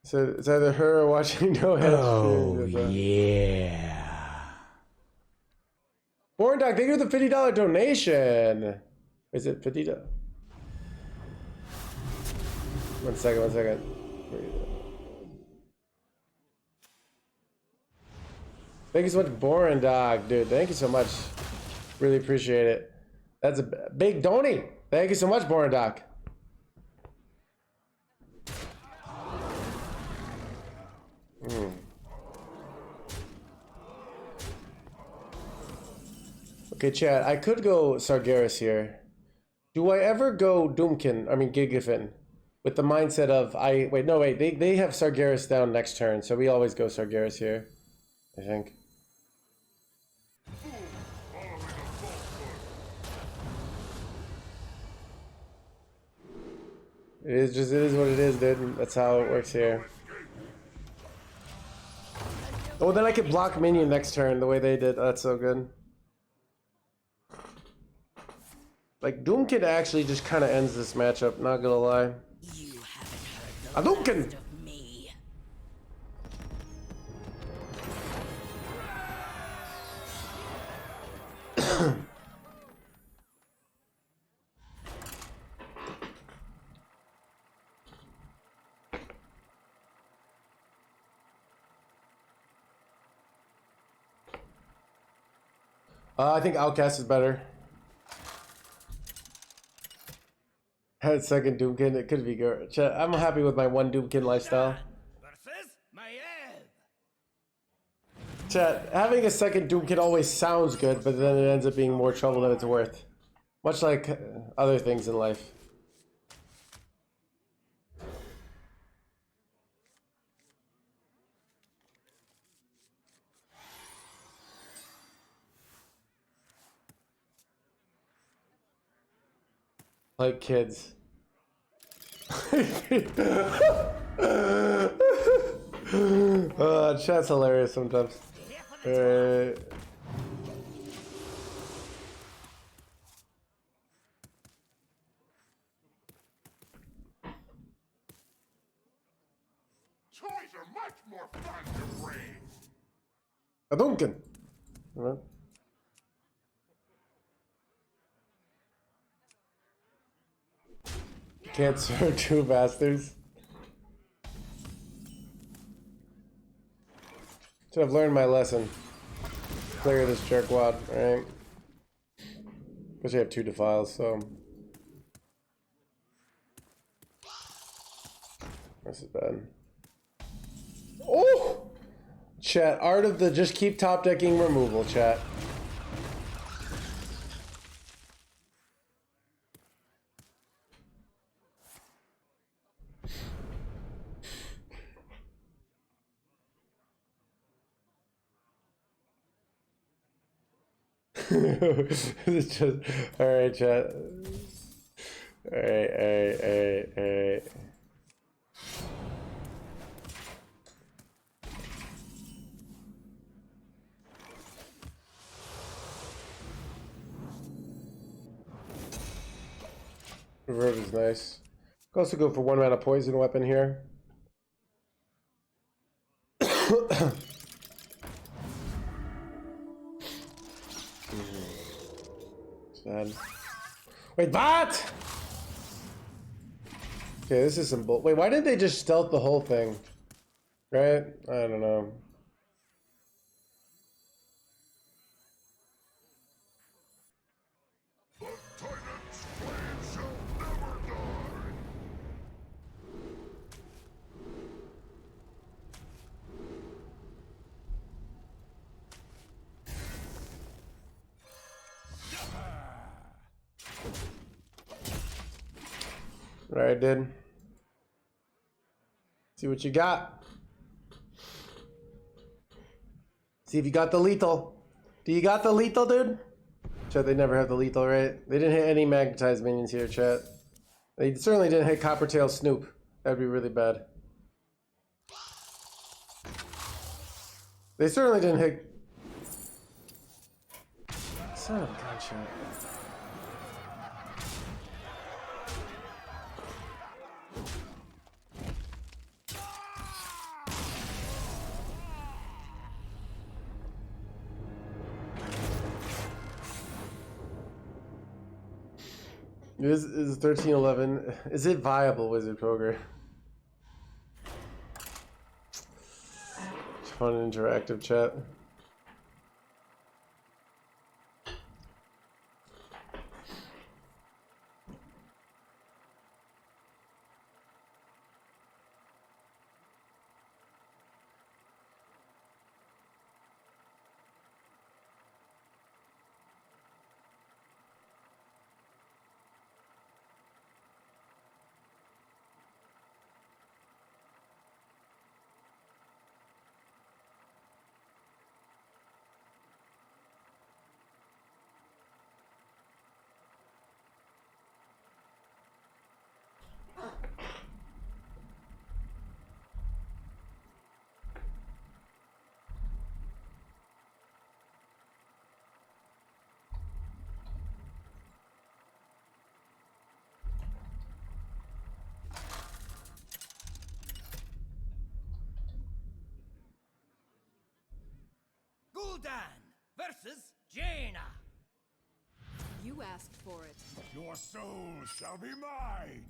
So it's either her or watching No Hands. Oh, yeah. Born Doc, thank you for the $50 donation. Is it $50? One second. Thank you so much, Boring Dog, dude. Thank you so much. Really appreciate it. That's a big donate. Thank you so much, Boring Dog. Okay, chat. I could go Sargeras here. Do I ever go Gigafin? With the mindset of they have Sargeras down next turn, so we always go Sargeras here, I think. It is what it is, dude. That's how it works here. Oh, then I could block minion next turn the way they did. Oh, that's so good. Like Doomkid actually just kind of ends this matchup, not gonna lie. Hadouken! I think Outcast is better. Had second Doomkin, it could be good. I'm happy with my one Doomkin lifestyle. Chat, having a second Doomkin always sounds good, but then it ends up being more trouble than it's worth. Much like other things in life. Like kids. Chat's hilarious sometimes.
Toys are much more fun to bring.
Adunken. Can't serve two bastards. Should have learned my lesson. Clear this jerkwad, right? Because you have two defiles, so. This is bad. Oh! Chat, art of the just keep top decking removal, chat. It's just alright, chat. Alright. Reverb is nice. Could also go for 1 mana poison weapon here. Sad. Wait, what? Okay, this is some bull. Wait, why did they just stealth the whole thing? Right? I don't know.
The Titan's flame shall never die.
Alright, dude. See what you got. See if you got the lethal. Do you got the lethal, dude? Chat, they never have the lethal, right? They didn't hit any magnetized minions here, chat. They certainly didn't hit Coppertail Snoop. That'd be really bad. They certainly didn't hit... Son of a gun, chat. Is 1311? Is it viable, Wizard Kroger? Fun interactive chat.
Gul'dan versus Jaina.
You asked for it.
Your soul shall be mine.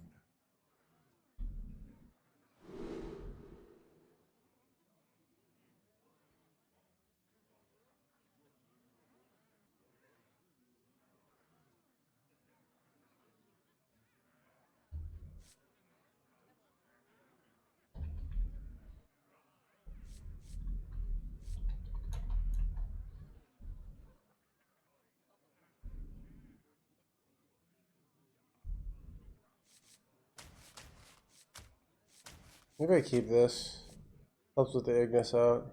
Maybe I keep this. Helps with the Ignis out.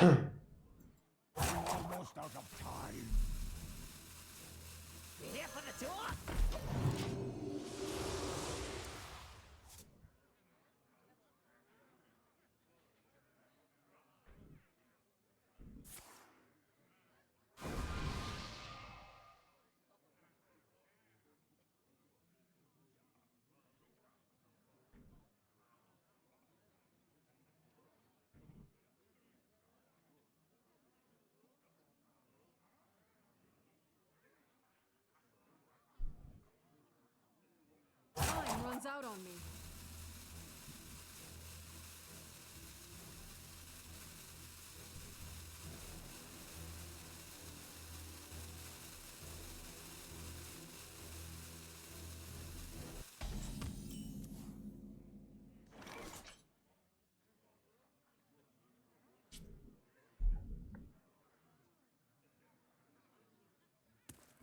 Almost out of time.
You here for the tour?
Time runs out on me.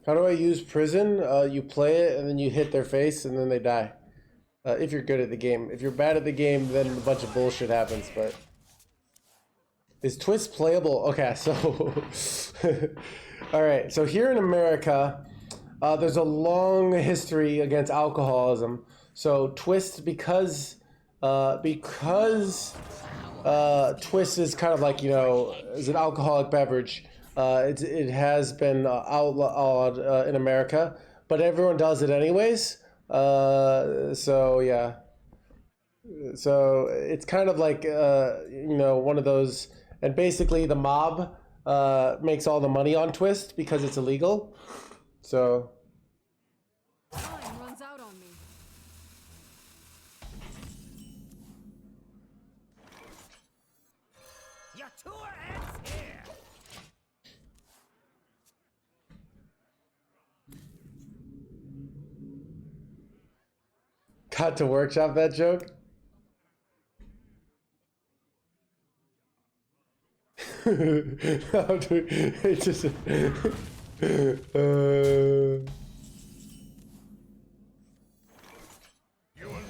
How do I use prison? You play it and then you hit their face and then they die. If you're good at the game. If you're bad at the game, then a bunch of bullshit happens, but... Is Twist playable? Okay, so... Alright, so here in America, there's a long history against alcoholism. So Twist, because Twist is kind of like, you know, is an alcoholic beverage, it has been outlawed in America, but everyone does it anyways. So yeah. So it's kind of like, you know, one of those, and basically the mob makes all the money on Twist because it's illegal. So.
Time runs out on me.
Your tour ends here.
Got to workshop that joke. No, dude, it just.
You will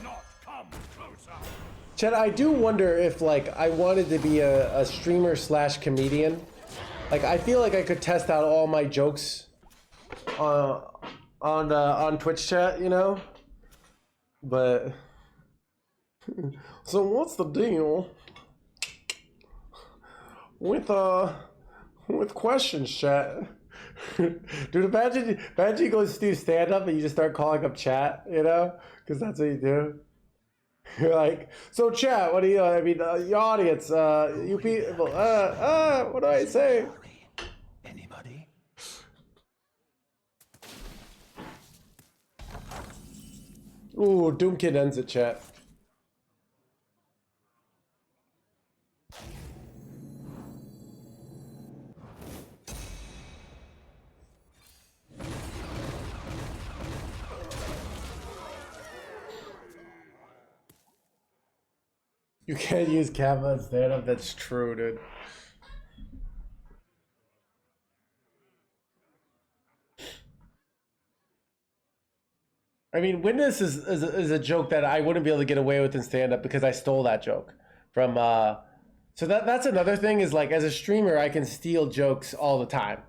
not come closer.
Chad, I do wonder if like I wanted to be a streamer slash comedian. Like I feel like I could test out all my jokes on Twitch chat, you know. But so what's the deal with questions chat? Dude, imagine you go do stand up and you just start calling up chat, you know, because that's what you do. You're like, so chat, what do you? I mean, your audience, you people, what do I say?
Anybody?
Ooh, Doom Kid ends it, chat. You can't use Kappa in stand-up, that's true, dude. I mean, Witness is a joke that I wouldn't be able to get away with in stand-up because I stole that joke from, so that's another thing is like, as a streamer, I can steal jokes all the time.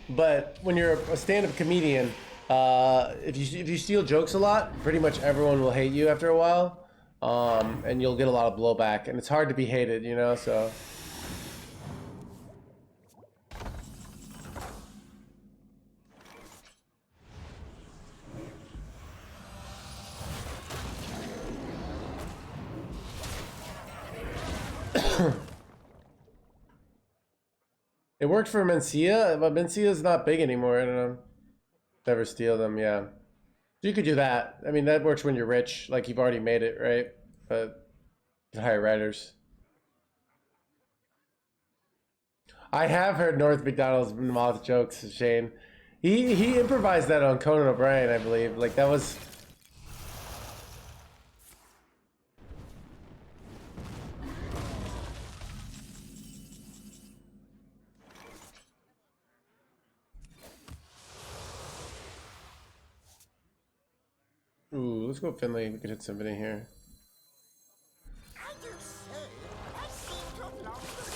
But when you're a stand-up comedian, if you steal jokes a lot, pretty much everyone will hate you after a while. And you'll get a lot of blowback, and it's hard to be hated, you know, so. It worked for Mencia, but Mencia's not big anymore, I don't know. Never steal them, yeah. You could do that. I mean, that works when you're rich, like you've already made it, right? But you can hire writers. I have heard North McDonald's moth jokes, Shane. He improvised that on Conan O'Brien, I believe. Like that was. Ooh, let's go Finley. We can hit somebody here.
I do say, I seem to have lost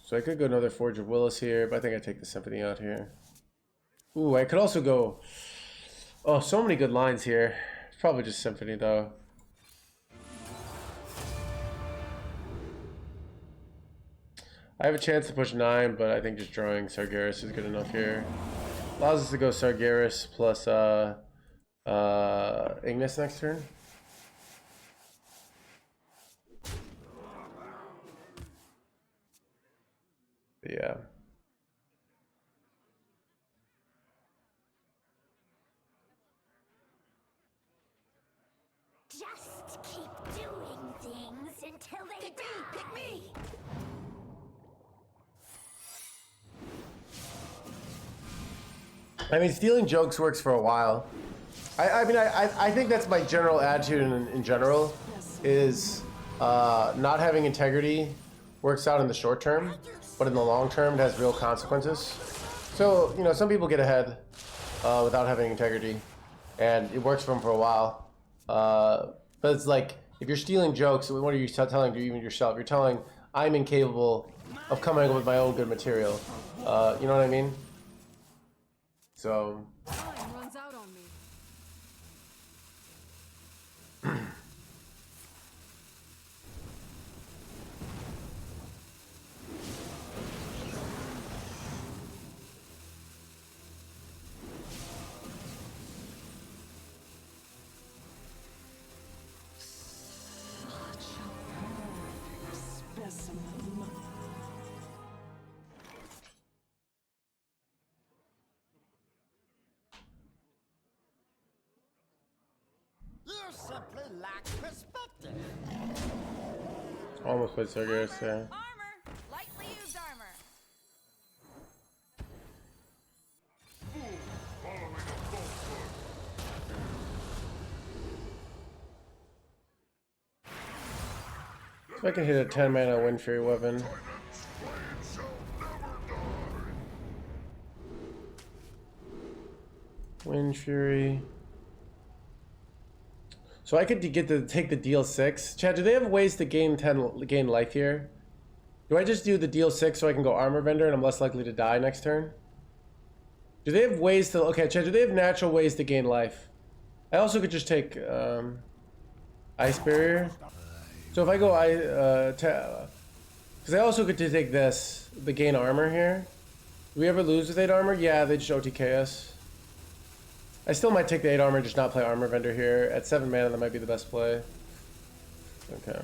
So I could go another Forge of Willis here, but I think I take the Symphony out here. Ooh, I could also go... Oh, so many good lines here. It's probably just Symphony, though. I have a chance to push 9, but I think just drawing Sargeras is good enough here. Allows us to go Sargeras plus Ignis next turn. Yeah.
Just keep doing things until they die. Pick me.
I mean, stealing jokes works for a while. I think that's my general attitude in general, is not having integrity works out in the short term, but in the long term it has real consequences. So, you know, some people get ahead without having integrity, and it works for them for a while. But it's like, if you're stealing jokes, what are you telling even yourself? You're telling, I'm incapable of coming up with my own good material. You know what I mean? So...
Time runs out on me.
You simply lack perspective.
Almost played Sargeras, yeah.
Armor! Lightly used armor.
So I can hit a 10 mana Wind Fury weapon. Wind Fury. So I could take the deal 6. Chad, do they have ways to gain life here? Do I just do the deal 6 so I can go Armor Vendor and I'm less likely to die next turn? Do they have ways to... Okay, Chad, do they have natural ways to gain life? I also could just take Ice Barrier. So if I go... Because I also could take this, the gain armor here. Do we ever lose with 8 armor? Yeah, they just OTK us. I still might take the 8 armor and just not play Armor Vendor here. At 7 mana, that might be the best play. Okay.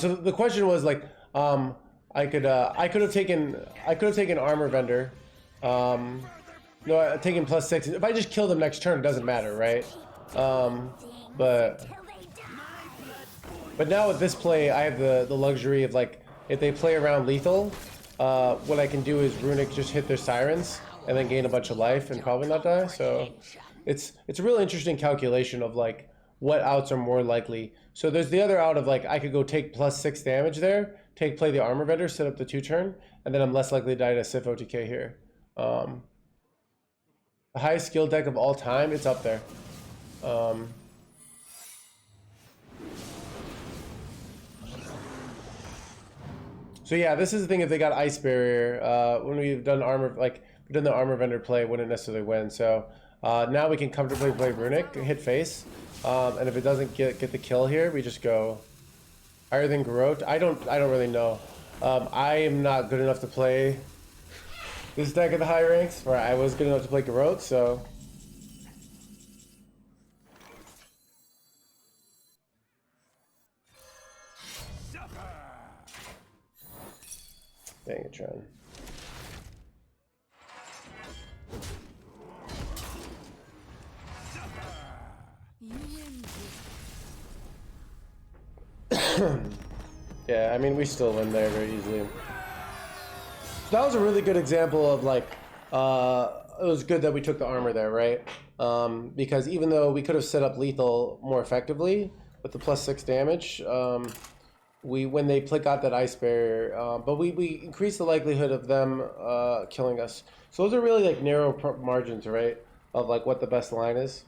So the question was like, I could have taken Armor Vendor. No, taking +6. If I just kill them next turn, it doesn't matter, right? But now with this play, I have the luxury of like, if they play around lethal, what I can do is Runic just hit their Sirens and then gain a bunch of life and probably not die. So it's a really interesting calculation of like what outs are more likely. So there's the other out of like, I could go take +6 damage there, play the Armor Vendor, set up the 2-turn, and then I'm less likely to die to Sif OTK here. The highest skill deck of all time, it's up there. So yeah, this is the thing. If they got Ice Barrier, when we've done the Armor Vendor play, wouldn't necessarily win. So now we can comfortably play Runic, hit face, and if it doesn't get the kill here, we just go higher than Garrote. I don't really know. I am not good enough to play this deck at the high ranks, where I was good enough to play Garrote, so. Dang it, Tron. Yeah, I mean, we still win there very easily. So that was a really good example of like, it was good that we took the armor there, right? Because even though we could have set up lethal more effectively with the +6 damage, when they got that Ice Barrier, but we increased the likelihood of them killing us. So those are really like narrow margins, right? Of like what the best line is.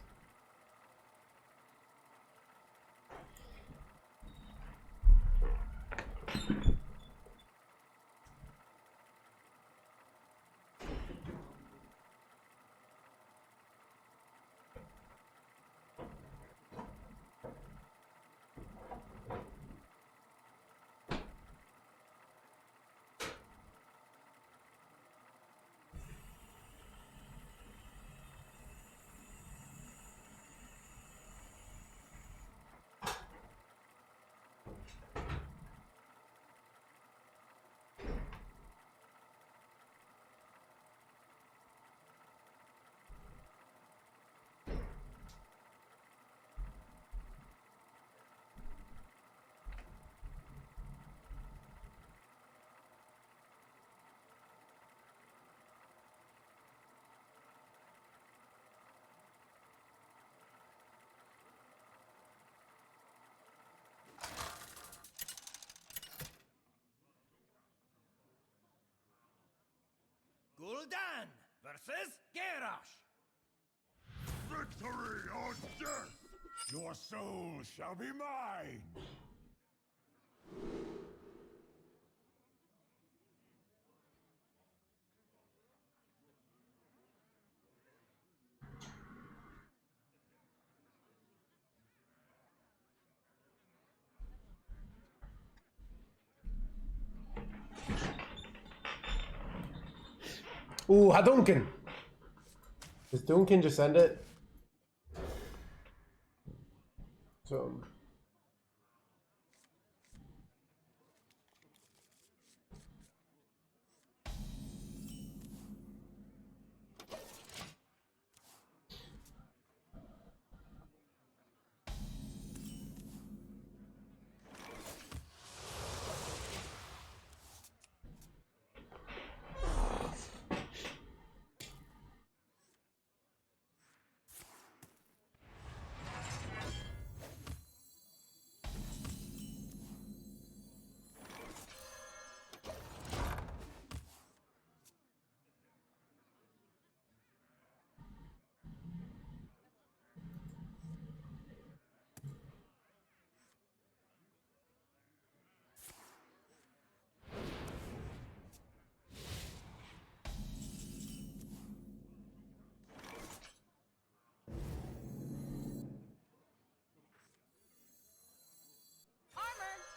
Gul'dan versus Garrosh.
Victory or death! Your soul shall be mine!
Ooh, Hadouken! Does Duncan just end it? So.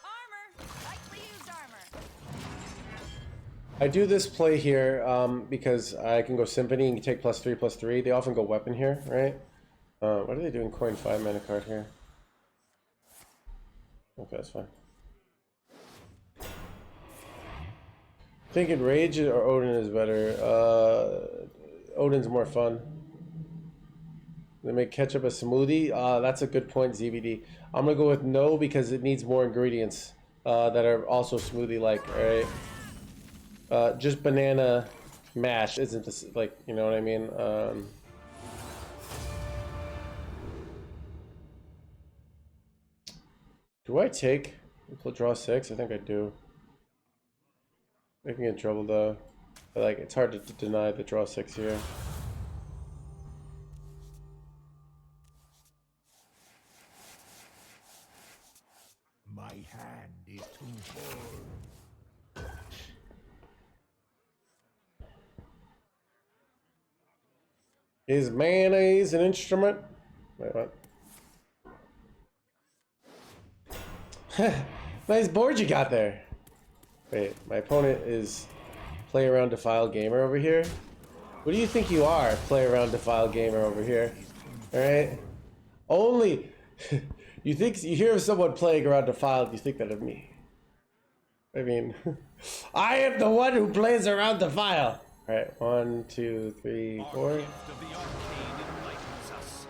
Armor! Lightly used armor.
I do this play here because I can go Symphony and take +3/+3. They often go Weapon here, right? What are they doing? Coin 5 mana card here. Okay, that's fine. Thinking Rage or Odin is better. Odin's more fun. They make ketchup a smoothie. That's a good point, ZBD. I'm gonna go with no because it needs more ingredients that are also smoothie-like. All right. Just banana mash isn't this, like, you know what I mean? Do I take draw 6? I think I do. I can get in trouble though. But, like, it's hard to deny the draw 6 here.
My hand is too full.
Is mayonnaise an instrument? Wait, what? Nice board you got there. Wait, my opponent is Play Around Defile Gamer over here. What do you think you are, Play Around Defile Gamer over here? Alright? Only you think you hear someone playing around Defiled, you think that of me. I mean, I am the one who plays around Defile. Alright, 1, 2, 3, 4.
Our gift of the arcane enlightens us.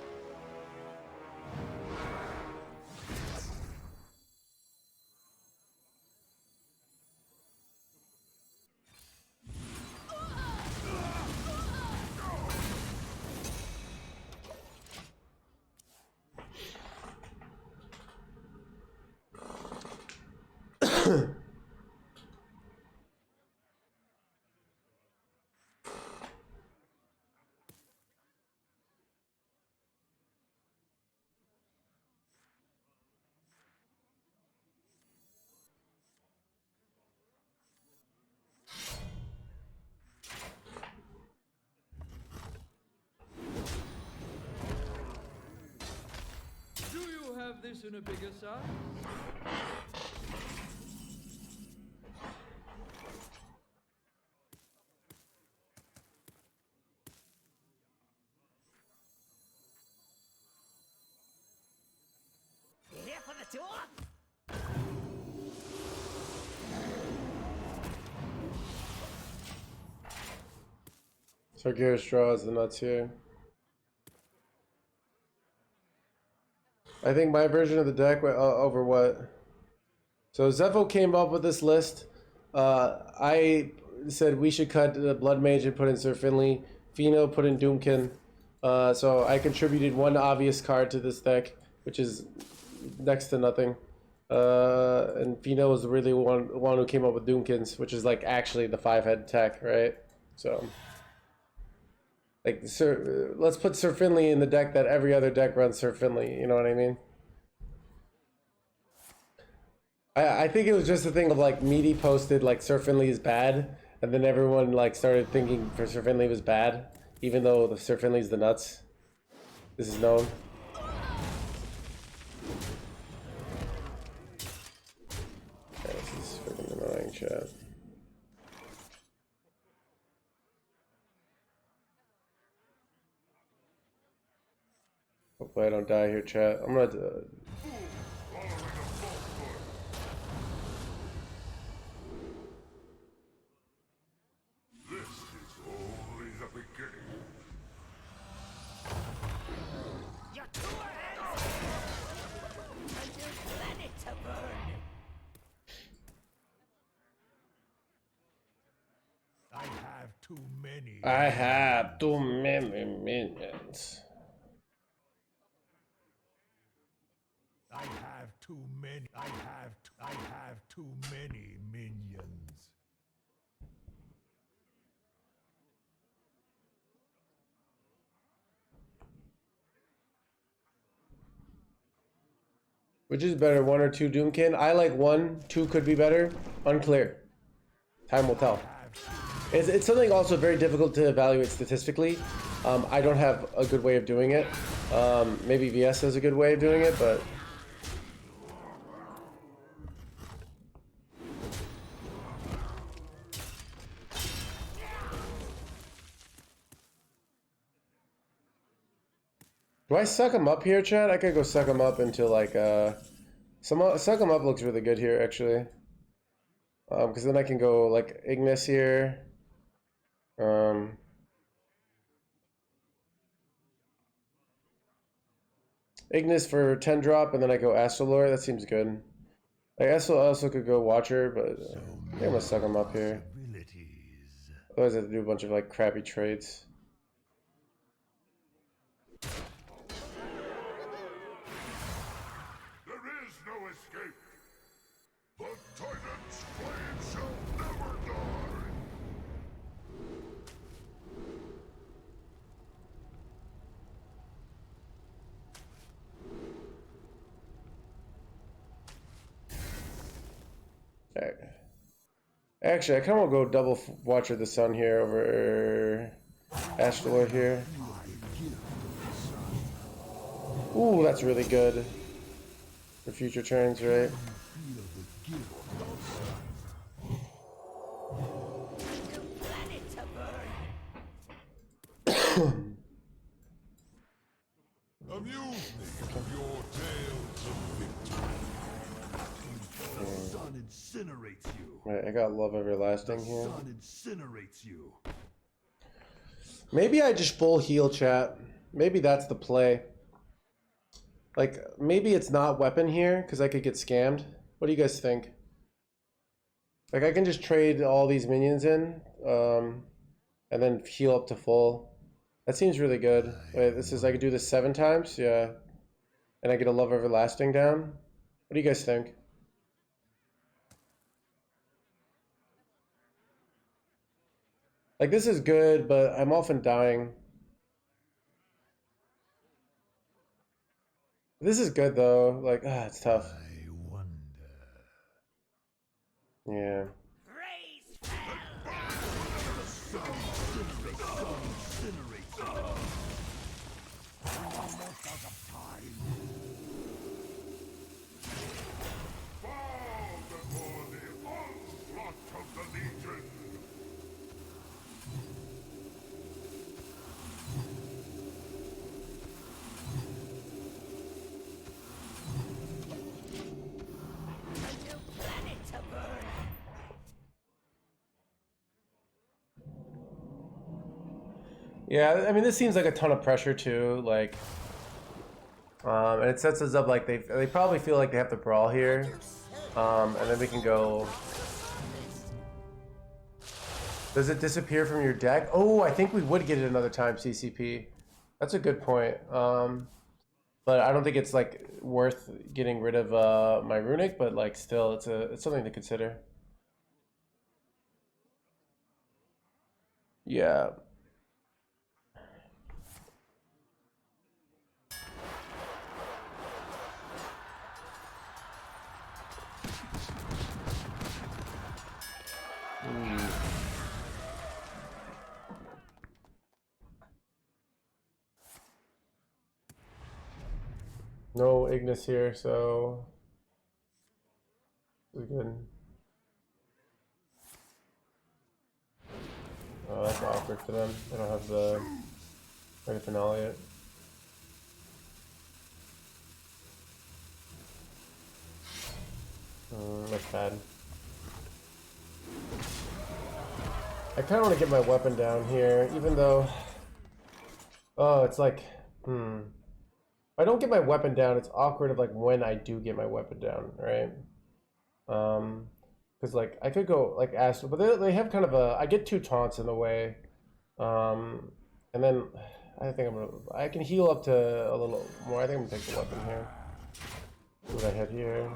have this in a bigger size?
You here for the tour?
So Garrett draws the nuts here. I think my version of the deck went over what? So Zepho came up with this list. I said we should cut the Blood Mage and put in Sir Finley. Fino put in Doomkin. So I contributed one obvious card to this deck, which is next to nothing. And Fino was really one who came up with Doomkins, which is like actually the 5-head tech, right? So, like, let's put Sir Finley in the deck that every other deck runs Sir Finley. You know what I mean? I think it was just a thing of like Meaty posted like Sir Finley is bad, and then everyone like started thinking for Sir Finley was bad, even though the Sir Finley's the nuts. This is known. Okay, this is freaking annoying, chat. Hopefully I don't die here, chat. I'm gonna
This is only the beginning.
Your tour ends and your planet to burn.
I have too many.
I have too many minions.
I have too many. I have too many minions.
Which is better, 1 or 2 Doomkin? I like 1, 2 could be better. Unclear. Time will tell. It's something also very difficult to evaluate statistically. I don't have a good way of doing it. Maybe VS has a good way of doing it, but... Do I suck him up here, chat? I could go suck him up into like suck him up looks really good here actually. Because then I can go like Ignis here. Ignis for 10 drop, and then I go Astrolore. That seems good. I also could go Watcher, but I think I'm gonna suck him up here. Otherwise I have to do a bunch of like crappy trades.
The Titan's flame shall never die!
Alright. Actually, I kind of want to go double Watcher the Sun here over Astrolore here. Ooh, that's really good for future turns, right?
Amuse me with your tales of victory. The sun incinerates you.
Right, I got Love Everlasting here.
The sun incinerates you.
Maybe I just full heal, chat. Maybe that's the play. Like, maybe it's not weapon here, because I could get scammed. What do you guys think? Like, I can just trade all these minions in, and then heal up to full. That seems really good. Wait, this is, I could do this 7 times? Yeah. And I get a Love Everlasting down? What do you guys think? Like, this is good, but I'm often dying. This is good, though. Like, it's tough.
I wonder.
Yeah. Yeah, I mean, this seems like a ton of pressure too. Like, and it sets us up like they probably feel like they have to brawl here, and then we can go. Does it disappear from your deck? Oh, I think we would get it another time, CCP. That's a good point. But I don't think it's like worth getting rid of my runic. But like, still, it's something to consider. Yeah. No Ignis here, so we're good. Oh, that's awkward for them. I don't have the Mega Finale yet. That's bad. I kind of want to get my weapon down here, even though... Oh, it's like... If I don't get my weapon down, it's awkward of like when I do get my weapon down, right? Because like I could go like Astro, but they have kind of a... I get 2 taunts in the way. And then I think I can heal up to a little more. I think I'm gonna take the weapon here. What I have here.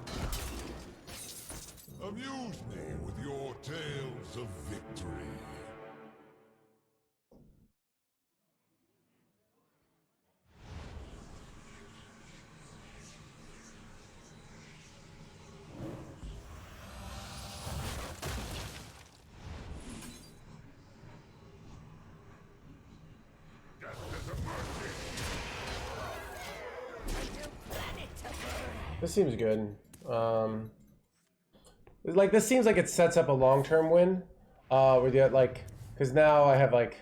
Amuse me with your tales of victory.
This seems good. Like this seems like it sets up a long-term win. Where you like, because now I have like,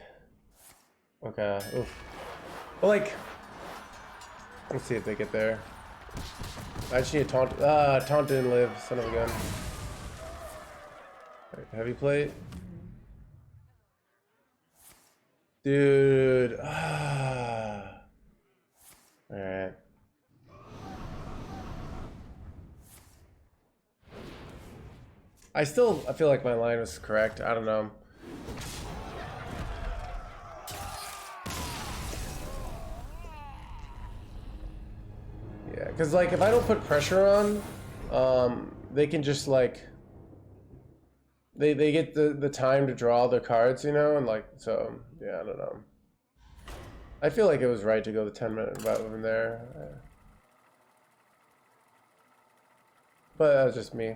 okay, oof. But like, let's see if they get there. I just need a taunt. Taunt didn't live. Son of a gun. Right, heavy plate, dude. All right. I feel like my line was correct. I don't know. Yeah, because like if I don't put pressure on, they can just like they get the time to draw their cards, you know, and like so yeah, I don't know. I feel like it was right to go the 10-minute weapon there, but that was just me.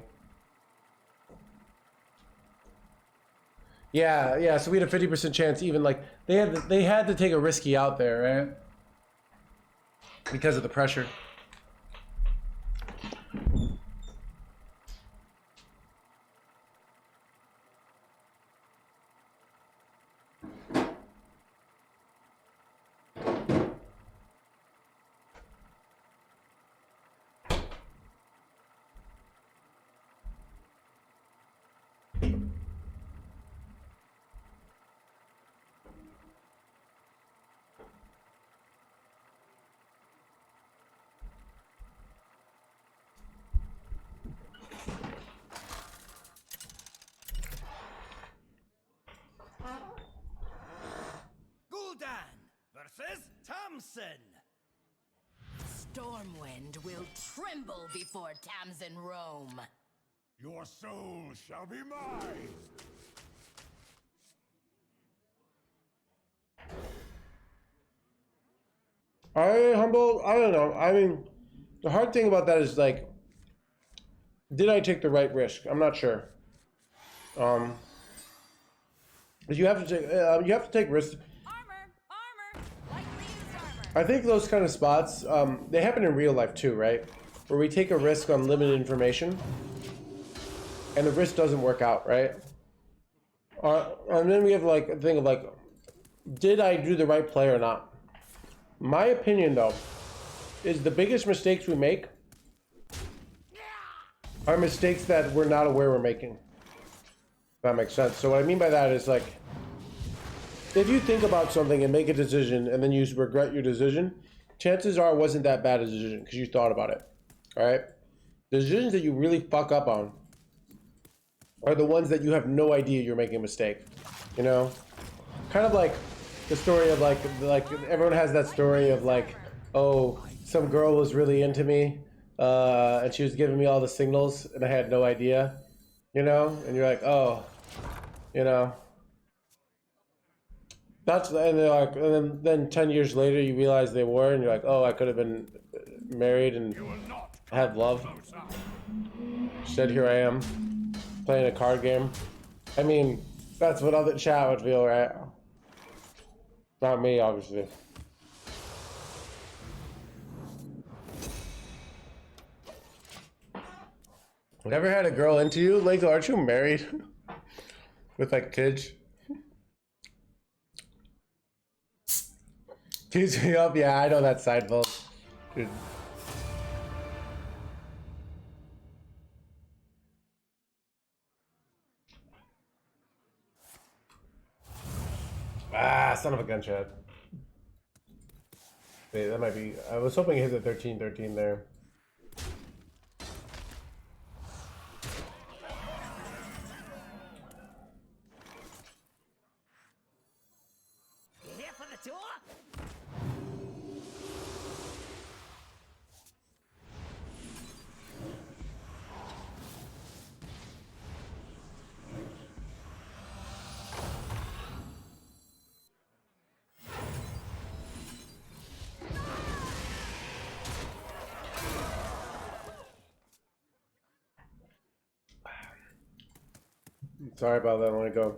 Yeah, so we had a 50% chance even like they had to take a risky out there, right? Because of the pressure.
Versus Thompson.
Stormwind will tremble before Tamsin roam.
Your soul shall be mine.
I don't know. I mean, the hard thing about that is like, did I take the right risk? I'm not sure. But you have to take risks. I think those kind of spots, they happen in real life too, right? Where we take a risk on limited information, and the risk doesn't work out, right? And then we have like a thing of like, did I do the right play or not? My opinion, though, is the biggest mistakes we make are mistakes that we're not aware we're making. If that makes sense. So what I mean by that is like, if you think about something and make a decision and then you regret your decision, chances are it wasn't that bad a decision because you thought about it. All right? The decisions that you really fuck up on are the ones that you have no idea you're making a mistake. You know? Kind of like the story of like everyone has that story of like, oh, some girl was really into me and she was giving me all the signals and I had no idea, you know? And you're like, oh, you know. That's and they're like, and then 10 years later you realize they were, and you're like, oh, I could have been married and had love. Instead, here I am playing a card game. I mean, that's what other chat would feel, right? Not me, obviously. Never had a girl into you? Lego, aren't you married? With like kids? Tease me up? Yeah, I know that side vote. Dude. Ah, son of a gunshot. Wait, that might be... I was hoping it hit the 13-13 there.
You here for the tour?
Sorry about that, let it go.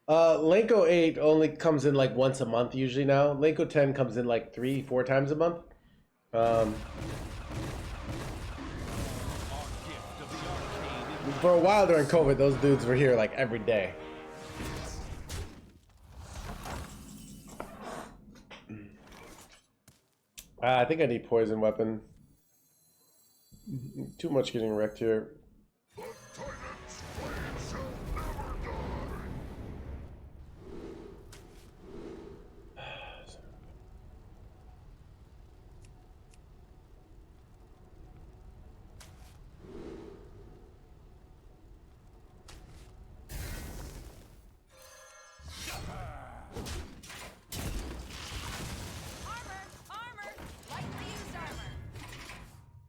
Lenko 8 only comes in like once a month usually now. Lenko 10 comes in like 3-4 times a month. For a while during COVID, those dudes were here like every day. I think I need poison weapon. Too much getting wrecked here.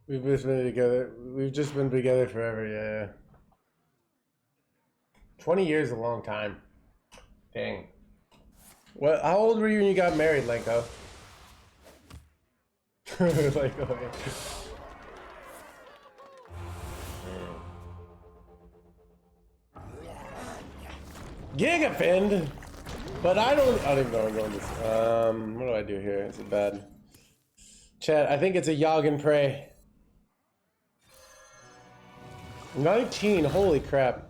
We've just been together. We've just been together forever, yeah. 20 years is a long time. Dang. What? How old were you when you got married, Lenko? Like, okay. Gigafend, but I don't even know I'm going this. What do I do here? Is it bad? Chat, I think it's a Yogg Prey. 19, holy crap.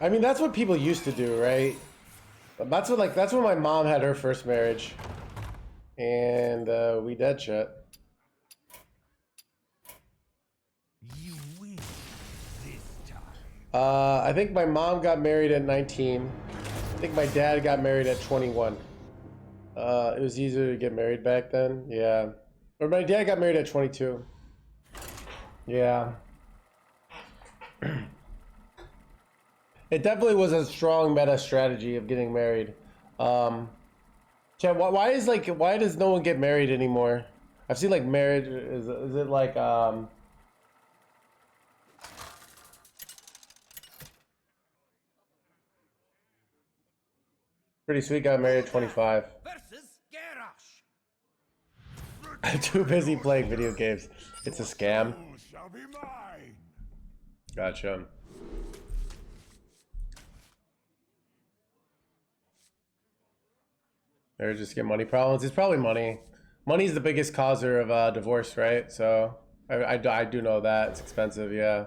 I mean, that's what people used to do, right? That's when my mom had her first marriage. And we dead shit.
You win this time.
I think my mom got married at 19. I think my dad got married at 21. It was easier to get married back then, yeah. Or my dad got married at 22. Yeah. It definitely was a strong meta strategy of getting married. Chad, why does no one get married anymore? I've seen like marriage, is it like, Pretty Sweet got married at 25.
Versus Garrosh.
I'm too busy playing video games. It's a scam.
You shall be mine.
Gotcha. Or just get money problems. It's probably money. Money's the biggest causer of divorce, right? So I do know that. It's expensive, yeah.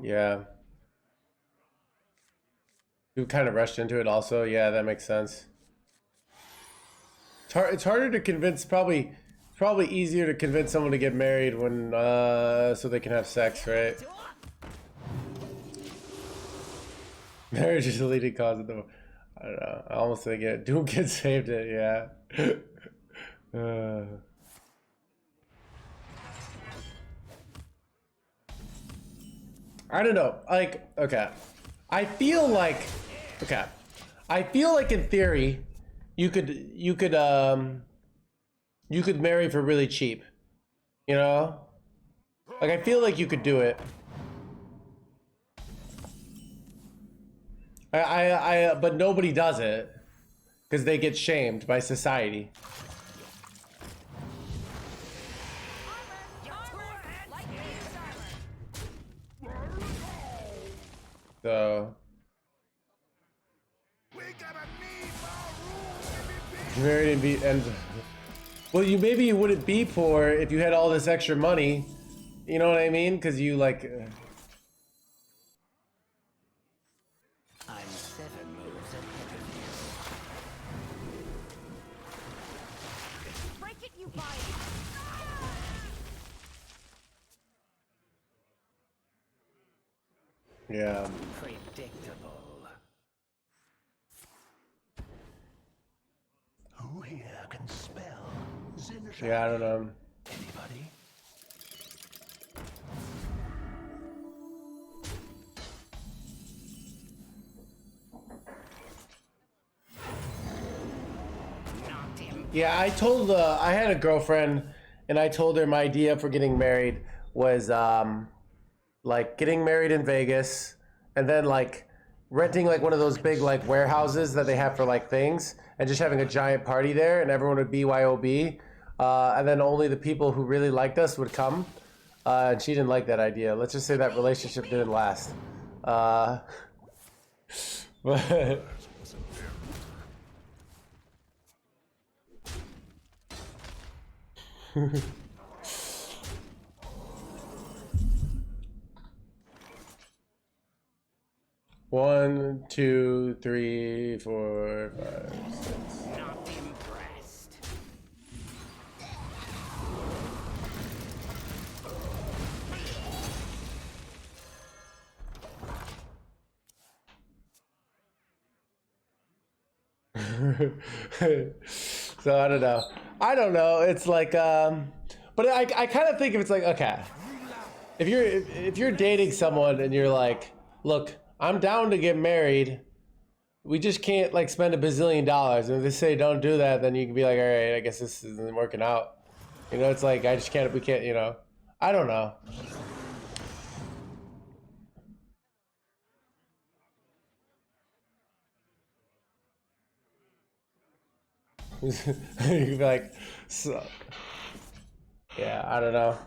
Yeah. You kind of rushed into it also. Yeah, that makes sense. It's harder to convince probably Probably easier to convince someone to get married when, so they can have sex, right? Marriage is the leading cause of the. I don't know. I almost think it. Doom Kid saved it. Yeah. I don't know. Like, okay. I feel like, okay. I feel like in theory, you could marry for really cheap. You know? Like, I feel like you could do it. But nobody does it because they get shamed by society. So married and be and well, maybe you wouldn't be poor if you had all this extra money. You know what I mean? Because you like.
I'm 7 moves ahead of you.
Break it, you buy it.
Yeah.
Predictable.
Who here can spell Zinshine?
Yeah, I don't know.
Anybody?
Yeah, I had a girlfriend, and I told her my idea for getting married was like getting married in Vegas, and then like renting like one of those big like warehouses that they have for like things, and just having a giant party there, and everyone would BYOB, and then only the people who really liked us would come. And she didn't like that idea. Let's just say that relationship didn't last. But. One, two, three, four, 5, 6.
Not impressed.
So I don't know. I don't know. It's like, but I kind of think if it's like, okay, if you're dating someone and you're like, look, I'm down to get married. We just can't like spend $1 bazillion. And if they say don't do that, then you can be like, all right, I guess this isn't working out. You know, it's like I just can't. We can't. You know, I don't know. You'd be like, so, yeah, I don't know.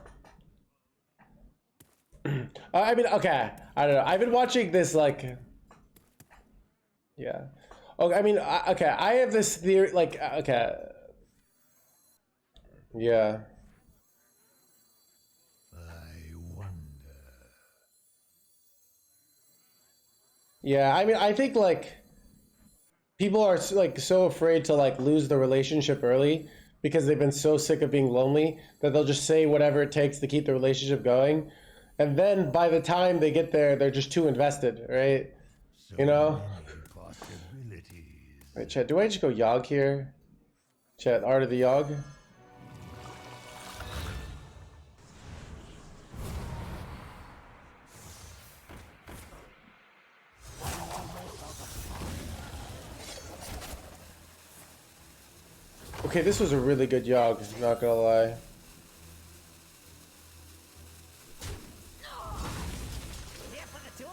I mean, okay, I don't know. I've been watching this like, yeah. Okay, I mean, okay, I have this theory, like, okay, yeah.
I wonder.
Yeah, I mean, I think like people are like so afraid to like lose the relationship early because they've been so sick of being lonely that they'll just say whatever it takes to keep the relationship going. And then by the time they get there, they're just too invested, right?
So
You know?
many possibilities.
Wait, chat, do I just go Yogg here? Chat, Art of the Yogg? Okay, this was a really good Yogg, not gonna lie.
Here for the tour?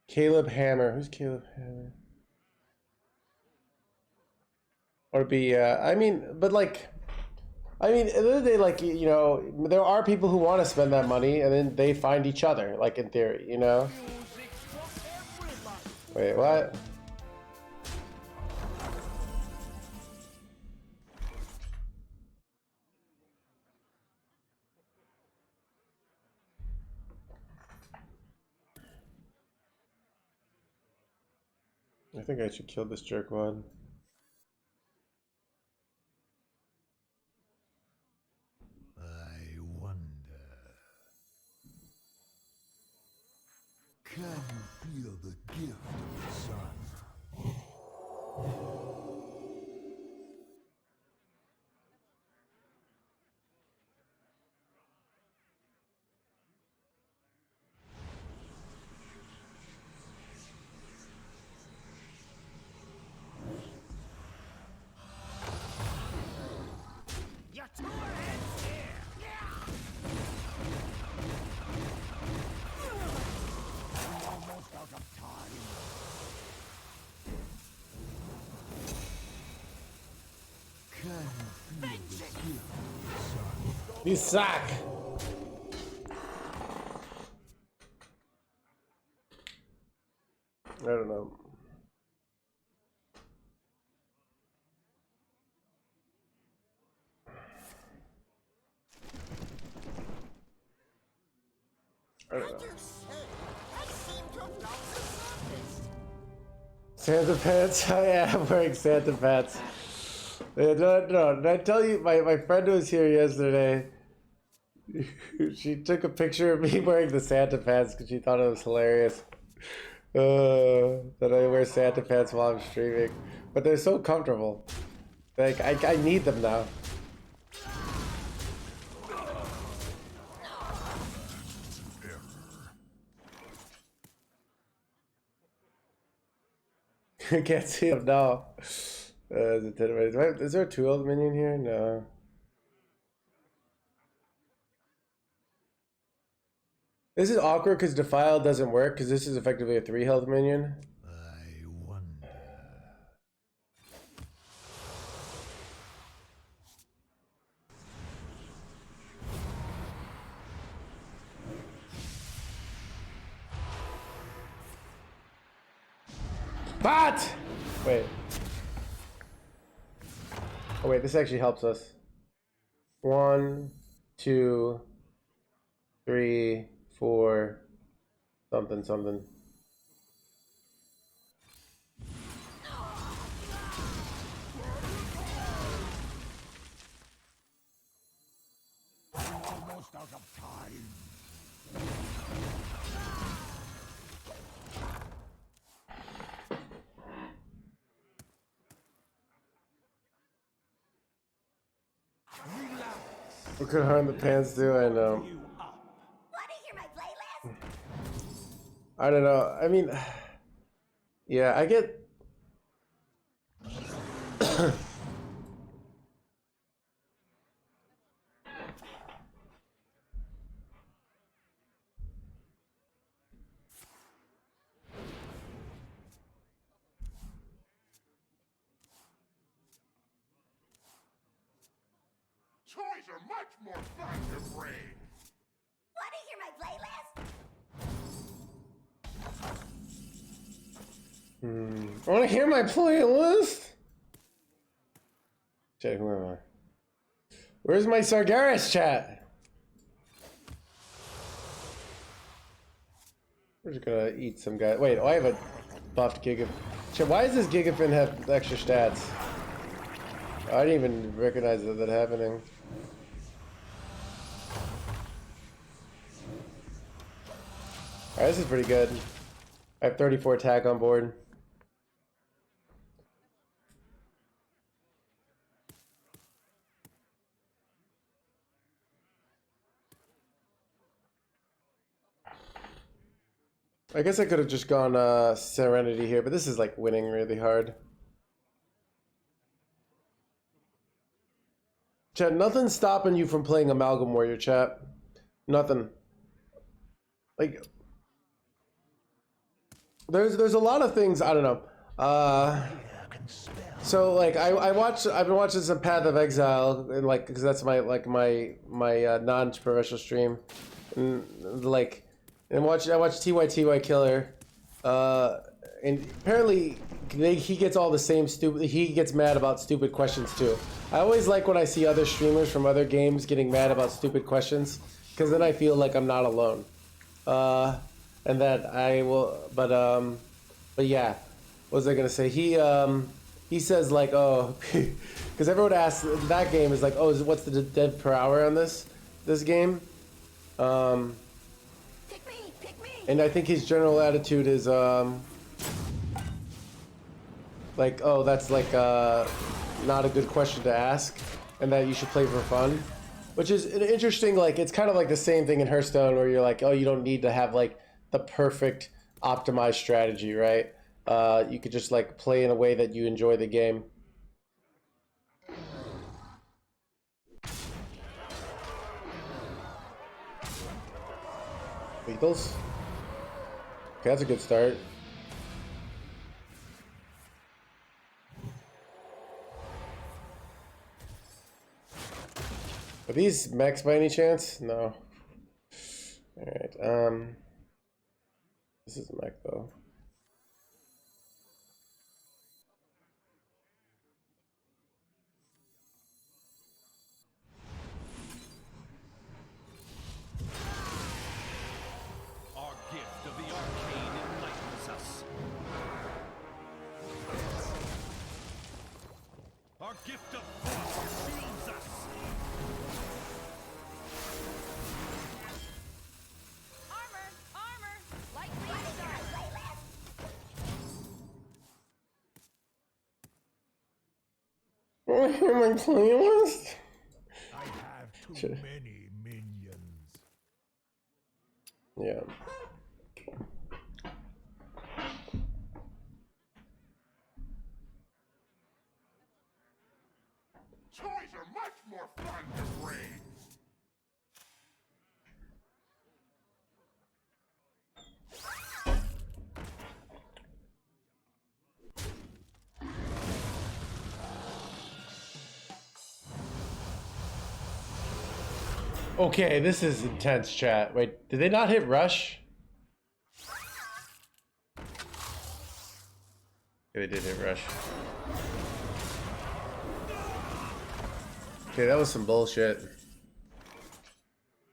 Caleb Hammer. Who's Caleb Hammer? Or be, I mean, but like, I mean, at the end of the day, like, you know, there are people who want to spend that money and then they find each other, like, in theory, you know? Wait, what? I think I should kill this jerkwad.
I wonder. Can you feel the gift of the sun?
Your tour ends here. I'm almost out of time.
Can you feel the gift of the sun?
You suck! I don't know. I don't know. Santa pants? I am wearing Santa pants. No, did I tell you, my friend was here yesterday. She took a picture of me wearing the Santa pants because she thought it was hilarious. That I wear Santa pants while I'm streaming. But they're so comfortable. Like, I need them now. I can't see them now. Is there a 2-health minion here? No. This is awkward because Defile doesn't work because this is effectively a 3-health minion.
I wonder.
But wait. Oh wait, this actually helps us. 1, 2, 3, 4, something.
Almost out of time.
What could harm the pants do? I know.
Want to hear my playlist?
I don't know. I mean, yeah, I get.
Toys are much more fun to bring.
Want to hear my playlist?
I want to hear my playlist. Chat, who am I? Where's my Sargeras chat? We're just gonna eat some guy. Wait, I have a buffed Gigafin. Chat, why does this Gigafin have extra stats? I didn't even recognize that happening. Alright, this is pretty good. I have 34 attack on board. I guess I could have just gone Serenity here, but this is like winning really hard. Chat, nothing's stopping you from playing Amalgam Warrior, chat. Nothing. Like, there's a lot of things, I don't know. So like I've been watching some Path of Exile, and like, because that's my non-professional stream, and like, I watch TYTY Killer, and apparently he gets all the same he gets mad about stupid questions too. I always like when I see other streamers from other games getting mad about stupid questions, because then I feel like I'm not alone. And that I will, but yeah, what was I gonna say? He says like, oh, because everyone asks that game is like, oh, what's the dev per hour on this game?
Pick me, pick me.
And I think his general attitude is like, oh, that's like not a good question to ask, and that you should play for fun, which is an interesting, like, it's kind of like the same thing in Hearthstone where you're like, oh, you don't need to have like the perfect optimized strategy, right? You could just like play in a way that you enjoy the game. Lethals. Okay, that's a good start. Are these mechs by any chance? No. Alright, this is a mech though.
Our gift of the arcane enlightens us. Our gift of force fuels us.
Armor, armor, lightly dark.
My playlist?
I have too
Sure.
many minions.
Yeah.
Toys are much more fun to bring.
Okay, this is intense, chat. Wait, did they not hit rush? Yeah, they did hit rush. Okay, that was some bullshit.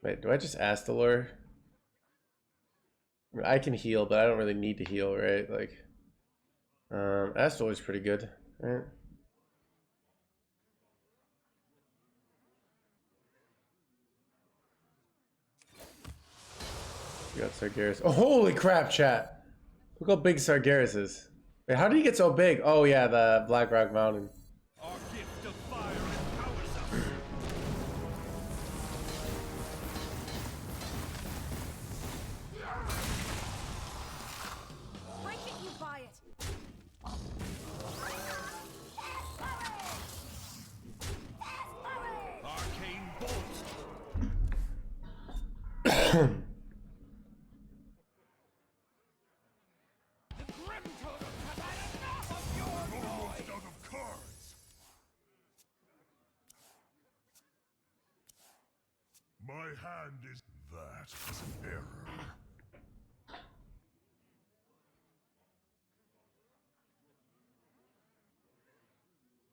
Wait, do I just ask the lure? I mean, I can heal, but I don't really need to heal, right? Like, Astor is pretty good, right? We got Sargeras. Oh, holy crap, chat! Look how big Sargeras is. Wait, how did he get so big? Oh yeah, the Black Rock Mountain.
Our gift of fire empowers us.
Break it, you buy it.
Arcane bolt.
The Grim Totem has had enough of your
Almost out of cards. My hand is that error.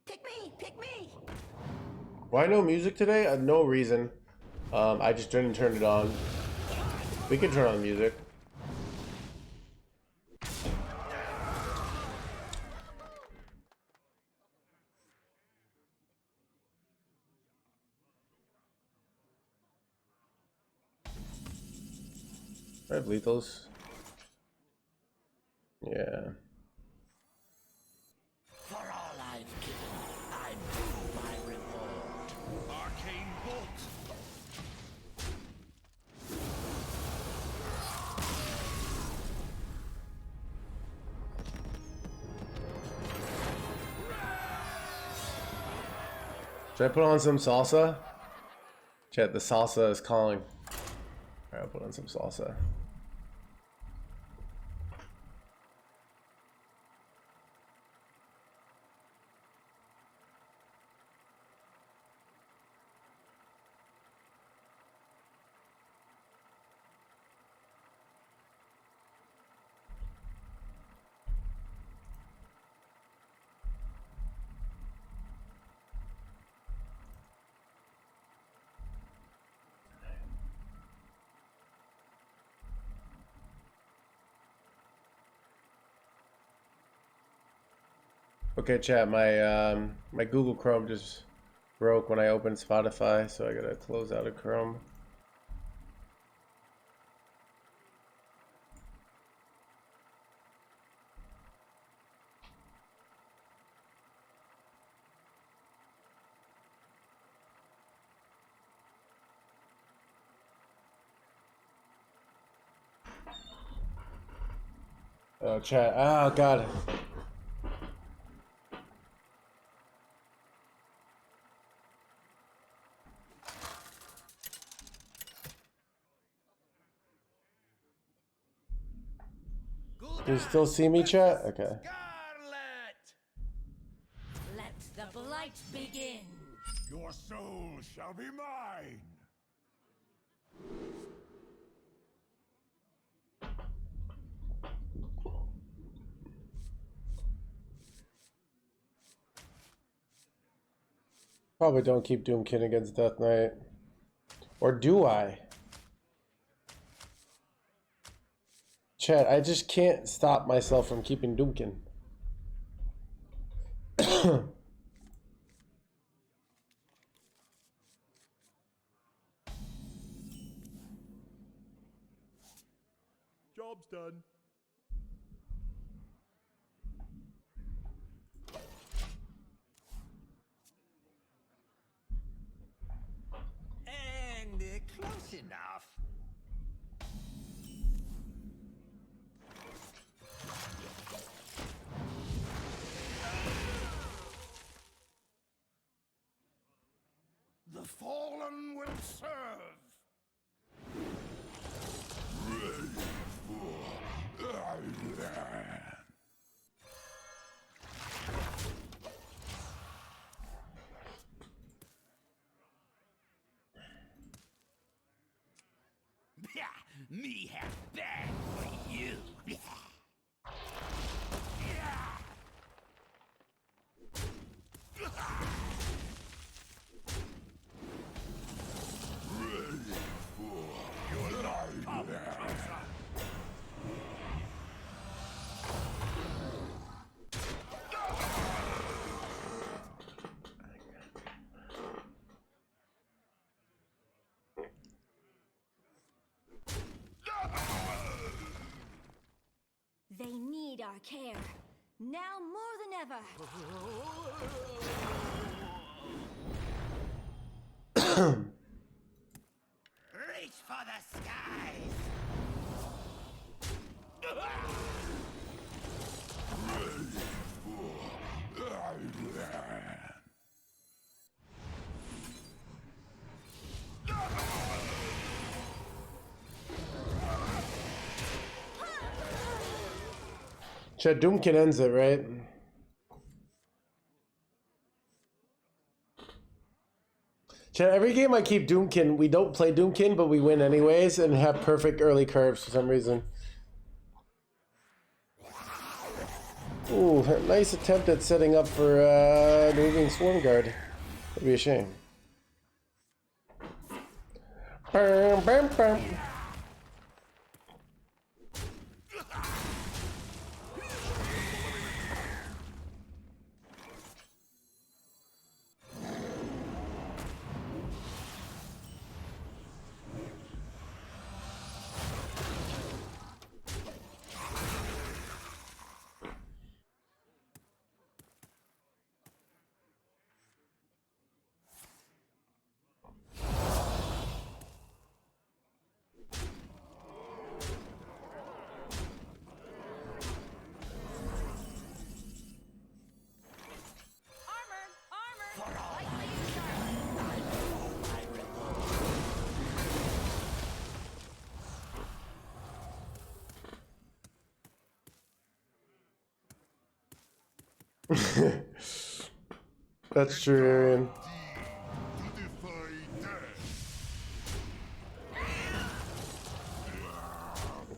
Pick me, pick me.
Why no music today? No reason. I just didn't turn it on. We can turn on music. I have lethals. Yeah.
For all I've given, I'm due my reward.
Arcane bolt.
Should I put on some salsa? Chat, the salsa is calling. Alright, I'll put on some salsa. Okay, chat. My Google Chrome just broke when I opened Spotify, so I gotta close out of Chrome. Oh, chat. Oh, God. Do you still see me, chat? Okay.
Scarlet!
Let the blight begin.
Your soul shall be mine.
Probably don't keep Doomkin against Death Knight. Or do I? Chat, I just can't stop myself from keeping Doomkin.
Job's done.
And close enough.
The fallen will serve.
Me have bad for you.
They need our care. Now more than ever.
Reach for the skies.
Chat, Doomkin ends it, right? Chat, every game I keep Doomkin, we don't play Doomkin, but we win anyways and have perfect early curves for some reason. Ooh, nice attempt at setting up for moving Swarm Guard. That'd be a shame. Bam, bam, bam. That's true, Arian.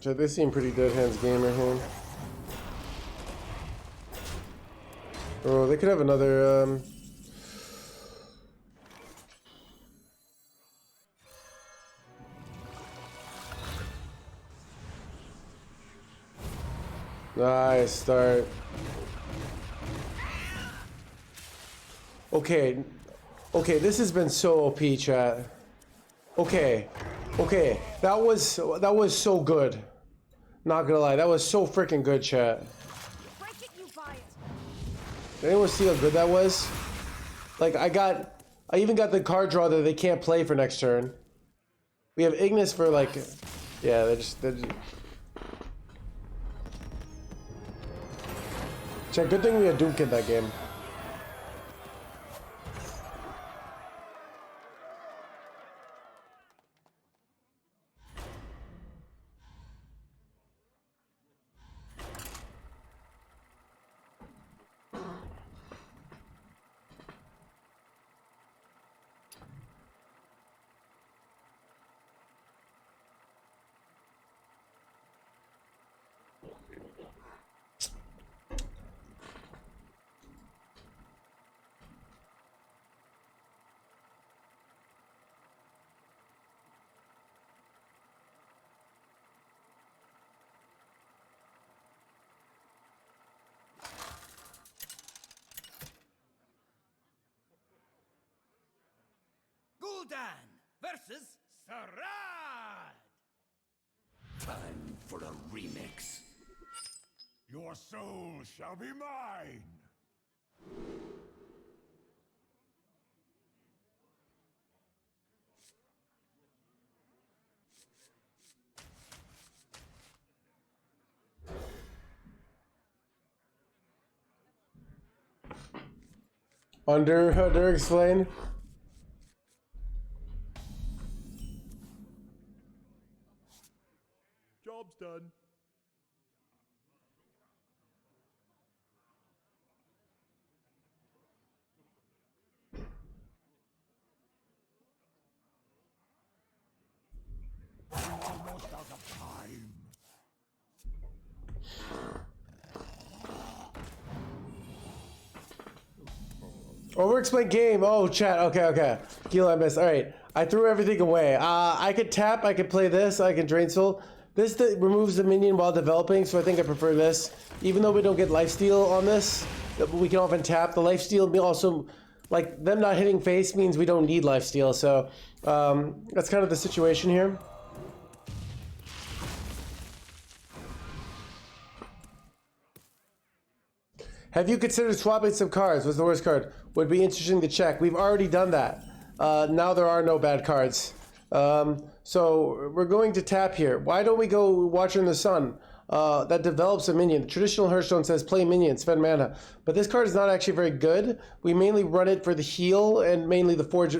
So they seem pretty dead hands gamer here. Oh, they could have another nice start. Okay. Okay, this has been so OP, chat. Okay. Okay. That was so good. Not gonna lie, that was so freaking good, chat.
Break it, you buy it.
Did anyone see how good that was? Like, I even got the card draw that they can't play for next turn. We have Ignis for, like, yeah, they're just... Chat, good thing we had Doomkin that game.
Gul'dan versus Sarad.
Time for a remix.
Your soul shall be mine.
Under explain.
Job's done.
Almost out of time.
Over-explain game. Oh, chat. Okay, okay. Gila, I missed. All right. I threw everything away. I could tap. I could play this. I can Drain Soul. This removes the minion while developing, so I think I prefer this. Even though we don't get lifesteal on this, we can often tap. The lifesteal also, like, them not hitting face means we don't need lifesteal, so that's kind of the situation here. Have you considered swapping some cards? What's the worst card? Would be interesting to check. We've already done that. Now there are no bad cards. So we're going to tap here. Why don't we go Watcher in the Sun? That develops a minion. The traditional Hearthstone says play minion, spend mana. But this card is not actually very good. We mainly run it for the heal and mainly the forge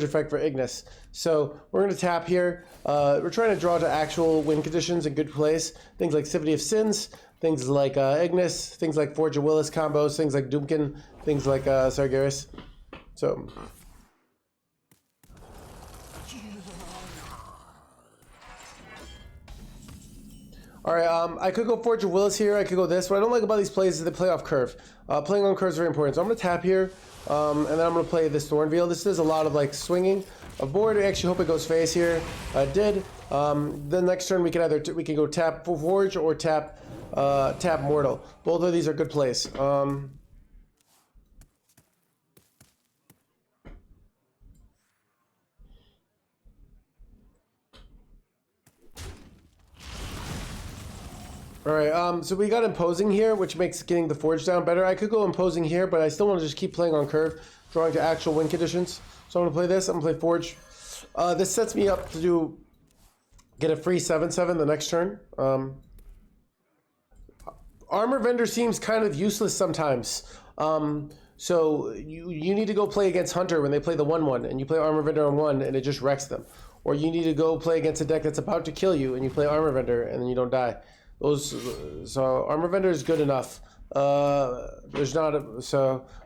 effect for Ignis. So we're going to tap here. We're trying to draw to actual win conditions in good place. Things like Symphony of Sins, things like Ignis, things like Forge of Willis combos, things like Doomkin, things like Sargeras. So... Alright, I could go Forge of Willis here, I could go this. What I don't like about these plays is they play off curve. Playing on curve is very important. So I'm going to tap here, and then I'm going to play this Thornveil. This does a lot of like swinging of board. I actually hope it goes face here. It did. The next turn we can either we can go tap Forge or tap Mortal. Both of these are good plays. Alright, so we got Imposing here, which makes getting the Forge down better. I could go Imposing here, but I still want to just keep playing on curve, drawing to actual win conditions. So I'm going to play this, I'm going to play Forge. This sets me up to get a free 7/7 the next turn. Armor Vendor seems kind of useless sometimes. So you need to go play against Hunter when they play the 1/1, and you play Armor Vendor on 1, and it just wrecks them. Or you need to go play against a deck that's about to kill you, and you play Armor Vendor, and then you don't die. So Armor Vendor is good enough. There's not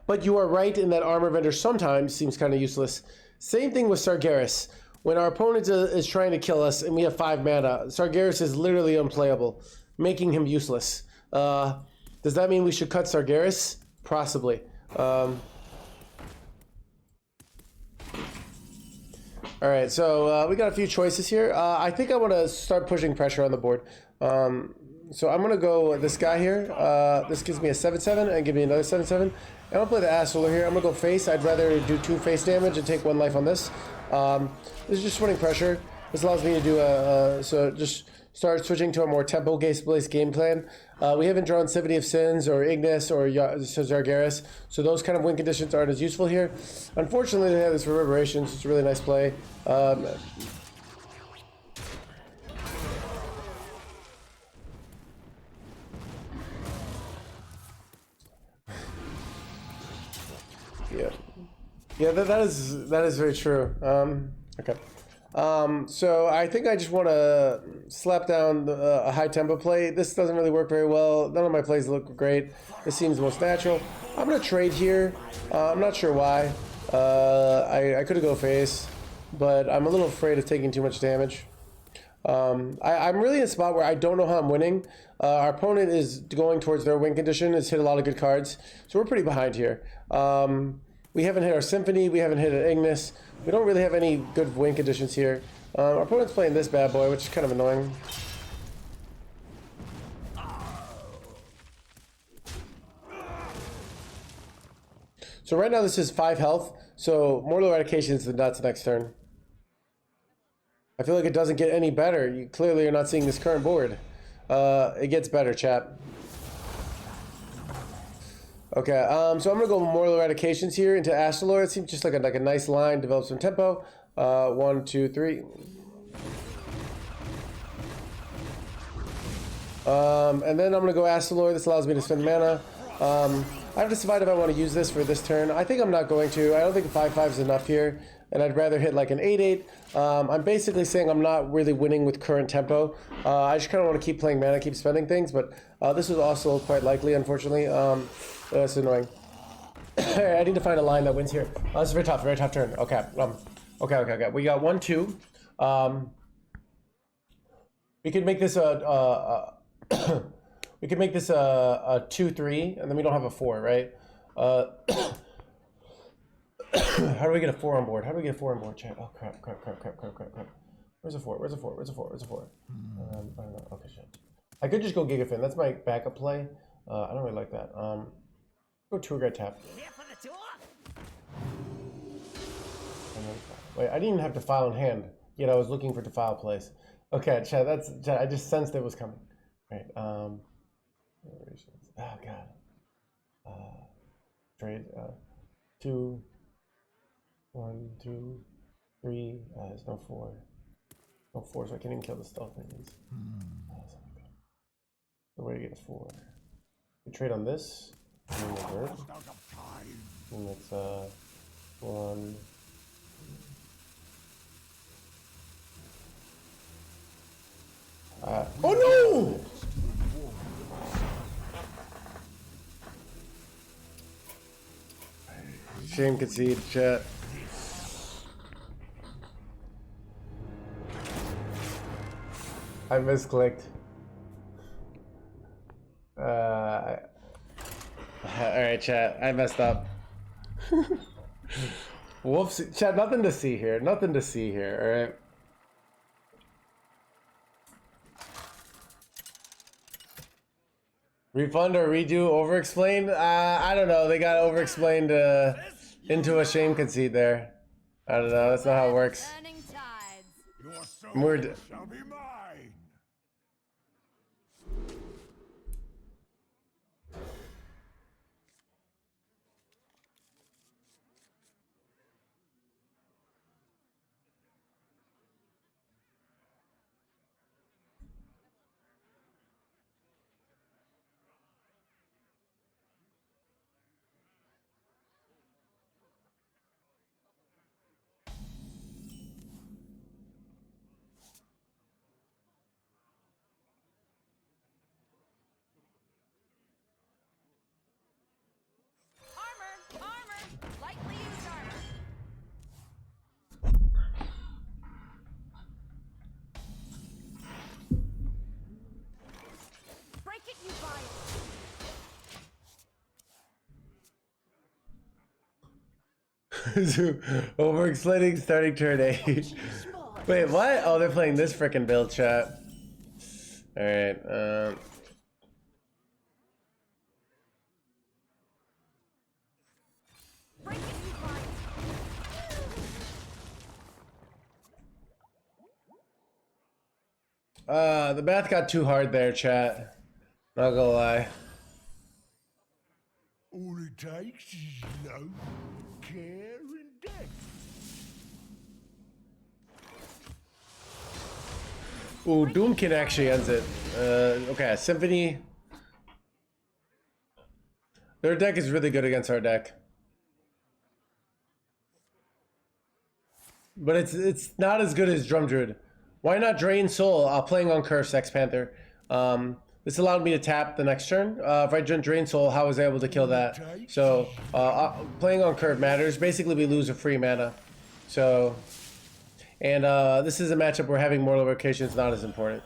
but you are right in that Armor Vendor sometimes seems kind of useless. Same thing with Sargeras. When our opponent is trying to kill us and we have 5 mana, Sargeras is literally unplayable, making him useless. Does that mean we should cut Sargeras? Possibly. All right, so we got a few choices here. I think I want to start pushing pressure on the board. So I'm gonna go this guy here. This gives me a 7/7 and give me another 7/7. And I'm gonna play the Astroler here. I'm gonna go face. I'd rather do 2 face damage and take 1 life on this. This is just winning pressure. This allows me to do so just start switching to a more tempo-based game plan. We haven't drawn Symphony of Sins or Ignis or Zargaris, so those kind of win conditions aren't as useful here. Unfortunately, they have this Reverberation, so it's a really nice play. Yeah, that is very true. Okay. So I think I just want to slap down a high tempo play. This doesn't really work very well. None of my plays look great. This seems the most natural. I'm gonna trade here. I'm not sure why. I could go face, but I'm a little afraid of taking too much damage. I'm really in a spot where I don't know how I'm winning. Our opponent is going towards their win condition. Has hit a lot of good cards, so we're pretty behind here. We haven't hit our Symphony. We haven't hit an Ignis. We don't really have any good win conditions here. Our opponent's playing this bad boy, which is kind of annoying. So right now this is 5 health. So Mortal Eradication is the nuts next turn. I feel like it doesn't get any better. You clearly are not seeing this current board. It gets better, chat. Okay, so I'm gonna go Mortal Eradications here into Astalor. It seems just like a nice line, develop some tempo. 1, 2, 3. And then I'm gonna go Astalor. This allows me to spend mana. I have to decide if I want to use this for this turn. I think I'm not going to. I don't think 5/5 is enough here, and I'd rather hit like an 8/8. I'm basically saying I'm not really winning with current tempo. I just kind of want to keep playing mana, keep spending things, but this is also quite likely, unfortunately. That's annoying. I need to find a line that wins here. This is very tough turn. Okay. Okay. We got 1, 2. We could make this we could make this a 2, 3, and then we don't have a 4, right? How do we get a 4 on board? How do we get a 4 on board, chat? Oh, crap. Where's a 4? I don't know. Okay, shit. I could just go Gigafin. That's my backup play. I don't really like that. Go Tour Guide tap. Wait, I didn't even have to file in hand. Yet I was looking for defile plays. Okay, chat, I just sensed it was coming. Right, oh god. Trade, 2, 1, 2, 3, there's no 4. No 4, so I can't even kill the stealth minions. So where do you get a 4? We trade on this, and revert. And it's 1. Oh no! Shame concede, chat. I misclicked. Alright, chat. I messed up. Whoops. Chat, nothing to see here. Alright. Refund or redo, over-explained? I don't know. They got over-explained into a shame conceit there. I don't know. That's not how it works.
Your soul shall be mine.
Over-explaining starting turn 8. Wait, what? Oh, they're playing this frickin' build, chat. Alright, The math got too hard there, chat. Not gonna lie.
All it takes is love, care, and death.
Ooh, Doomkin actually ends it. Okay, Symphony. Their deck is really good against our deck. But it's not as good as Drum Druid. Why not Drain Soul? Playing on Curse, X Panther. This allowed me to tap the next turn. If I Drain Soul, how was I able to kill that? So playing on Curve matters. Basically, we lose a free mana. So, and this is a matchup where having Mortal Vocation is not as important.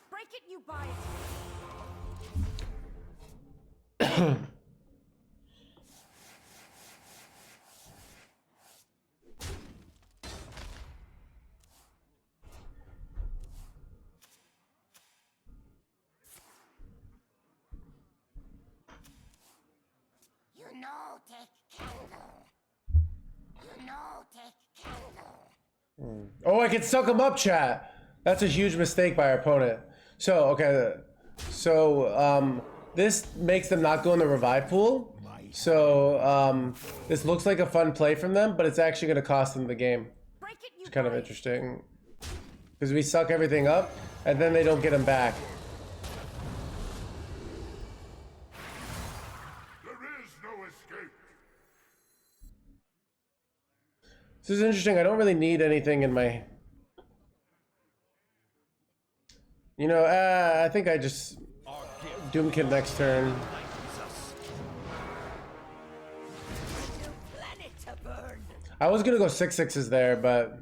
Break it, you buy it.
You know, take candle. You know, take candle.
Oh, I can suck him up, chat. That's a huge mistake by our opponent. So, okay. So, this makes them not go in the revive pool. So, this looks like a fun play from them, but it's actually going to cost them the game.
Break it, you
It's kind of
buy it.
interesting. Because we suck everything up, and then they don't get them back.
There is no escape.
This is interesting. I don't really need anything in my... You know, I think I just... Doomkin next turn.
Planet to burn.
I was gonna go 6/6s there, but...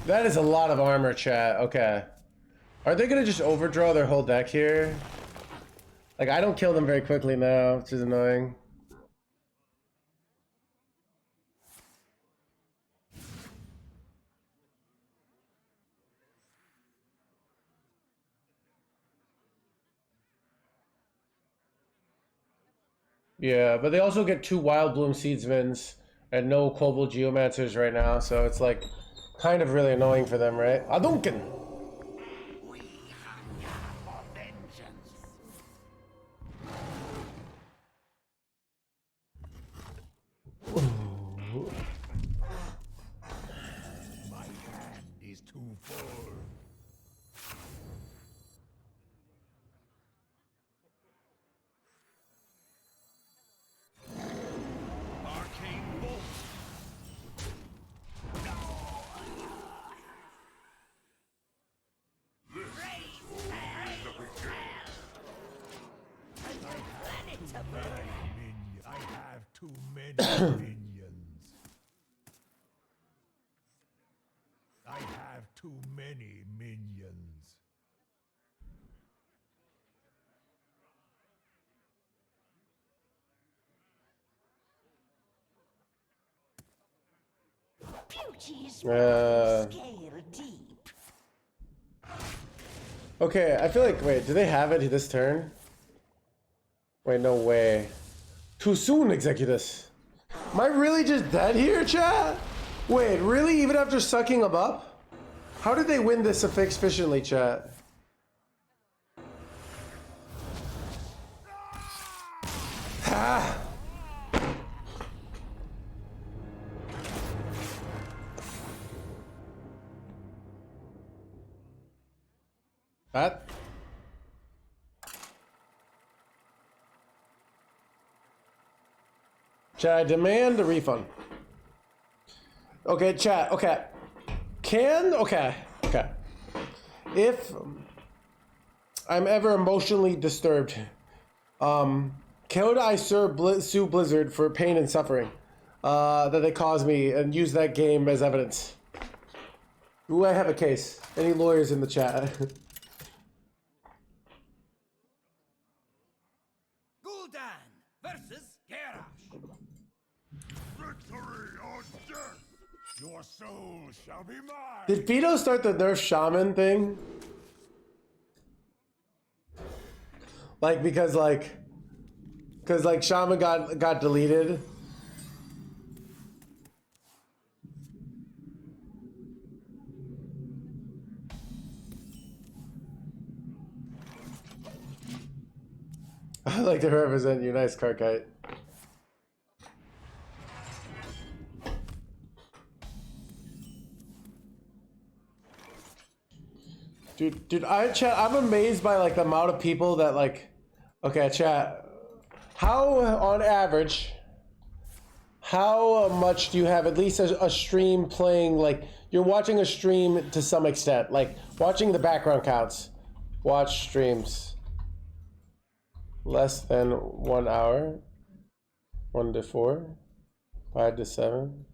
That is a lot of armor, chat. Okay. Are they gonna just overdraw their whole deck here? Like, I don't kill them very quickly now, which is annoying. Yeah, but they also get 2 Wild Bloom Seedsmans and no Kobold Geomancers right now, so it's like kind of really annoying for them, right? Adunkin!
We hunger for vengeance.
My hand is too full.
Arcane bolt.
Planet to burn.
I have too many minions. I have too many minions.
Beauty's
Scale
deep.
Okay, I feel like, wait, do they have it this turn? Wait, no way. Too soon, Executus. Am I really just dead here, chat? Wait, really? Even after sucking them up? How did they win this efficiently, chat? Ha! That? Chat, I demand a refund. Okay, chat, okay. Okay. If I'm ever emotionally disturbed, could I sue Blizzard for pain and suffering that they caused me and use that game as evidence? Do I have a case? Any lawyers in the chat?
Gul'dan versus Garrosh.
Your soul shall be mine.
Did Vito start the nerf shaman thing? Like because shaman got deleted. I like to represent you. Nice card kite. Dude, I'm amazed by like the amount of people that like. Okay, chat. How on average? How much do you have at least a stream playing? Like you're watching a stream to some extent, like watching the background counts. Watch streams. Less than 1 hour. 1 to 4. 5 to 7.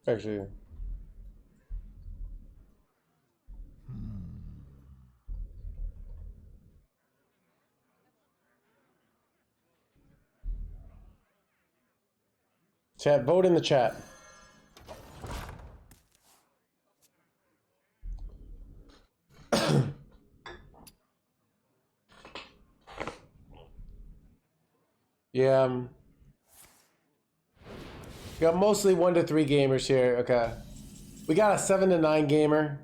Actually. Chat, vote in the chat. Yeah. We got mostly 1 to 3 gamers here. Okay. We got a 7 to 9 gamer.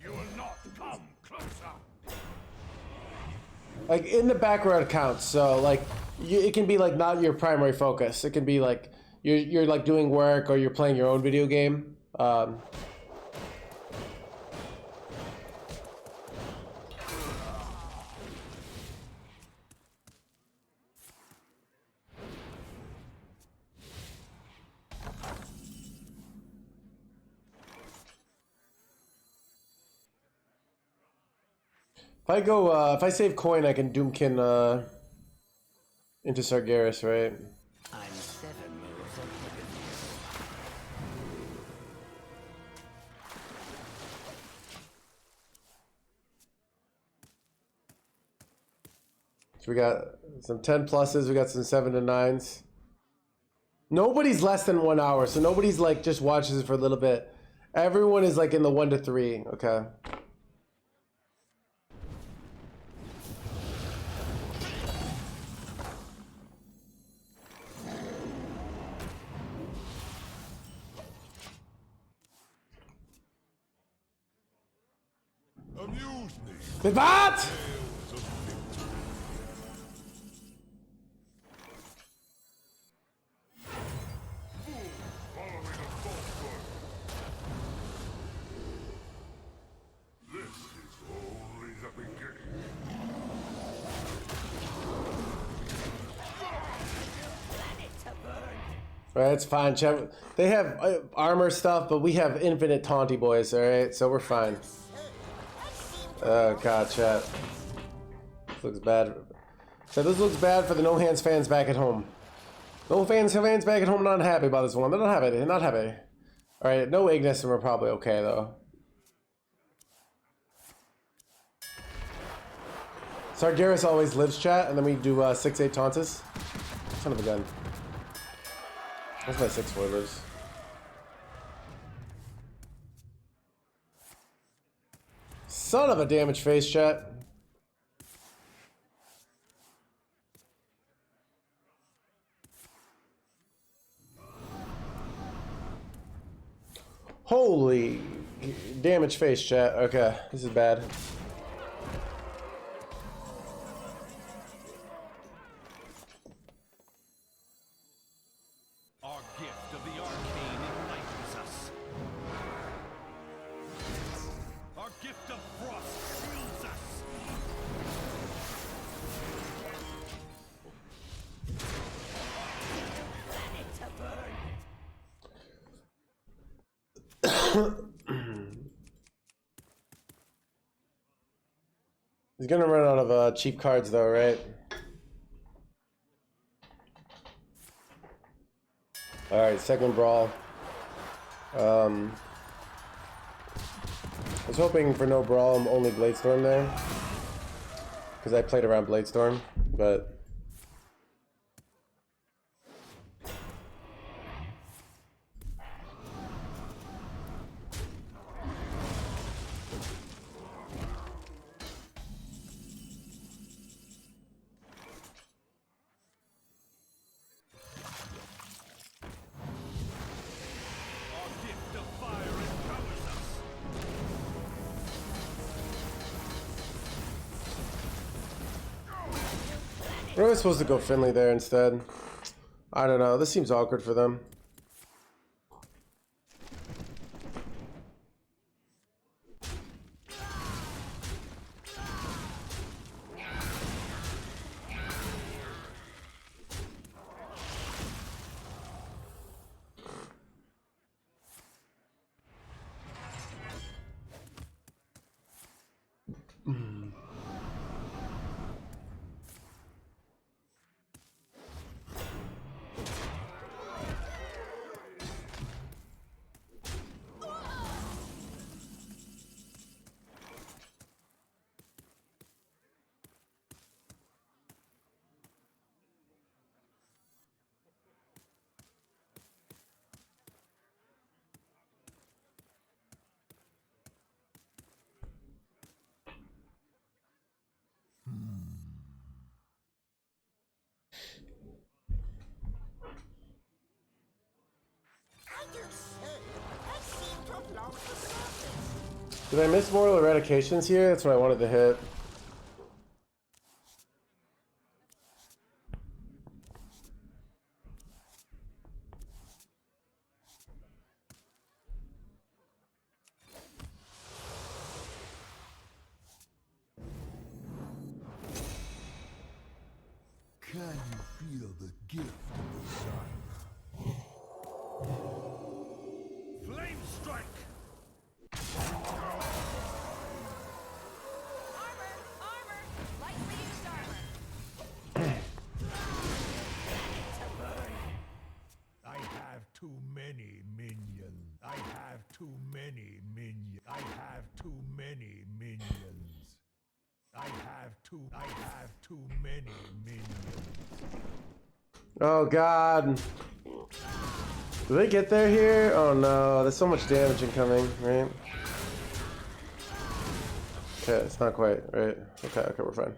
You will not come closer.
Like in the background counts, so like it can be like not your primary focus. It can be like you're like doing work or you're playing your own video game. If I go, if I save coin, I can Doomkin into Sargeras, right?
I'm 7 moves ahead of you.
So we got some 10 pluses, we got some 7 to 9s. Nobody's less than 1 hour, so nobody's like just watches it for a little bit. Everyone is like in the 1 to 3, okay.
Amuse me.
With what?
This is only the beginning.
Alright, it's fine, chat. They have armor stuff, but we have infinite taunty boys, alright? So we're fine. Oh god, chat. This looks bad. So this looks bad for the No Hands fans back at home. No fans back at home not happy about this one. They're not happy. They're not happy. Alright, no Ignis and we're probably okay though. Sargeras always lives, chat, and then we do 6-8 taunts. Son of a gun. That's my 6 spoilers. Son of a damage face, chat. Holy damage face, chat. Okay, this is bad.
Our gift of the arcane enlightens us. Our gift of frost shields us.
He's gonna run out of cheap cards though, right? Alright, second brawl. I was hoping for no brawl, only Bladestorm there. because I played around Bladestorm, but.
Our gift of fire empowers us.
We're always supposed to go Finley there instead. I don't know. This seems awkward for them.
I do say, I seem to have lost the surface.
Did I miss Mortal Eradications here? That's what I wanted to hit.
Can you feel the gift of the sun?
Flame strike.
Armor! Lightly used armor.
I have too many minions. I have too many minions. I have too many minions. I have too many minions.
Oh god. Do they get there here? Oh no, there's so much damage incoming, right? Okay, it's not quite, right? Okay, we're fine.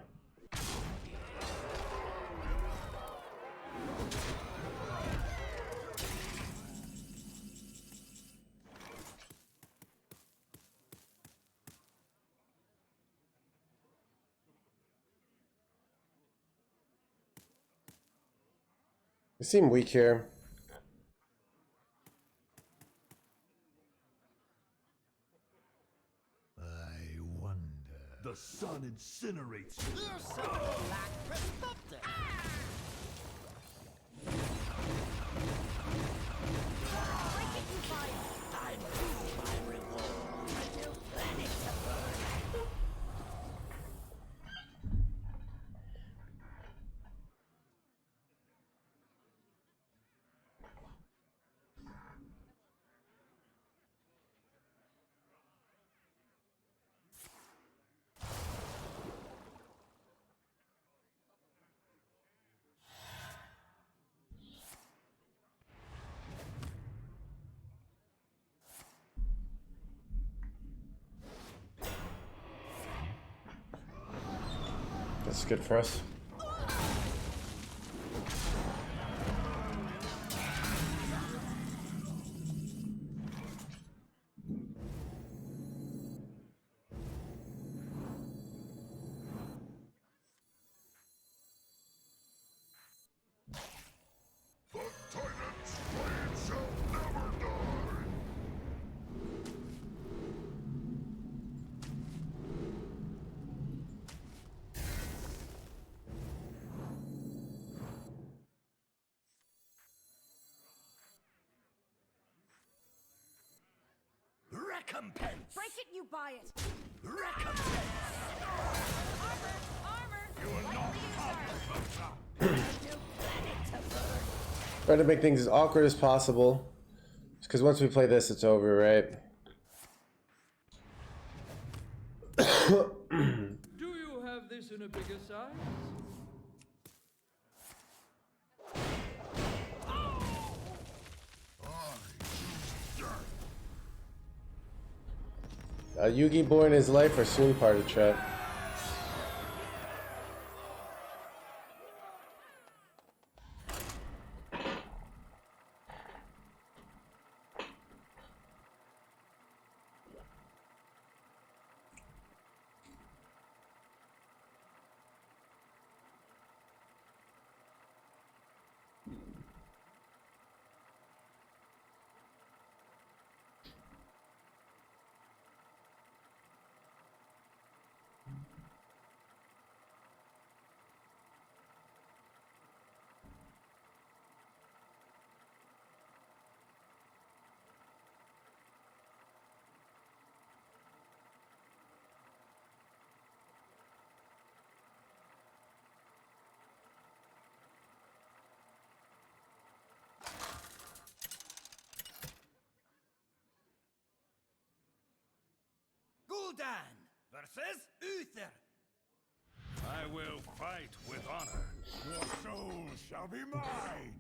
They seem weak here.
I wonder. The sun incinerates you.
You so lack perspective.
Break it, you fire!
I'm due my reward. A new planet to burn.
That's good for us.
The Titan's blade shall never die.
Recompense.
Break it, you buy it!
Recompense.
Armor! Lightly used armor.
A new planet to burn.
Try to make things as awkward as possible. Because once we play this, it's over, right?
Do you have this this in a bigger size?
Yugi born his life or soon parted trap.
Gul'dan versus Uther. I will fight with honor.
Your soul shall be mine.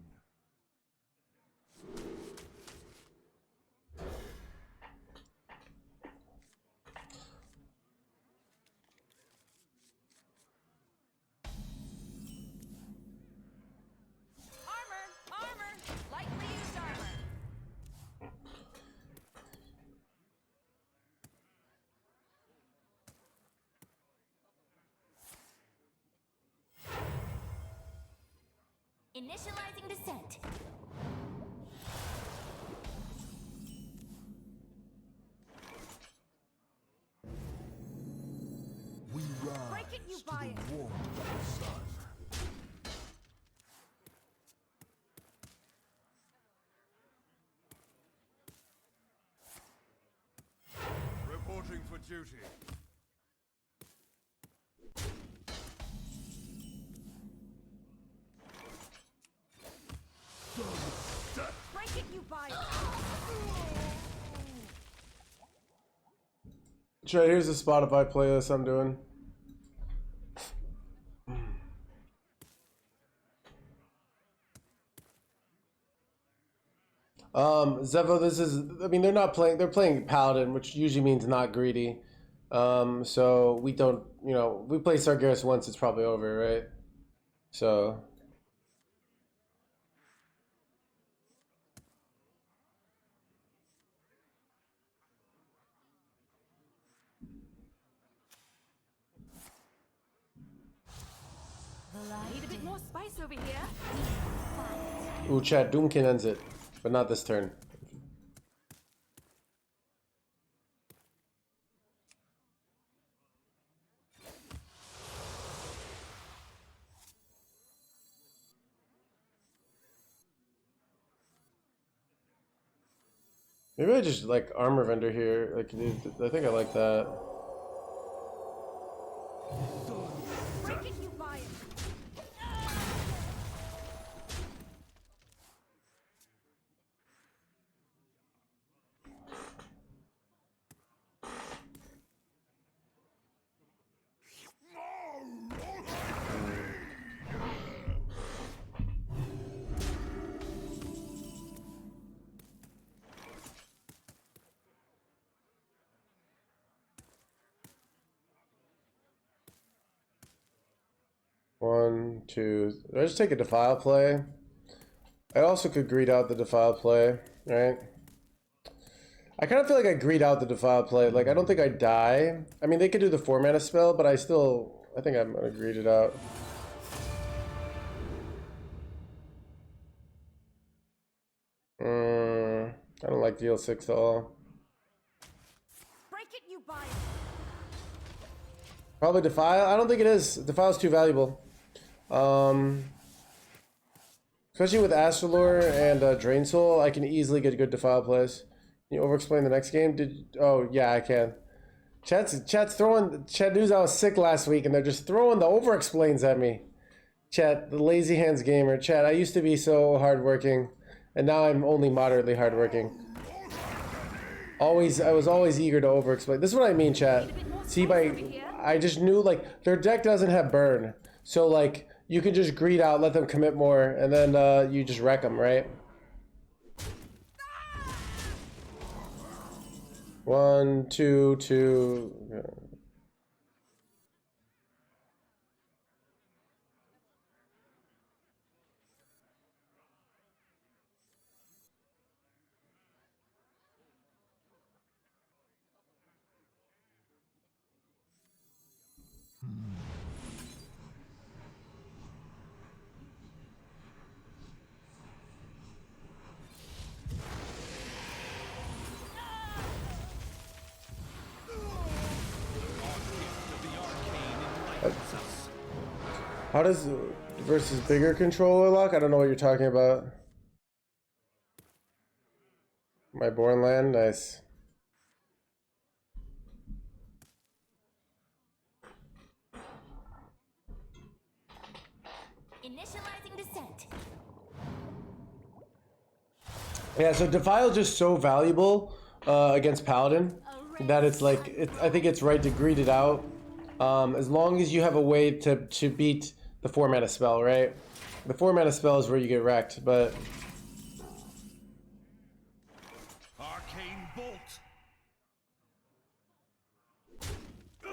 Armor! Lightly used armor.
Initializing descent.
We rise
Break it, you
to
buy
the
it.
warmth of the sun.
Reporting for duty.
Break it, you buy it.
Chat, here's the Spotify playlist I'm doing. Zevo, this is, I mean, they're playing Paladin, which usually means not greedy. So we don't, you know, we play Sargeras once, it's probably over, right? So.
Need a bit more spice over here.
Ooh, chat, Doomkin ends it, but not this turn. Maybe I just like armor vendor here. Like, I think I like that.
Break it, you buy it.
One, two. Did I just take a defile play? I also could greed out the defile play, right? I kind of feel like I greed out the defile play. Like, I don't think I die. I mean, they could do the 4-mana spell, but I think I'm gonna greed it out. I don't like deal 6 at all.
Break it, you buy it.
Probably defile. I don't think it is. Defile's too valuable. Especially with Astrolore and Drain Soul, I can easily get good defile plays. Can you over-explain the next game? Oh yeah, I can. Chat's throwing. Chat news I was sick last week, and they're just throwing the over-explains at me. Chat, the lazy hands gamer. Chat, I used to be so hardworking, and now I'm only moderately hardworking. I was always eager to over-explain. This is what I mean, chat. See, I just knew like their deck doesn't have burn, so like you can just greed out, let them commit more, and then you just wreck them, right? 1, 2, 2. How does versus bigger control Warlock? I don't know what you're talking about. My born land, nice.
Initializing descent.
Yeah, so Defile just so valuable against Paladin that it's like I think it's right to greed it out. As long as you have a way to beat the 4-mana spell, right? The 4-mana spell is where you get wrecked, but
Arcane bolt.
You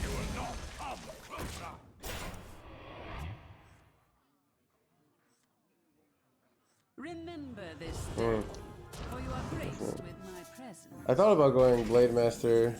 will not come closer.
Remember this day, or you are graced with my presence.
I thought about going Blade Master.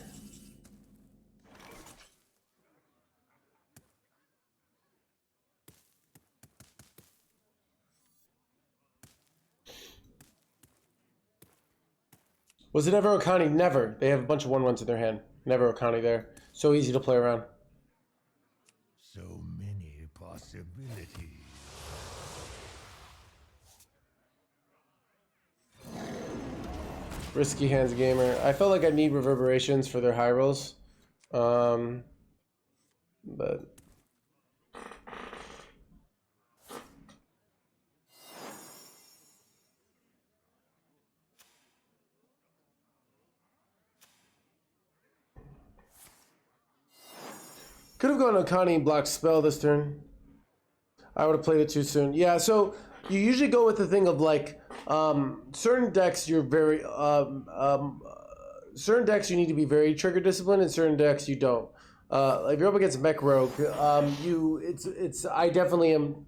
Was it ever Okani? Never. They have a bunch of 1/1s in their hand. Never Okani there. So easy to play around.
So many possibilities.
Risky Hands Gamer. I felt like I need reverberations for their high rolls. But could have gone Okani and blocked spell this turn. I would have played it too soon. Yeah, so you usually go with the thing of like certain decks you're very certain decks you need to be very trigger disciplined, and certain decks you don't. If you're up against Mech Rogue, I definitely am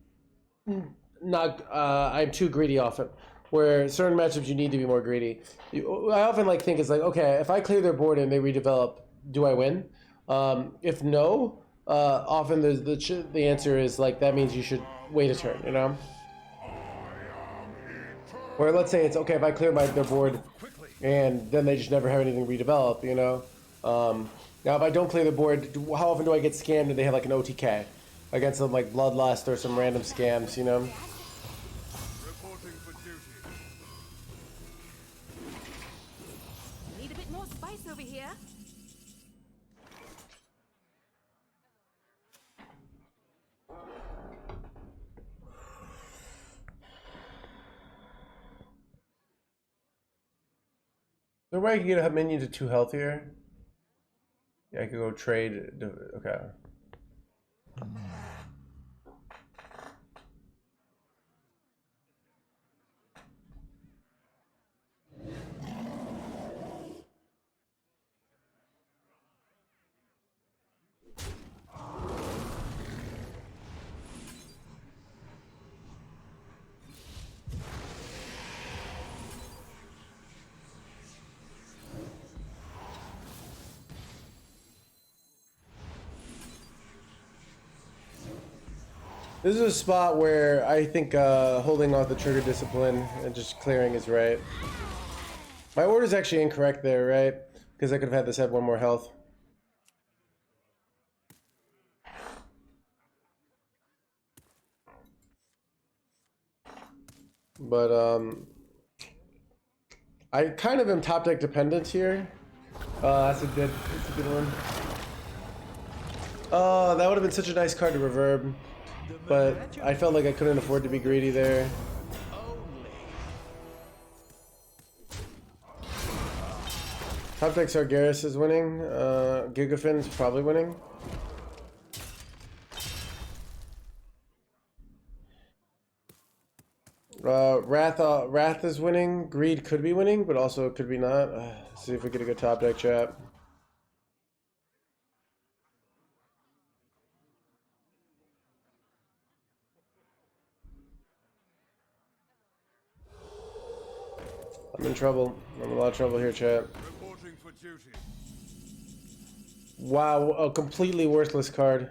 not I'm too greedy often. Where certain matchups you need to be more greedy. I often like think it's like, okay, if I clear their board and they redevelop, do I win? If no, often the answer is like that means you should wait a turn, you know. Or let's say it's okay if I clear their board and then they just never have anything redevelop, you know. Now if I don't clear the board, how often do I get scammed and they have like an OTK against some like Bloodlust or some random scams, you know?
Reporting for duty.
Need a bit more spice over here.
Is there a way I can get a minion to 2 health here? Yeah, I could go trade. Okay. This is a spot where I think holding off the trigger discipline and just clearing is right. My order's actually incorrect there, right? Because I could have had this have 1 more health. But I kind of am top deck dependent here. That's a good one. Oh, that would have been such a nice card to reverb. But I felt like I couldn't afford to be greedy there. Top deck Sargeras is winning. Gigafin's probably winning. Wrath is winning. Greed could be winning, but also could be not. Let's see if we get a good top deck chat. I'm in trouble. I'm in a lot of trouble here, chat.
Reporting for duty.
Wow, a completely worthless card.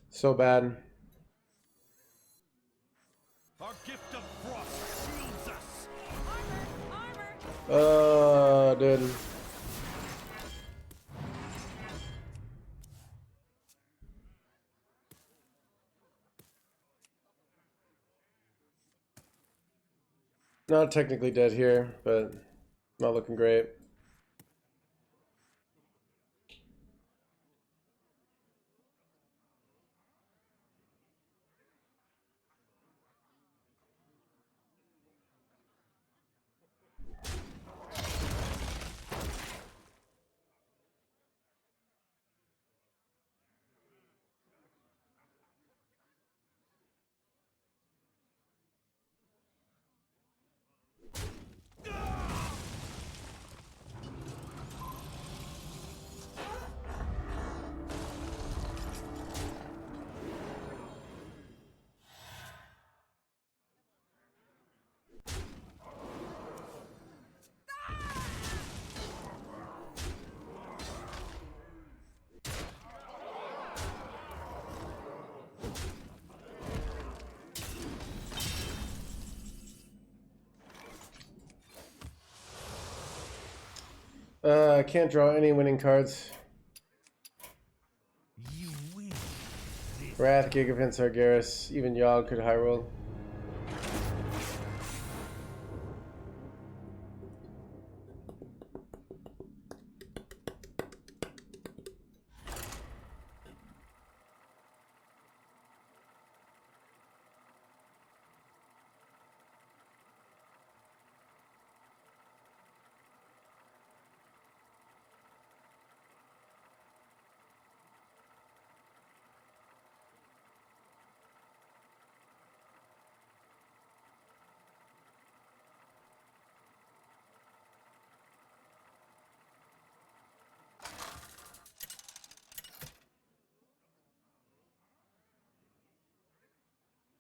So bad.
Our gift of frost shields us.
Dude. Not technically dead here, but not looking great. I can't draw any winning cards.
You win.
Wrath, Gigafin, Sargeras, even Yogg could high roll.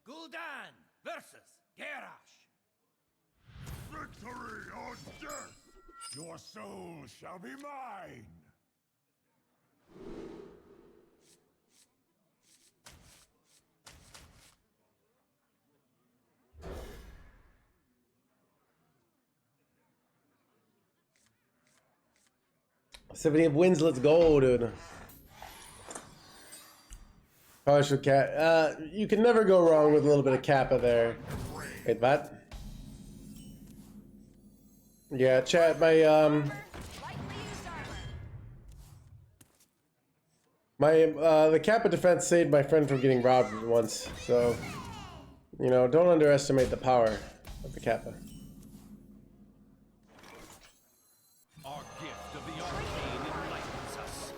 Gul'dan versus Garrosh.
Victory or death! Your soul shall be mine!
Seventy wins, let's go, dude. Probably should cap. You can never go wrong with a little bit of kappa there. Wait, what? Yeah, chat. The kappa defense saved my friend from getting robbed once. So, you know, don't underestimate the power of the kappa.
Our gift of the arcane enlightens us.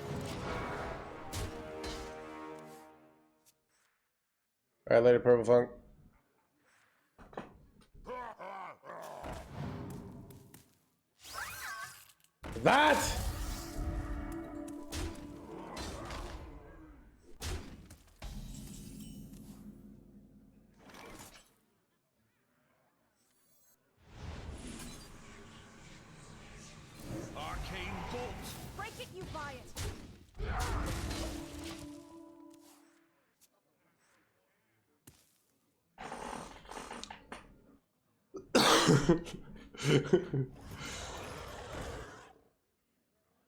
All right, later, Purple Funk. That.
Arcane bolt.
Break it, you buy it.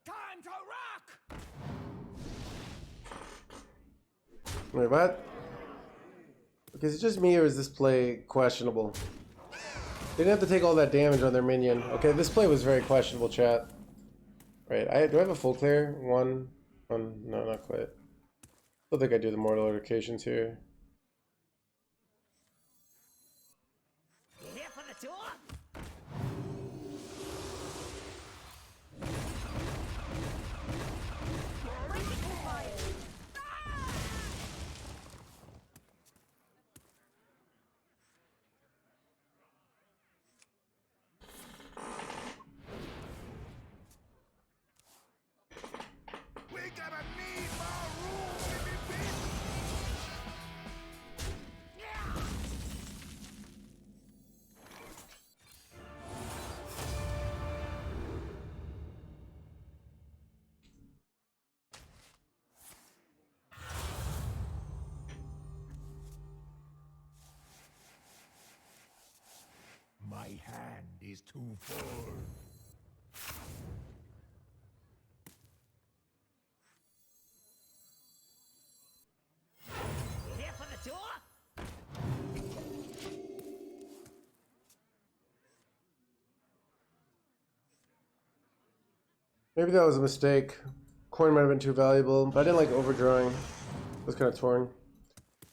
Time to rock.
Wait, what? Okay, is it just me or is this play questionable? They didn't have to take all that damage on their minion. Okay, this play was very questionable, chat. Right, do I have a full clear? One, no, not quite. Don't think I do the mortal altercations here.
hand is too full.
Here for the door?
Maybe that was a mistake. Coin might have been too valuable, but I didn't like overdrawing. I was kind of torn.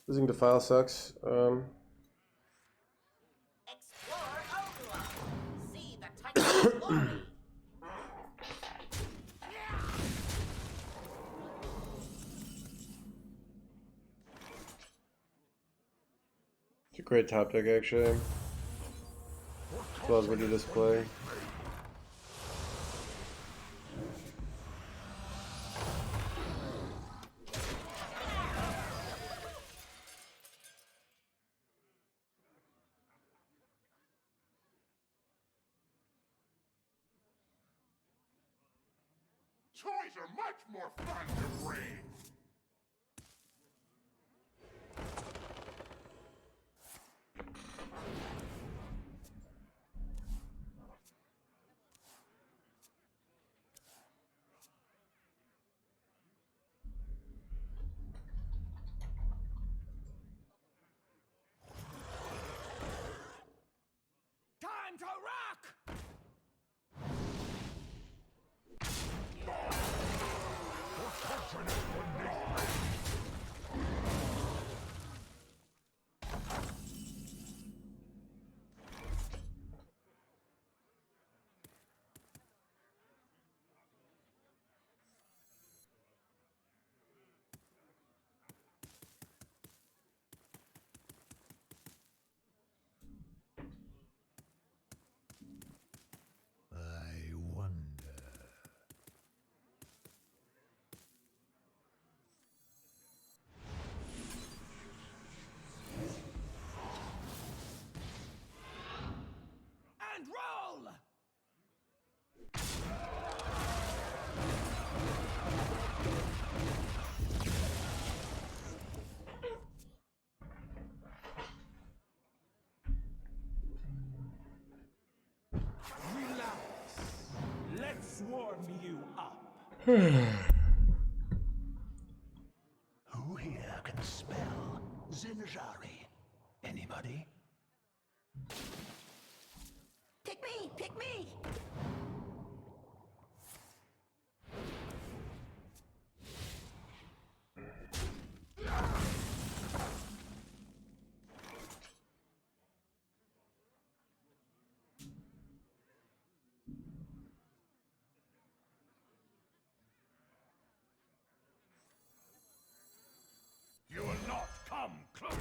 Losing Defile sucks.
Explore Overlock. See the Titan's glory.
It's a great top deck, actually. As well as we do this play.
Toys are much more fun to bring.
Time to rock!
I wonder.
And roll! Relax. Let's warm you up.
Who here can spell Zinjari? Anybody?
Pick me! Pick me!
You will not come closer.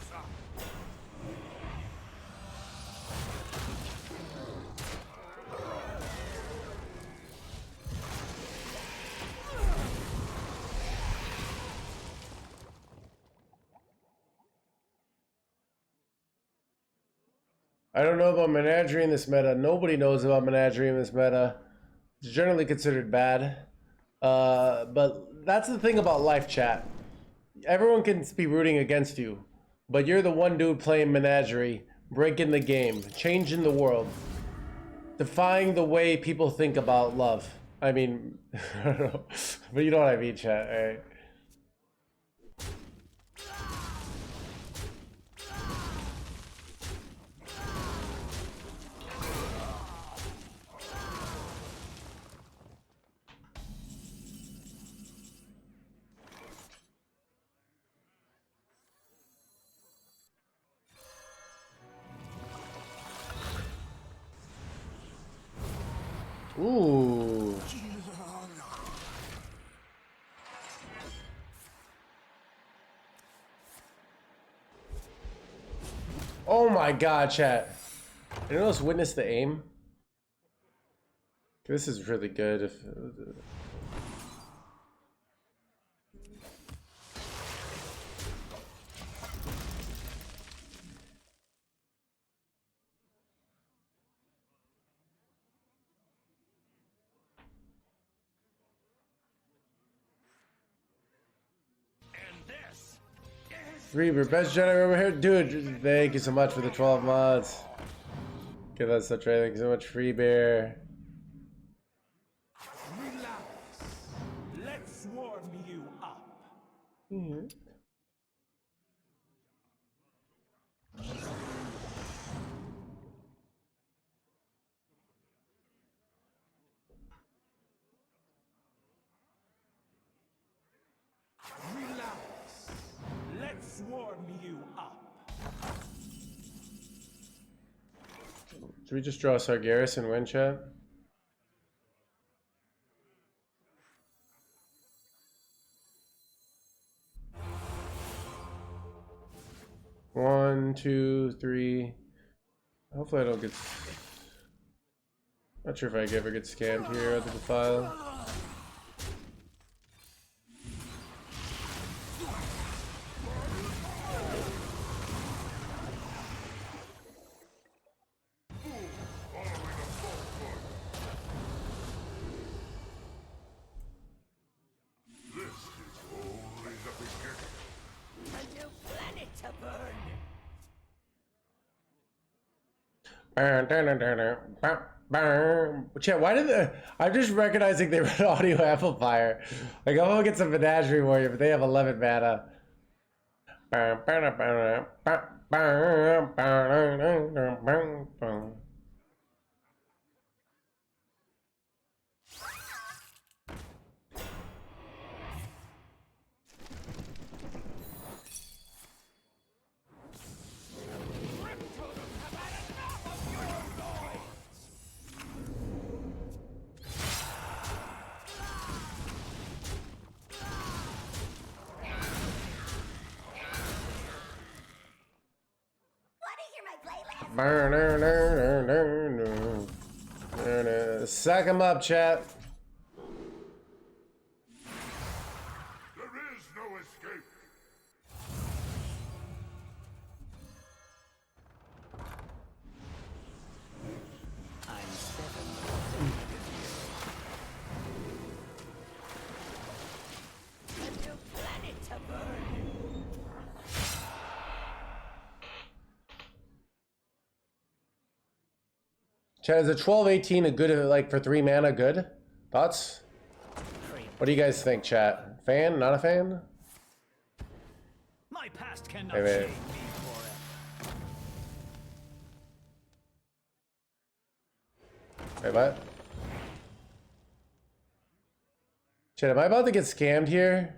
I don't know about Menagerie in this meta. Nobody knows about Menagerie in this meta. It's generally considered bad. But that's the thing about life chat. Everyone can be rooting against you, but you're the one dude playing Menagerie, breaking the game, changing the world, defying the way people think about love. I mean, I don't know, but you know what I mean, chat, right? Ooh. Oh my god, chat. Anyone else witness the aim? This is really good. If Reaver, best Jedi over here. Dude, thank you so much for the 12 mods. Give us such Thank you so much, Free Bear.
Relax. Let's warm you up. Relax. Let's warm you up.
Should we just draw Sargeras and win, chat? One, two, three. Hopefully I don't get... Not sure if I ever get scammed here at the defile.
A new planet to burn.
Chat, why did the... I'm just recognizing they read Audio Amplifier. Like, I'm gonna get some Menagerie Warrior, but they have 11 mana. Suck him up, chat.
There is no escape.
I'm 7. A new planet to burn.
Chat, is a 12-18 a good, like, for 3 mana good? Thoughts? What do you guys think, chat? Fan? Not a fan?
My past cannot
Hey, wait.
shame me forever.
Wait, what? Chat, am I about to get scammed here?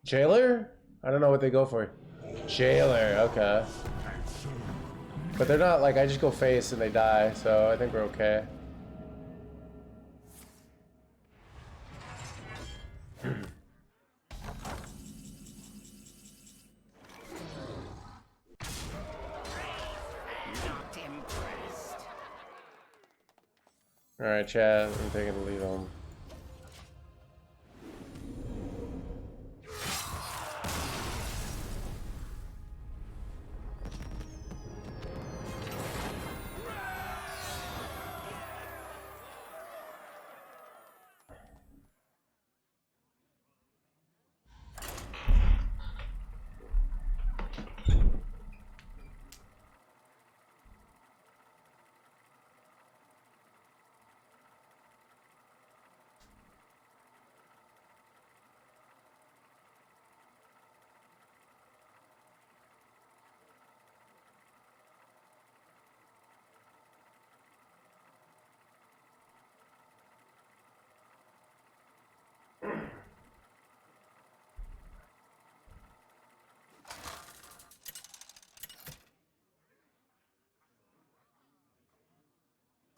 Jailer? I don't know what they go for. Jailer, okay. But they're not like, I just go face and they die, so I think we're okay.
Not impressed.
Alright, chat, I'm taking the lead home.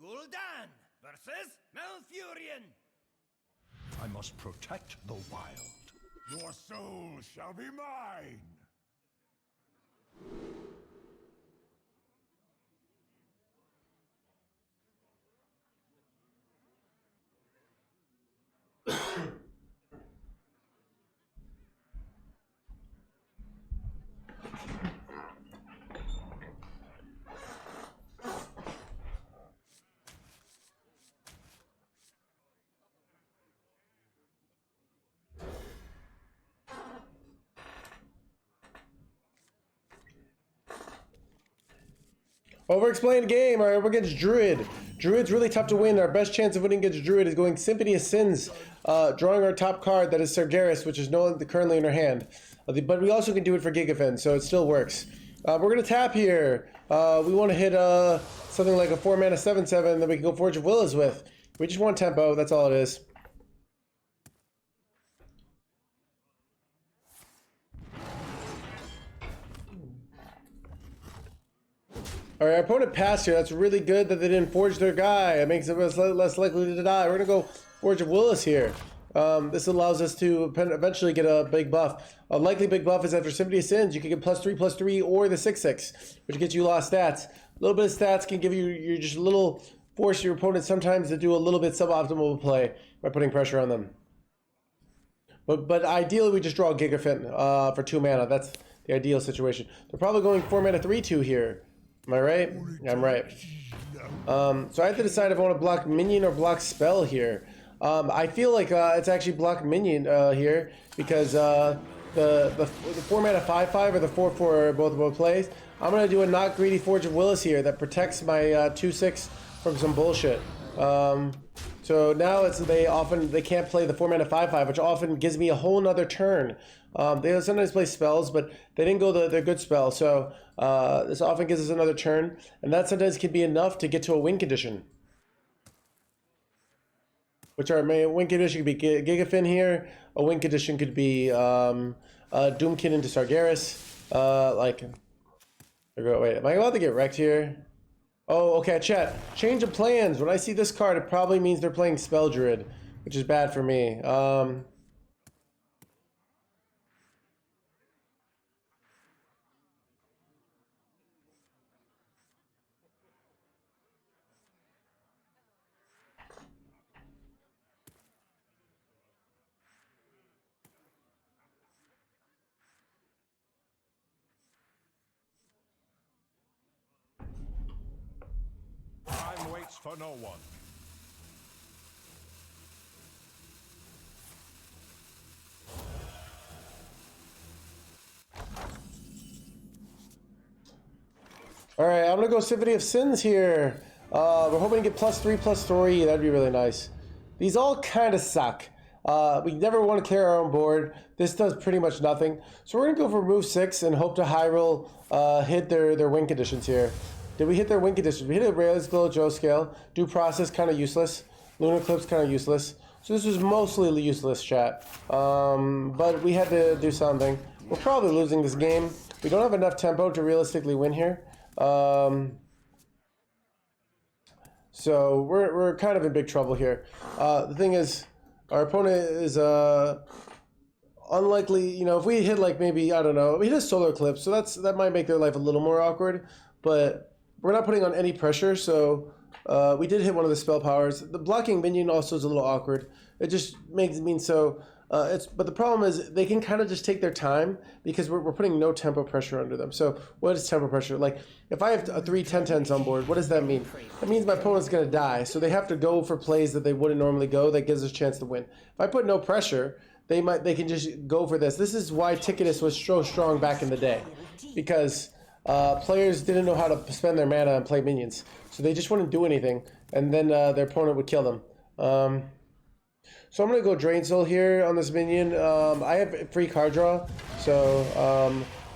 Gul'dan versus Malfurion.
I must protect the wild. Your soul shall be mine.
Over-explained game. All right, we're against Druid. Druid's really tough to win. Our best chance of winning against Druid is going Symphony of Sins, drawing our top card, that is Sargeras, which is currently in our hand. But we also can do it for Gigafin, so it still works. We're going to tap here. We want to hit something like a 4-mana 7/7 that we can go Forge of Willows with. We just want tempo, that's all it is. All right, our opponent passed here. That's really good that they didn't forge their guy. It makes it less likely to die. We're going to go Forge of Willis here. This allows us to eventually get a big buff. A likely big buff is after Symphony of Sins. You can get +3/+3 or the 6/6, which gets you a lot of stats. A little bit of stats can give you just a little force your opponent sometimes to do a little bit suboptimal play by putting pressure on them. But ideally, we just draw a Gigafin for 2 mana. That's the ideal situation. They're probably going 4-mana 3/2 here. Am I right? Yeah, I'm right. So I have to decide if I want to block minion or block spell here. I feel like it's actually block minion here because the 4-mana 5/5 or the 4/4 both plays. I'm gonna do a not greedy Forge of Willis here that protects my 2/6 from some bullshit. So now they can't play the 4-mana 5/5, which often gives me a whole nother turn. They sometimes play spells, but they didn't go their good spell. So this often gives us another turn, and that sometimes can be enough to get to a win condition. Which our main win condition could be Gigafin here. A win condition could be Doomkin into Sargeras. Wait, am I about to get wrecked here? Oh, okay, chat. Change of plans. When I see this card, it probably means they're playing Spell Druid, which is bad for me.
Time waits for no one.
All right, I'm gonna go Symphony of Sins here. We're hoping to get +3/+3. That'd be really nice. These all kind of suck. We never want to clear our own board. This does pretty much nothing. So we're gonna go for move 6 and hope to high roll hit their win conditions here. Did we hit their win conditions? We hit a Rayleigh's Glow Joe scale. Due Process kind of useless. Lunar Eclipse kind of useless. So this was mostly useless, chat. But we had to do something. We're probably losing this game. We don't have enough tempo to realistically win here. So we're kind of in big trouble here. The thing is, our opponent is unlikely. You know, if we hit like maybe I don't know, we hit a Solar Eclipse, so that might make their life a little more awkward. But we're not putting on any pressure, so we did hit one of the spell powers. The blocking minion also is a little awkward. It just makes it mean so. But the problem is they can kind of just take their time because we're putting no tempo pressure under them. So what is tempo pressure? Like if I have a 3 10/10s on board, what does that mean? That means my opponent's gonna die. So they have to go for plays that they wouldn't normally go. That gives us a chance to win. If I put no pressure, they can just go for this. This is why Ticketus was so strong back in the day, because players didn't know how to spend their mana and play minions. So they just wouldn't do anything, and then their opponent would kill them. So I'm going to go Drain Soul here on this minion. I have free card draw, so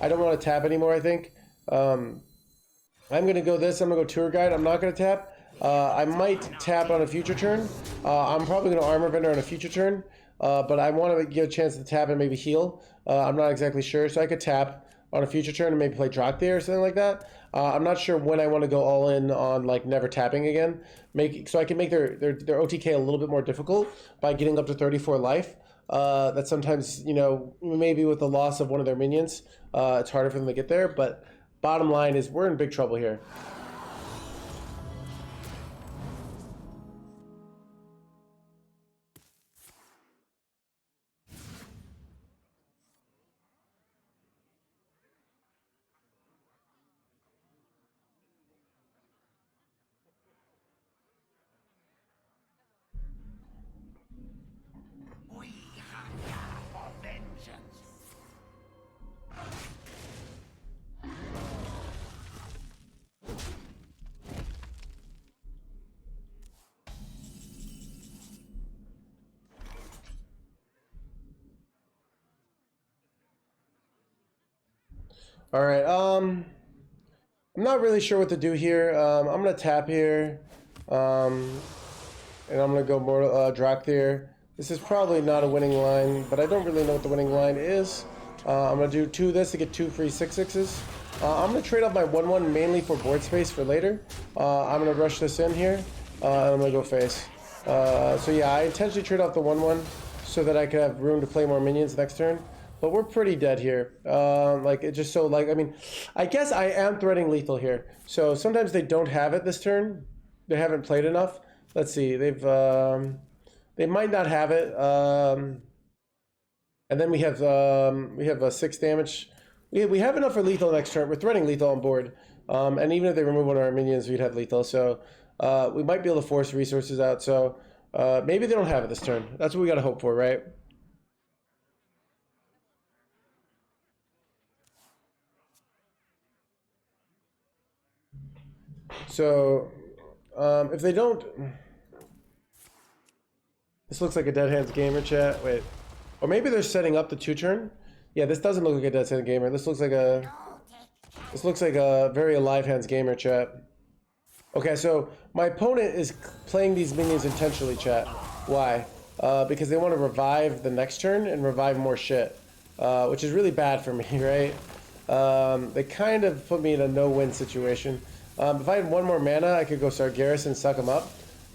I don't want to tap anymore, I think. I'm going to go this. I'm going to go Tour Guide. I'm not going to tap. I might tap on a future turn. I'm probably going to Armor Vendor on a future turn, but I want to give a chance to tap and maybe heal. I'm not exactly sure, so I could tap on a future turn and maybe play Drakthir or something like that. I'm not sure when I want to go all in on like never tapping again. So I can make their OTK a little bit more difficult by getting up to 34 life. That sometimes, you know, maybe with the loss of one of their minions, it's harder for them to get there. But bottom line is we're in big trouble here.
We hunger for vengeance.
All right. I'm not really sure what to do here. I'm gonna tap here, and I'm gonna go more drop there. This is probably not a winning line, but I don't really know what the winning line is. I'm gonna do 2 of this to get 2 free 6/6s. I'm gonna trade off my 1/1 mainly for board space for later. I'm gonna rush this in here, and I'm gonna go face. So yeah, I intentionally trade off the 1/1 so that I could have room to play more minions next turn. But we're pretty dead here. Like it just so like I mean, I guess I am threatening lethal here. So sometimes they don't have it this turn. They haven't played enough. Let's see. They might not have it. And then we have a 6 damage. We have enough for lethal next turn. We're threatening lethal on board. And even if they remove one of our minions, we'd have lethal. So we might be able to force resources out. So maybe they don't have it this turn. That's what we gotta hope for, right? So, if they don't... This looks like a Dead Hands Gamer chat. Wait. Or maybe they're setting up the 2-turn? Yeah, this doesn't look like a Dead Hands Gamer. This looks like a... This looks like a very Alive Hands Gamer chat. Okay, so my opponent is playing these minions intentionally, chat. Why? Because they want to revive the next turn and revive more shit. Which is really bad for me, right? They kind of put me in a no-win situation. If I had 1 more mana, I could go Sargeras and suck him up,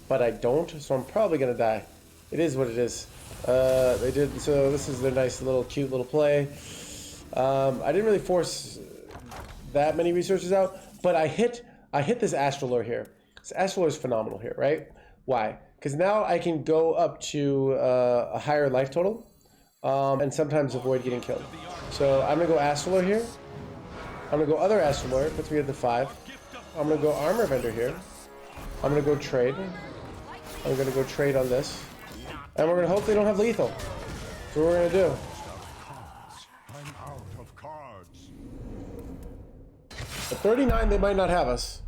but I don't, so I'm probably gonna die. It is what it is. They did, so this is their nice little, cute little play. I didn't really force that many resources out, but I hit this Astrolore here. This Astrolore is phenomenal here, right? Why? Because now I can go up to a higher life total, and sometimes avoid getting killed. So I'm gonna go Astrolore here. I'm gonna go other Astrolore, puts me at the 5. I'm gonna go Armor Vendor here. I'm gonna go trade. I'm gonna go trade on this. And we're gonna hope they don't have lethal. That's what we're gonna do.
I'm out of cards.
At 39, they might not have us.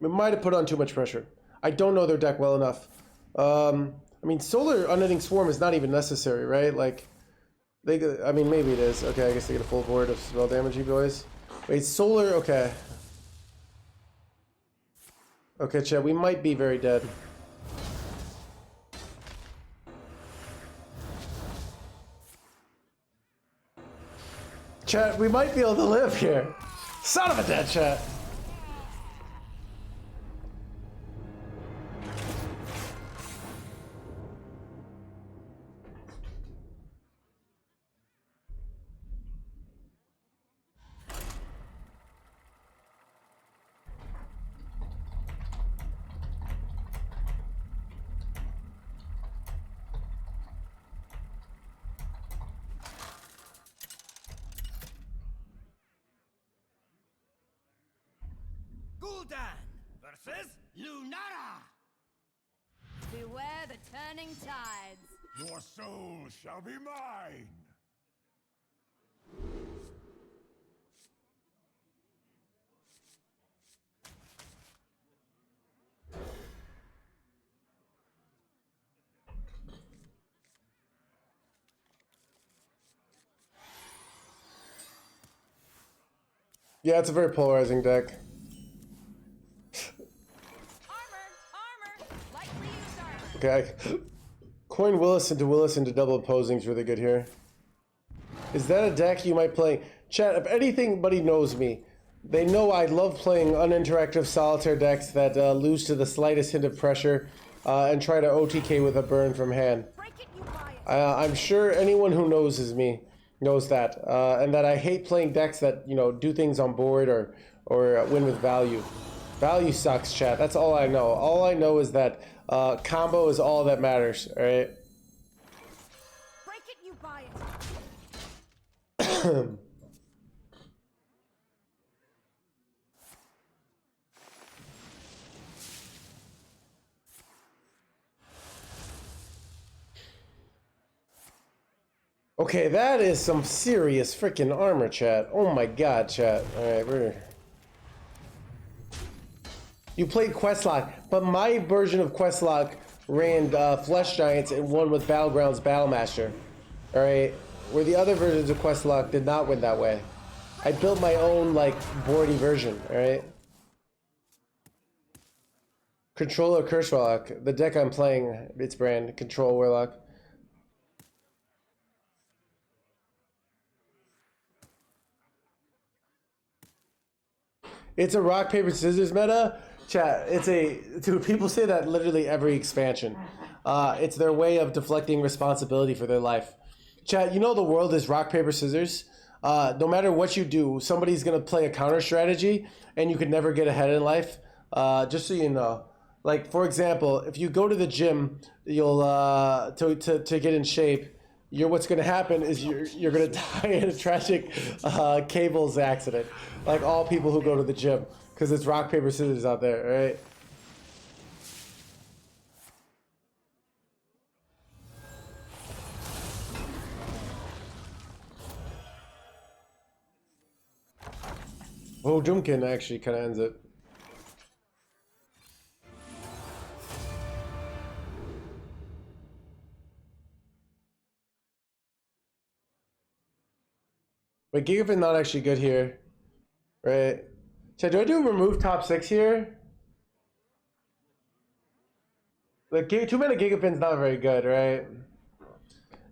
We might have put on too much pressure. I don't know their deck well enough. I mean, Solar Unending Swarm is not even necessary, right? Like, I mean, maybe it is. Okay, I guess they get a full board of spell damage, you boys. Wait, Solar, okay. Okay, chat, we might be very dead. Chat, we might be able to live here. Son of a dead chat.
Versus Lunara!
Beware the turning tides.
Your soul shall be mine.
Yeah, it's a very polarizing deck. Okay, coin Willis into double opposing is really good here. Is that a deck you might play? Chat, if anybody knows me, they know I love playing uninteractive solitaire decks that lose to the slightest hint of pressure and try to OTK with a burn from hand. I'm sure anyone who knows me knows that, and that I hate playing decks that, you know, do things on board or win with value. Value sucks, chat. That's all I know. All I know is that combo is all that matters, alright?
Break it, you buy it.
Okay, that is some serious freaking armor, chat. Oh my god, chat. Alright, You played Questlock, but my version of Questlock ran Flesh Giants and won with Battlegrounds Battlemaster. Alright, where the other versions of QuestLock did not win that way. I built my own, like, boardy version, alright? Control or Curse Warlock. The deck I'm playing, its brand, Control Warlock. It's a rock, paper, scissors meta. Chat, it's a... Dude, people say that literally every expansion. It's their way of deflecting responsibility for their life. Chat, you know the world is rock, paper, scissors? No matter what you do, somebody's going to play a counter strategy, and you could never get ahead in life. Just so you know. Like, for example, if you go to the gym, you'll to get in shape, what's going to happen is you're going to die in a tragic cables accident, like all people who go to the gym, because it's rock, paper, scissors out there, right? Oh, Doomkin actually kind of ends it. But Gigafin not actually good here, right? So do I do remove top 6 here? Like 2 mana Gigafin's not very good, right?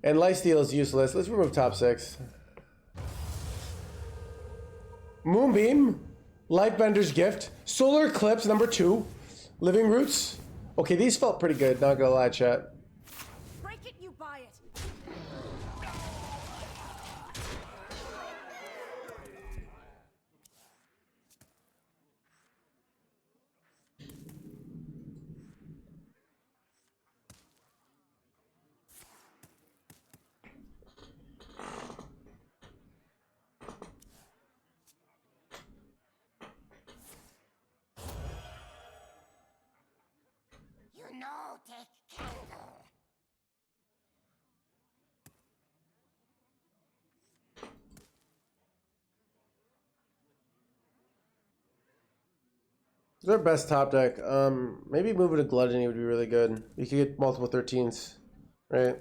And Lifesteal is useless. Let's remove top 6. Moonbeam, Lightbender's Gift, Solar Eclipse number 2, Living Roots. Okay, these felt pretty good, not gonna lie, chat.
Break it, you buy it. You know, take candle.
It's our best top deck. Maybe moving to Gluttony would be really good. You could get multiple 13s, right?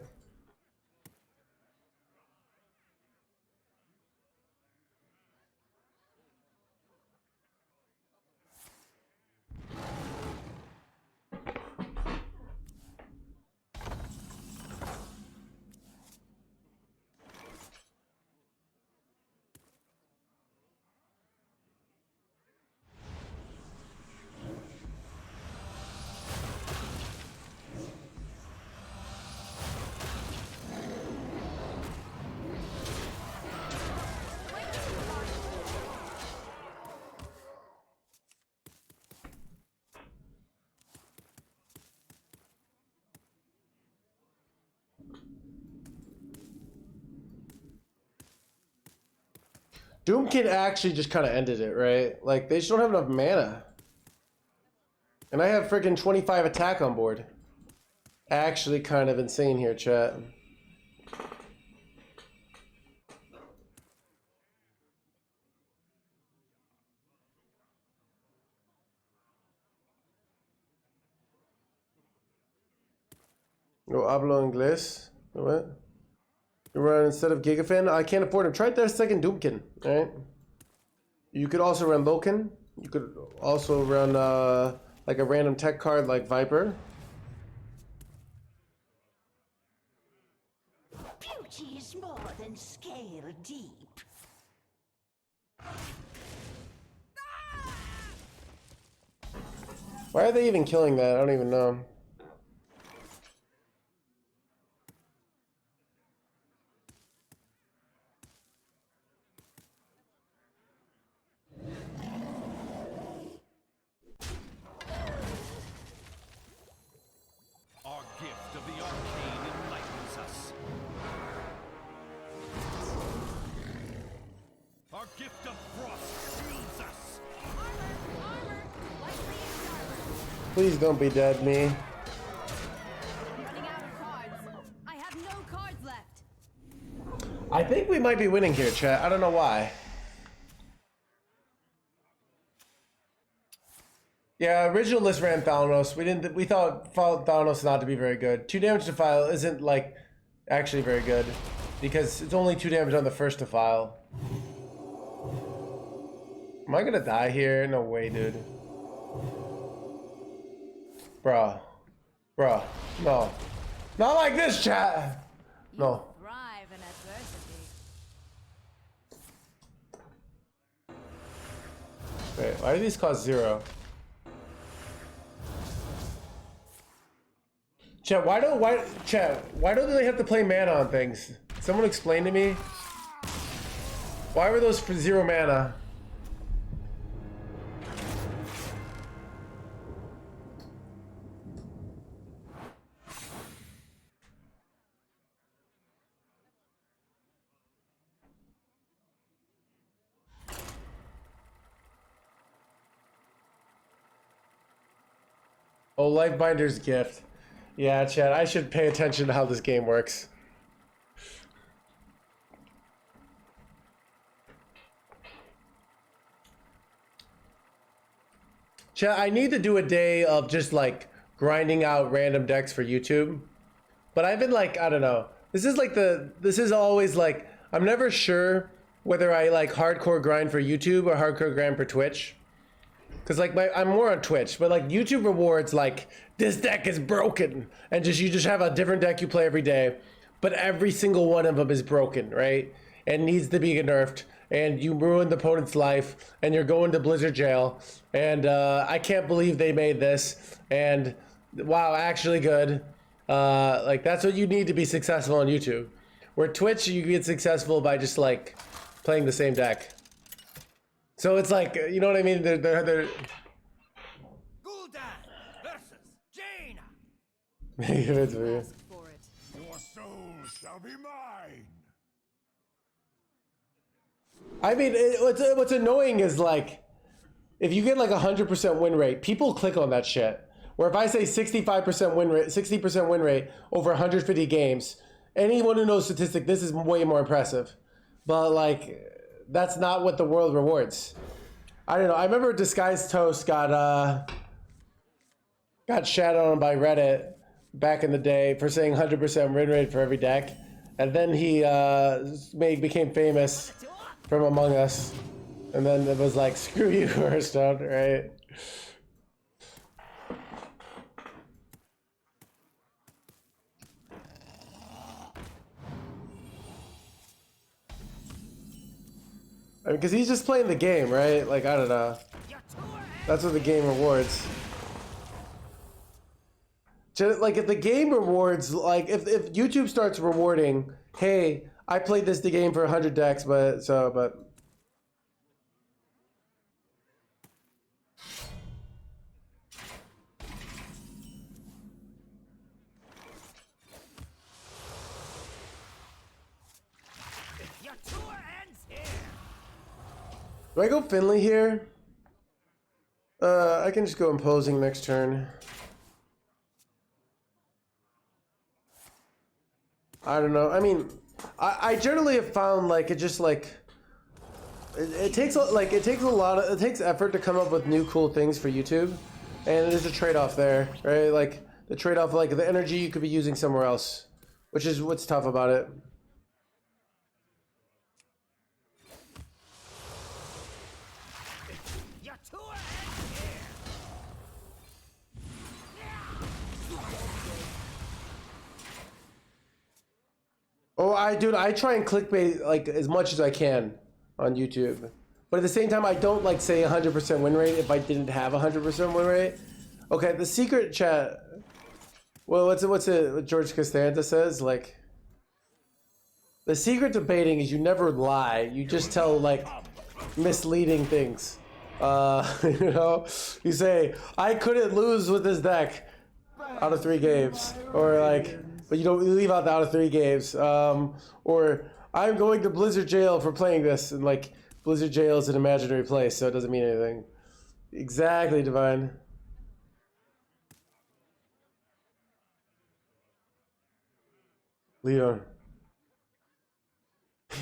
Doomkin actually just kind of ended it, right? Like, they just don't have enough mana. And I have freaking 25 attack on board. Actually kind of insane here, chat. No hablo inglés. What? You run instead of Gigafin? I can't afford him. Try that second Doomkin, alright? You could also run Loken. You could also run like a random tech card like Viper.
Beauty is more than scale deep.
Why are they even killing that? I don't even know.
Our gift of the arcane enlightens us. Our gift of frost shields us.
Armor! Lightly used armor.
Please don't be dead, me.
I'm running out of cards. I have no cards left.
I think we might be winning here, chat. I don't know why. Yeah, original list ran Thalanos. We thought Thalanos not to be very good. 2 damage to file isn't like actually very good. because it's only 2 damage on the first to file. Am I gonna die here? No way, dude. Bruh. Bruh. No. Not like this, chat! No.
Thrive in adversity.
Wait, why do these cost 0? Chat, why don't they have to play mana on things? Someone explain to me. Why were those for 0 mana? Oh, Lifebinder's gift. Yeah, Chad, I should pay attention to how this game works. Chad, I need to do a day of just like grinding out random decks for YouTube. But I've been like, I don't know. This is always like, I'm never sure whether I like hardcore grind for YouTube or hardcore grind for Twitch. Cause like I'm more on Twitch, but like YouTube rewards like this deck is broken, and you just have a different deck you play every day, but every single one of them is broken, right? And needs to be nerfed, and you ruin the opponent's life, and you're going to Blizzard jail, and I can't believe they made this, and wow, actually good. Like that's what you need to be successful on YouTube. Where Twitch you get successful by just like playing the same deck. So it's like, you know what I mean? They're
Gul'dan versus Jaina.
it's weird.
Ask for it.
Your soul shall be mine.
I mean, what's annoying is like, if you get like 100% win rate, people click on that shit. Where if I say 65% win rate, 60% win rate over 150 games, anyone who knows statistic, this is way more impressive. But like, that's not what the world rewards. I don't know. I remember Disguised Toast got shat on by Reddit back in the day for saying 100% win rate for every deck, and then he became famous from Among Us, and then it was like, screw you, Hearthstone, right? Because he's just playing the game, right? Like, I don't know. That's what the game rewards. Like, if the game rewards, like, if YouTube starts rewarding, hey, I played the game for 100 decks, but. Do I go Finley here? I can just go imposing next turn. I don't know. I mean, I generally have found like it just like it takes effort to come up with new cool things for YouTube, and there's a trade-off there, right? Like the trade-off, like the energy you could be using somewhere else, which is what's tough about it. Oh, I try and clickbait like as much as I can on YouTube, but at the same time, I don't like say 100% win rate if I didn't have 100% win rate. Okay, the secret chat. Well, what's it? What George Costanza says, like, the secret to baiting is you never lie. You just tell like misleading things. You know, you say I couldn't lose with this deck out of 3 games, or like. But you leave out the out of 3 games. Or I'm going to Blizzard jail for playing this, and like Blizzard jail is an imaginary place, so it doesn't mean anything. Exactly, Divine. Leon.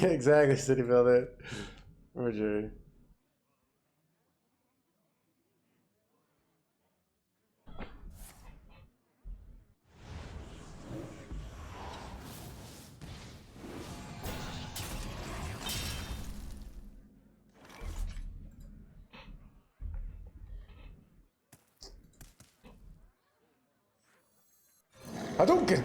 Yeah, exactly, City Builder. Or Jerry. Hadouken!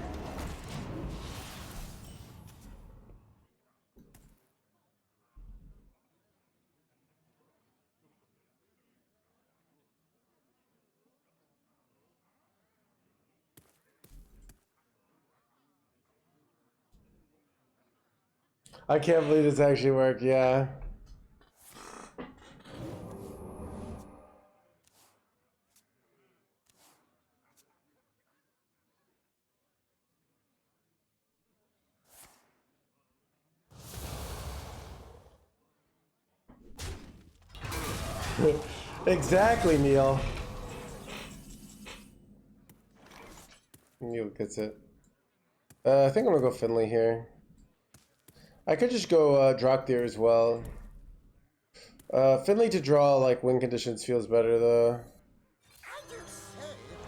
I can't believe this actually worked, yeah. Exactly, Neil. Neil gets it. I think I'm gonna go Finley here. I could just go Drakthir as well. Finley to draw like win conditions feels better though.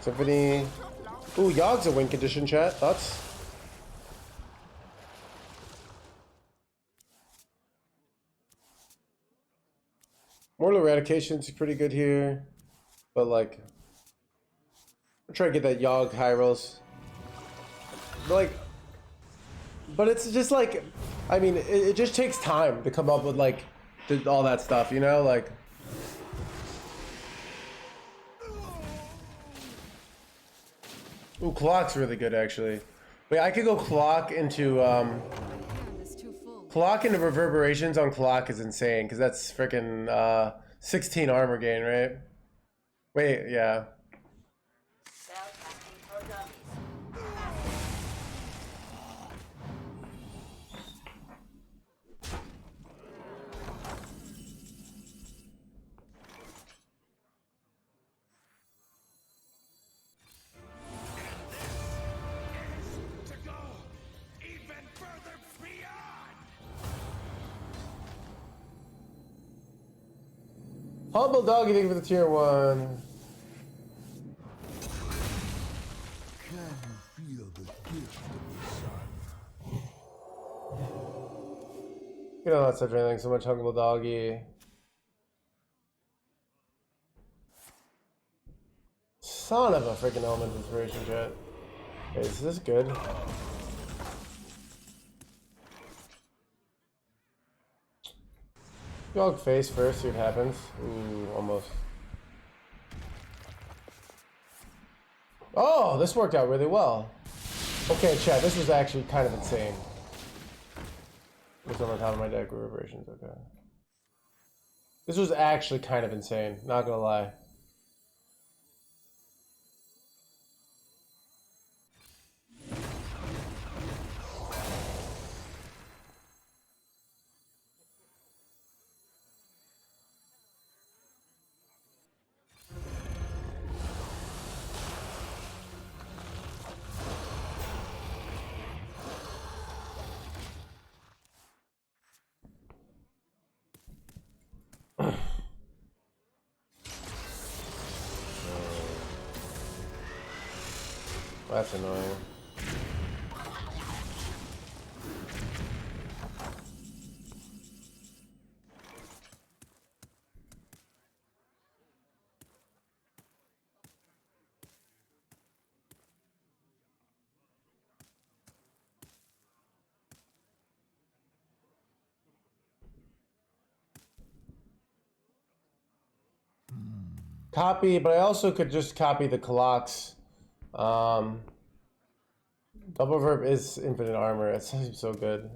Symphony. Ooh, Yogg's a win condition, chat. Thoughts? Mortal Eradication's pretty good here. But like, I'm trying to get that Yogg high rolls. But it's just like, I mean, it just takes time to come up with like all that stuff, you know? Like, ooh, Clock's really good actually. Wait, I could go Clock into Clock into Reverberations on Clock is insane because that's freaking 16 armor gain, right? Wait, yeah. Humble Doggy, thank you for the tier 1.
Can you feel the gift of the sun?
You know, that's such anything so much, Humble Doggy. Son of a freaking element inspiration, chat. Okay, is this good? Yogg face first, see what happens. Ooh, almost. Oh, this worked out really well. Okay, chat, this was actually kind of insane. What's on top of my deck? Reverberations, okay. This was actually kind of insane, not gonna lie. That's annoying. Copy, but I also could just copy the Clocks. Double Verb is infinite armor. It seems so good.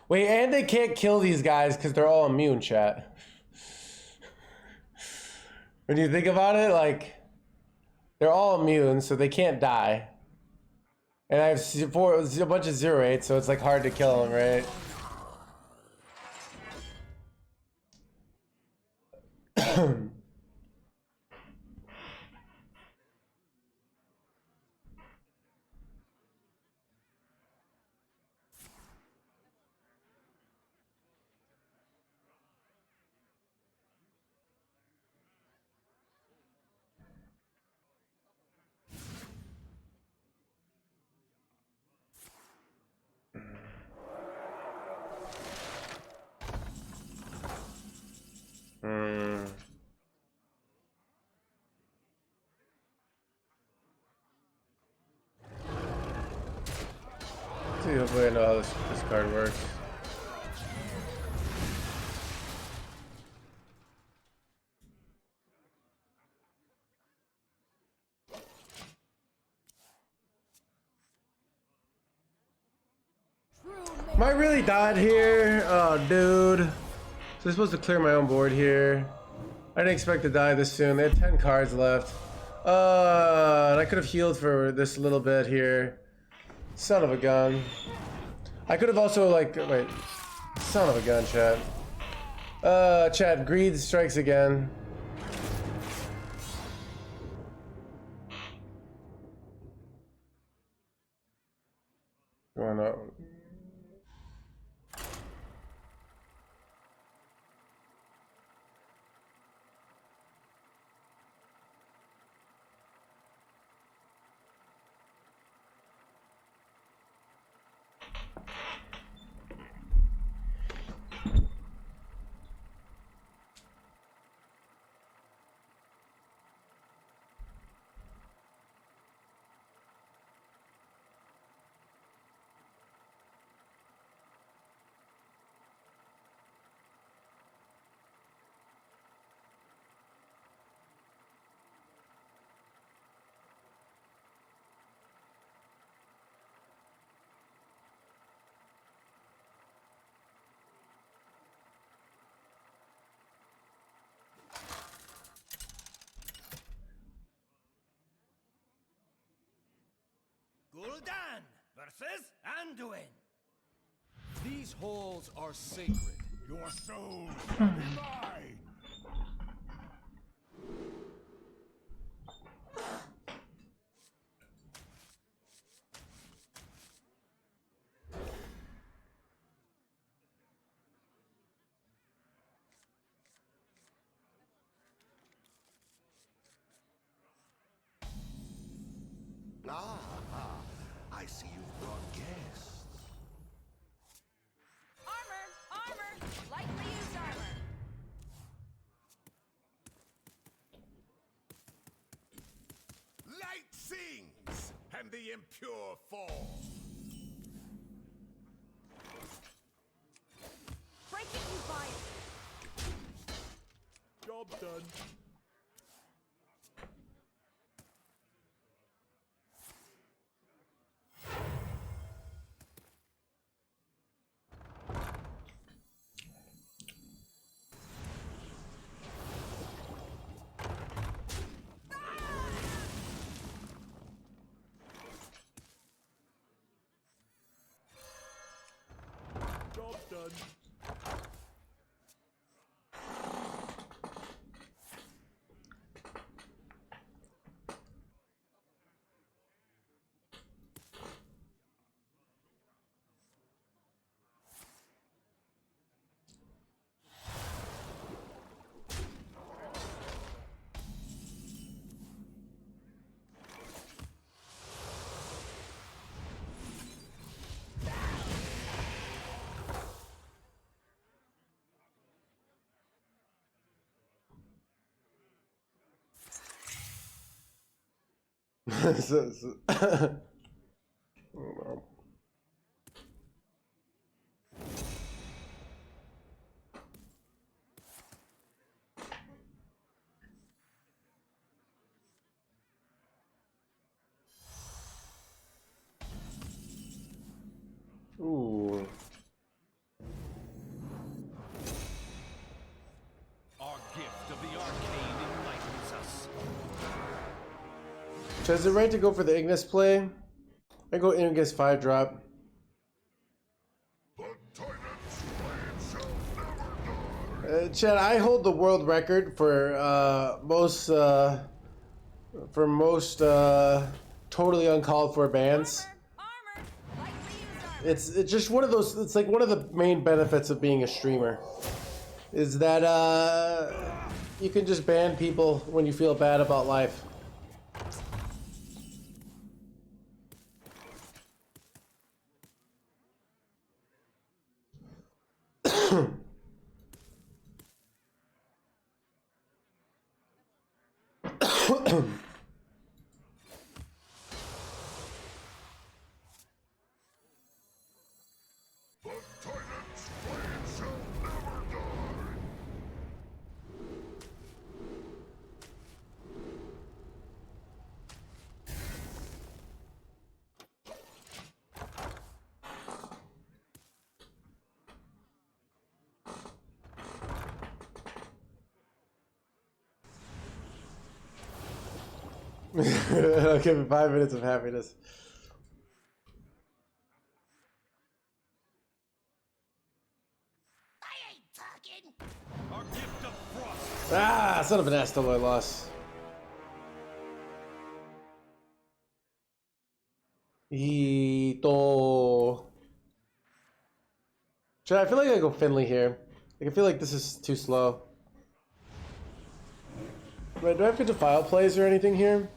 Wait, and they can't kill these guys because they're all immune, chat. When you think about it, like, they're all immune, so they can't die. And I have a bunch of 0-8, so it's like hard to kill them, right? See, hopefully I know how this card works. Am I really died here? Oh, dude. So I'm supposed to clear my own board here. I didn't expect to die this soon. They had 10 cards left. And I could have healed for this little bit here. Son of a gun. I could have also, like, wait. Son of a gun, chat. Chat, greed strikes again. Going up.
Gul'dan versus Anduin. These halls are sacred.
Your soul shall be mine. I see you've brought guests.
Armor! Lightly used armor!
Light sings, and the impure fall.
Breaking you fire!
Job done. Job done.
Ooh.
Our gift of the arcane enlightens
So is it right to go for the Ignis play? I go Ignis 5 drop. Chad, I hold the world record for most totally uncalled for bans. It's just one of those. It's like one of the main benefits of being a streamer, is that you can just ban people when you feel bad about life. I'll give it 5 minutes of happiness.
I ain't talking.
Our gift of frost.
Ah, son of an ass, I lost. Ito. Should I feel like I go Finley here? Like, I feel like this is too slow. Right, do I have to defile plays or anything here?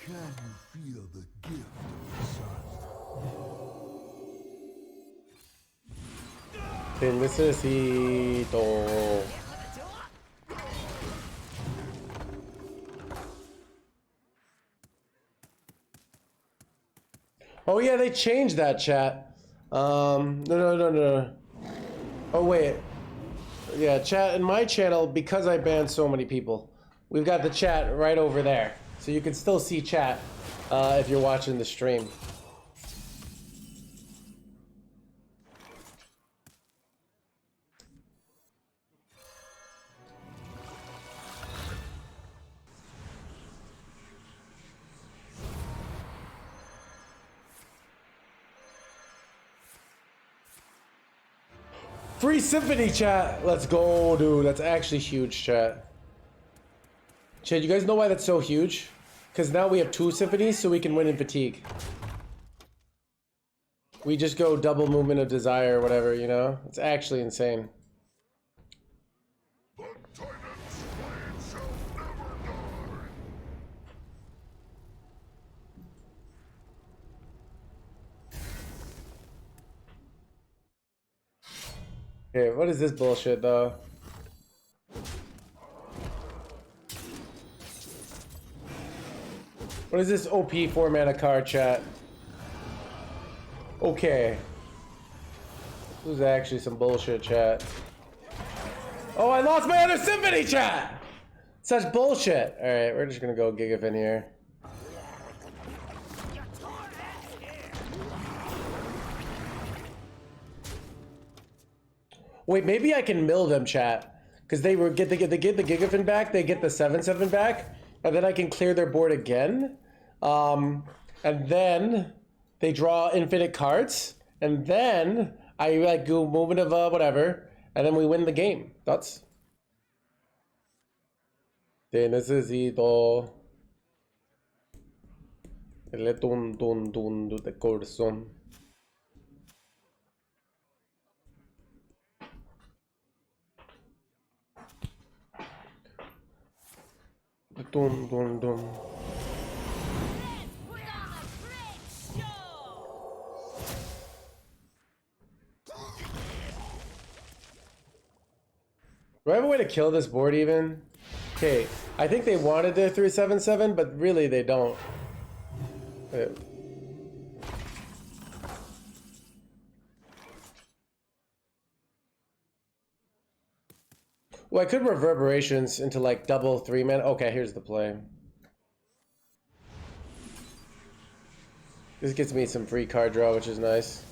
Can you feel the gift of the sun?
Que necesito. Oh yeah, they changed that, chat. No. Oh wait. Yeah, chat in my channel, because I banned so many people, we've got the chat right over there. So you can still see chat if you're watching the stream. Free Symphony, chat. Let's go, dude. That's actually huge, chat. Chat, you guys know why that's so huge? Because now we have 2 symphonies, so we can win in fatigue. We just go double movement of desire or whatever, you know? It's actually insane. Okay, what is this bullshit, though? What is this OP 4-mana card, chat? Okay. This is actually some bullshit, chat. Oh, I lost my other symphony, chat! Such bullshit. Alright, we're just gonna go Gigafin here. Wait, maybe I can mill them, chat. Because they get the Gigafin back, they get the 7/7 back, and then I can clear their board again. And then they draw infinite cards, and then I like go movement of whatever, and then we win the game. Thoughts? Te necesito. El tun de corazón. Dun.
Put on a great show.
Do I have a way to kill this board even? Okay, I think they wanted their 3/7/7, but really they don't. Well, I could reverberations into like double 3 mana. Okay, here's the play. This gets me some free card draw, which is nice.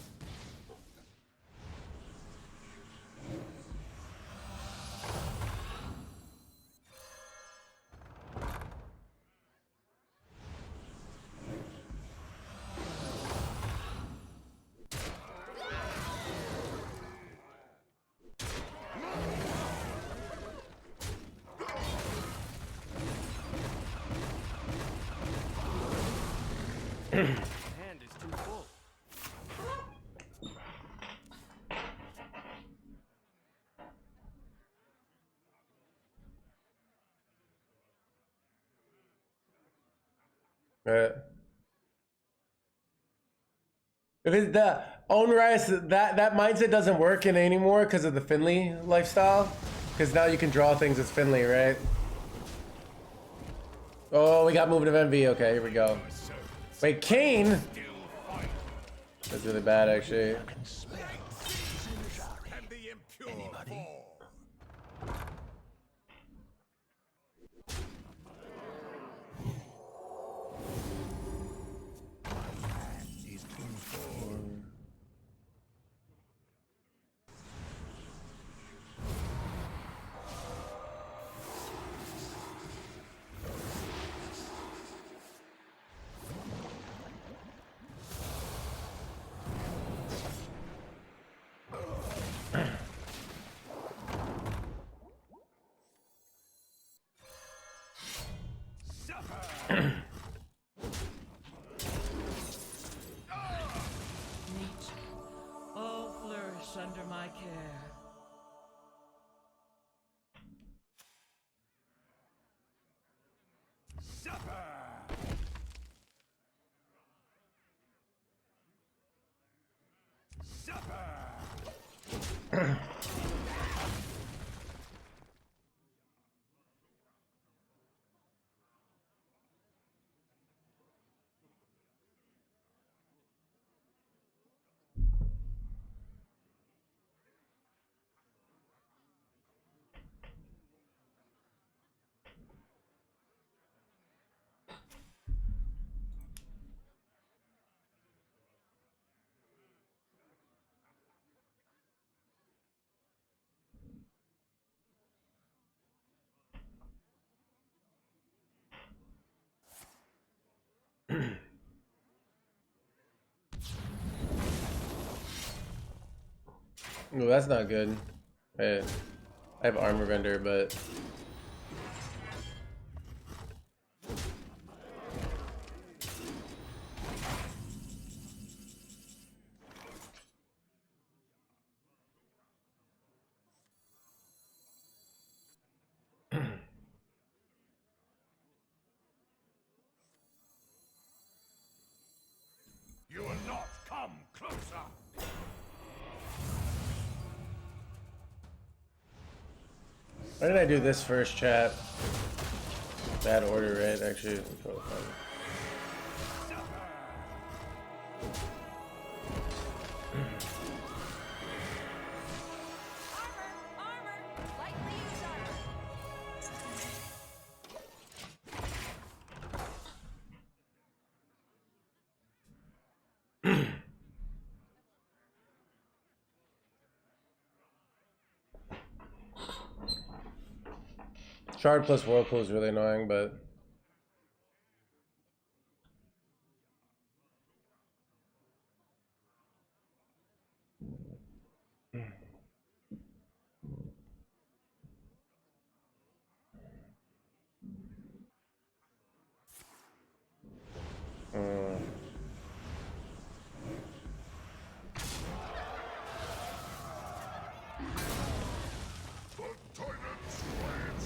Hand is too full.
If it's the owner's, that mindset doesn't work in anymore because of the Finley lifestyle. Because now you can draw things as Finley, right? Oh, we got movement of envy. Okay, here we go. Wait, Kane? That's really bad, actually.
And the impure fall. Is too full.
All flourish under my care.
Ooh, that's not good. Hey, I have armor vendor, but
You will not come closer.
why did I do this first, chat? Bad order, right? Actually, Shard plus Whirlpool is really annoying, but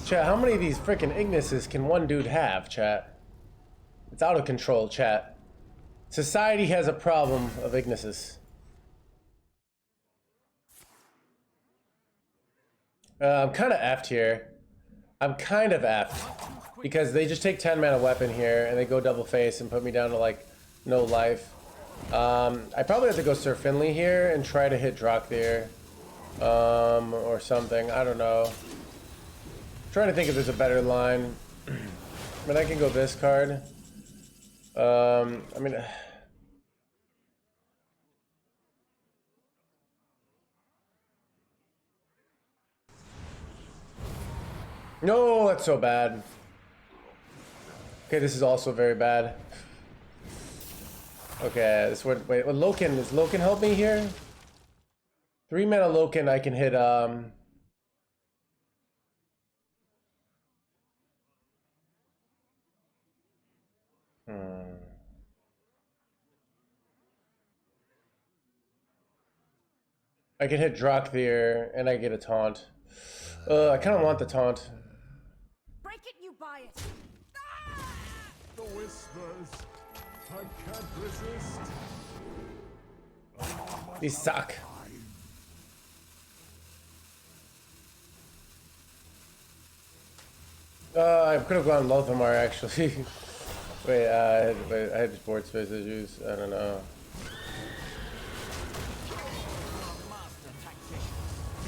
chat, how many of these freaking Ignises can one dude have, chat? It's out of control, chat. Society has a problem of Ignises. I'm kind of effed here. I'm kind of effed. Because they just take 10 mana weapon here, and they go double face and put me down to, like, no life. I probably have to go Sir Finley here and try to hit Drakthir. Or something, I don't know. trying to think if there's a better line. I mean, I can go this card. I mean, no, that's so bad. Okay, this is also very bad. Okay, this would wait. Well, Loken, does Loken help me here? 3 mana Loken, I can hit I can hit Drakthir and I get a taunt. I kind of want the taunt.
Break it, you buy it.
The whispers. I can't resist.
These suck. I could have gone Lothar actually. Wait, I had board space issues. I don't know.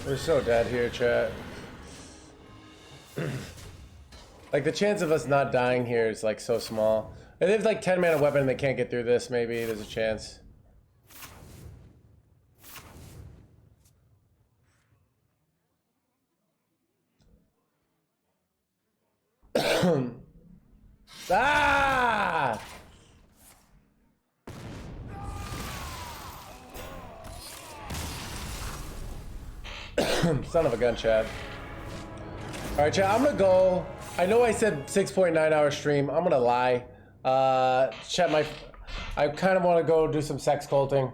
We're so dead here, chat. Like the chance of us not dying here is like so small. If they have like 10 mana weapon and they can't get through this, maybe there's a chance. Ah! Son of a gun, Chad. All right, Chad, I'm gonna go. I know I said 6.9 hour stream. I'm gonna lie. Chat, I kind of want to go do some sex culting.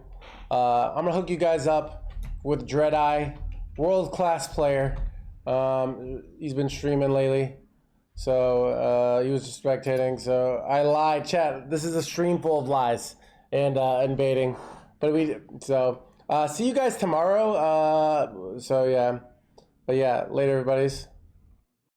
I'm gonna hook you guys up with Dreadeye, world-class player. He's been streaming lately, so he was just spectating. So I lied, chat. This is a stream full of lies and baiting. But see you guys tomorrow. So yeah, but yeah, later, everybody's.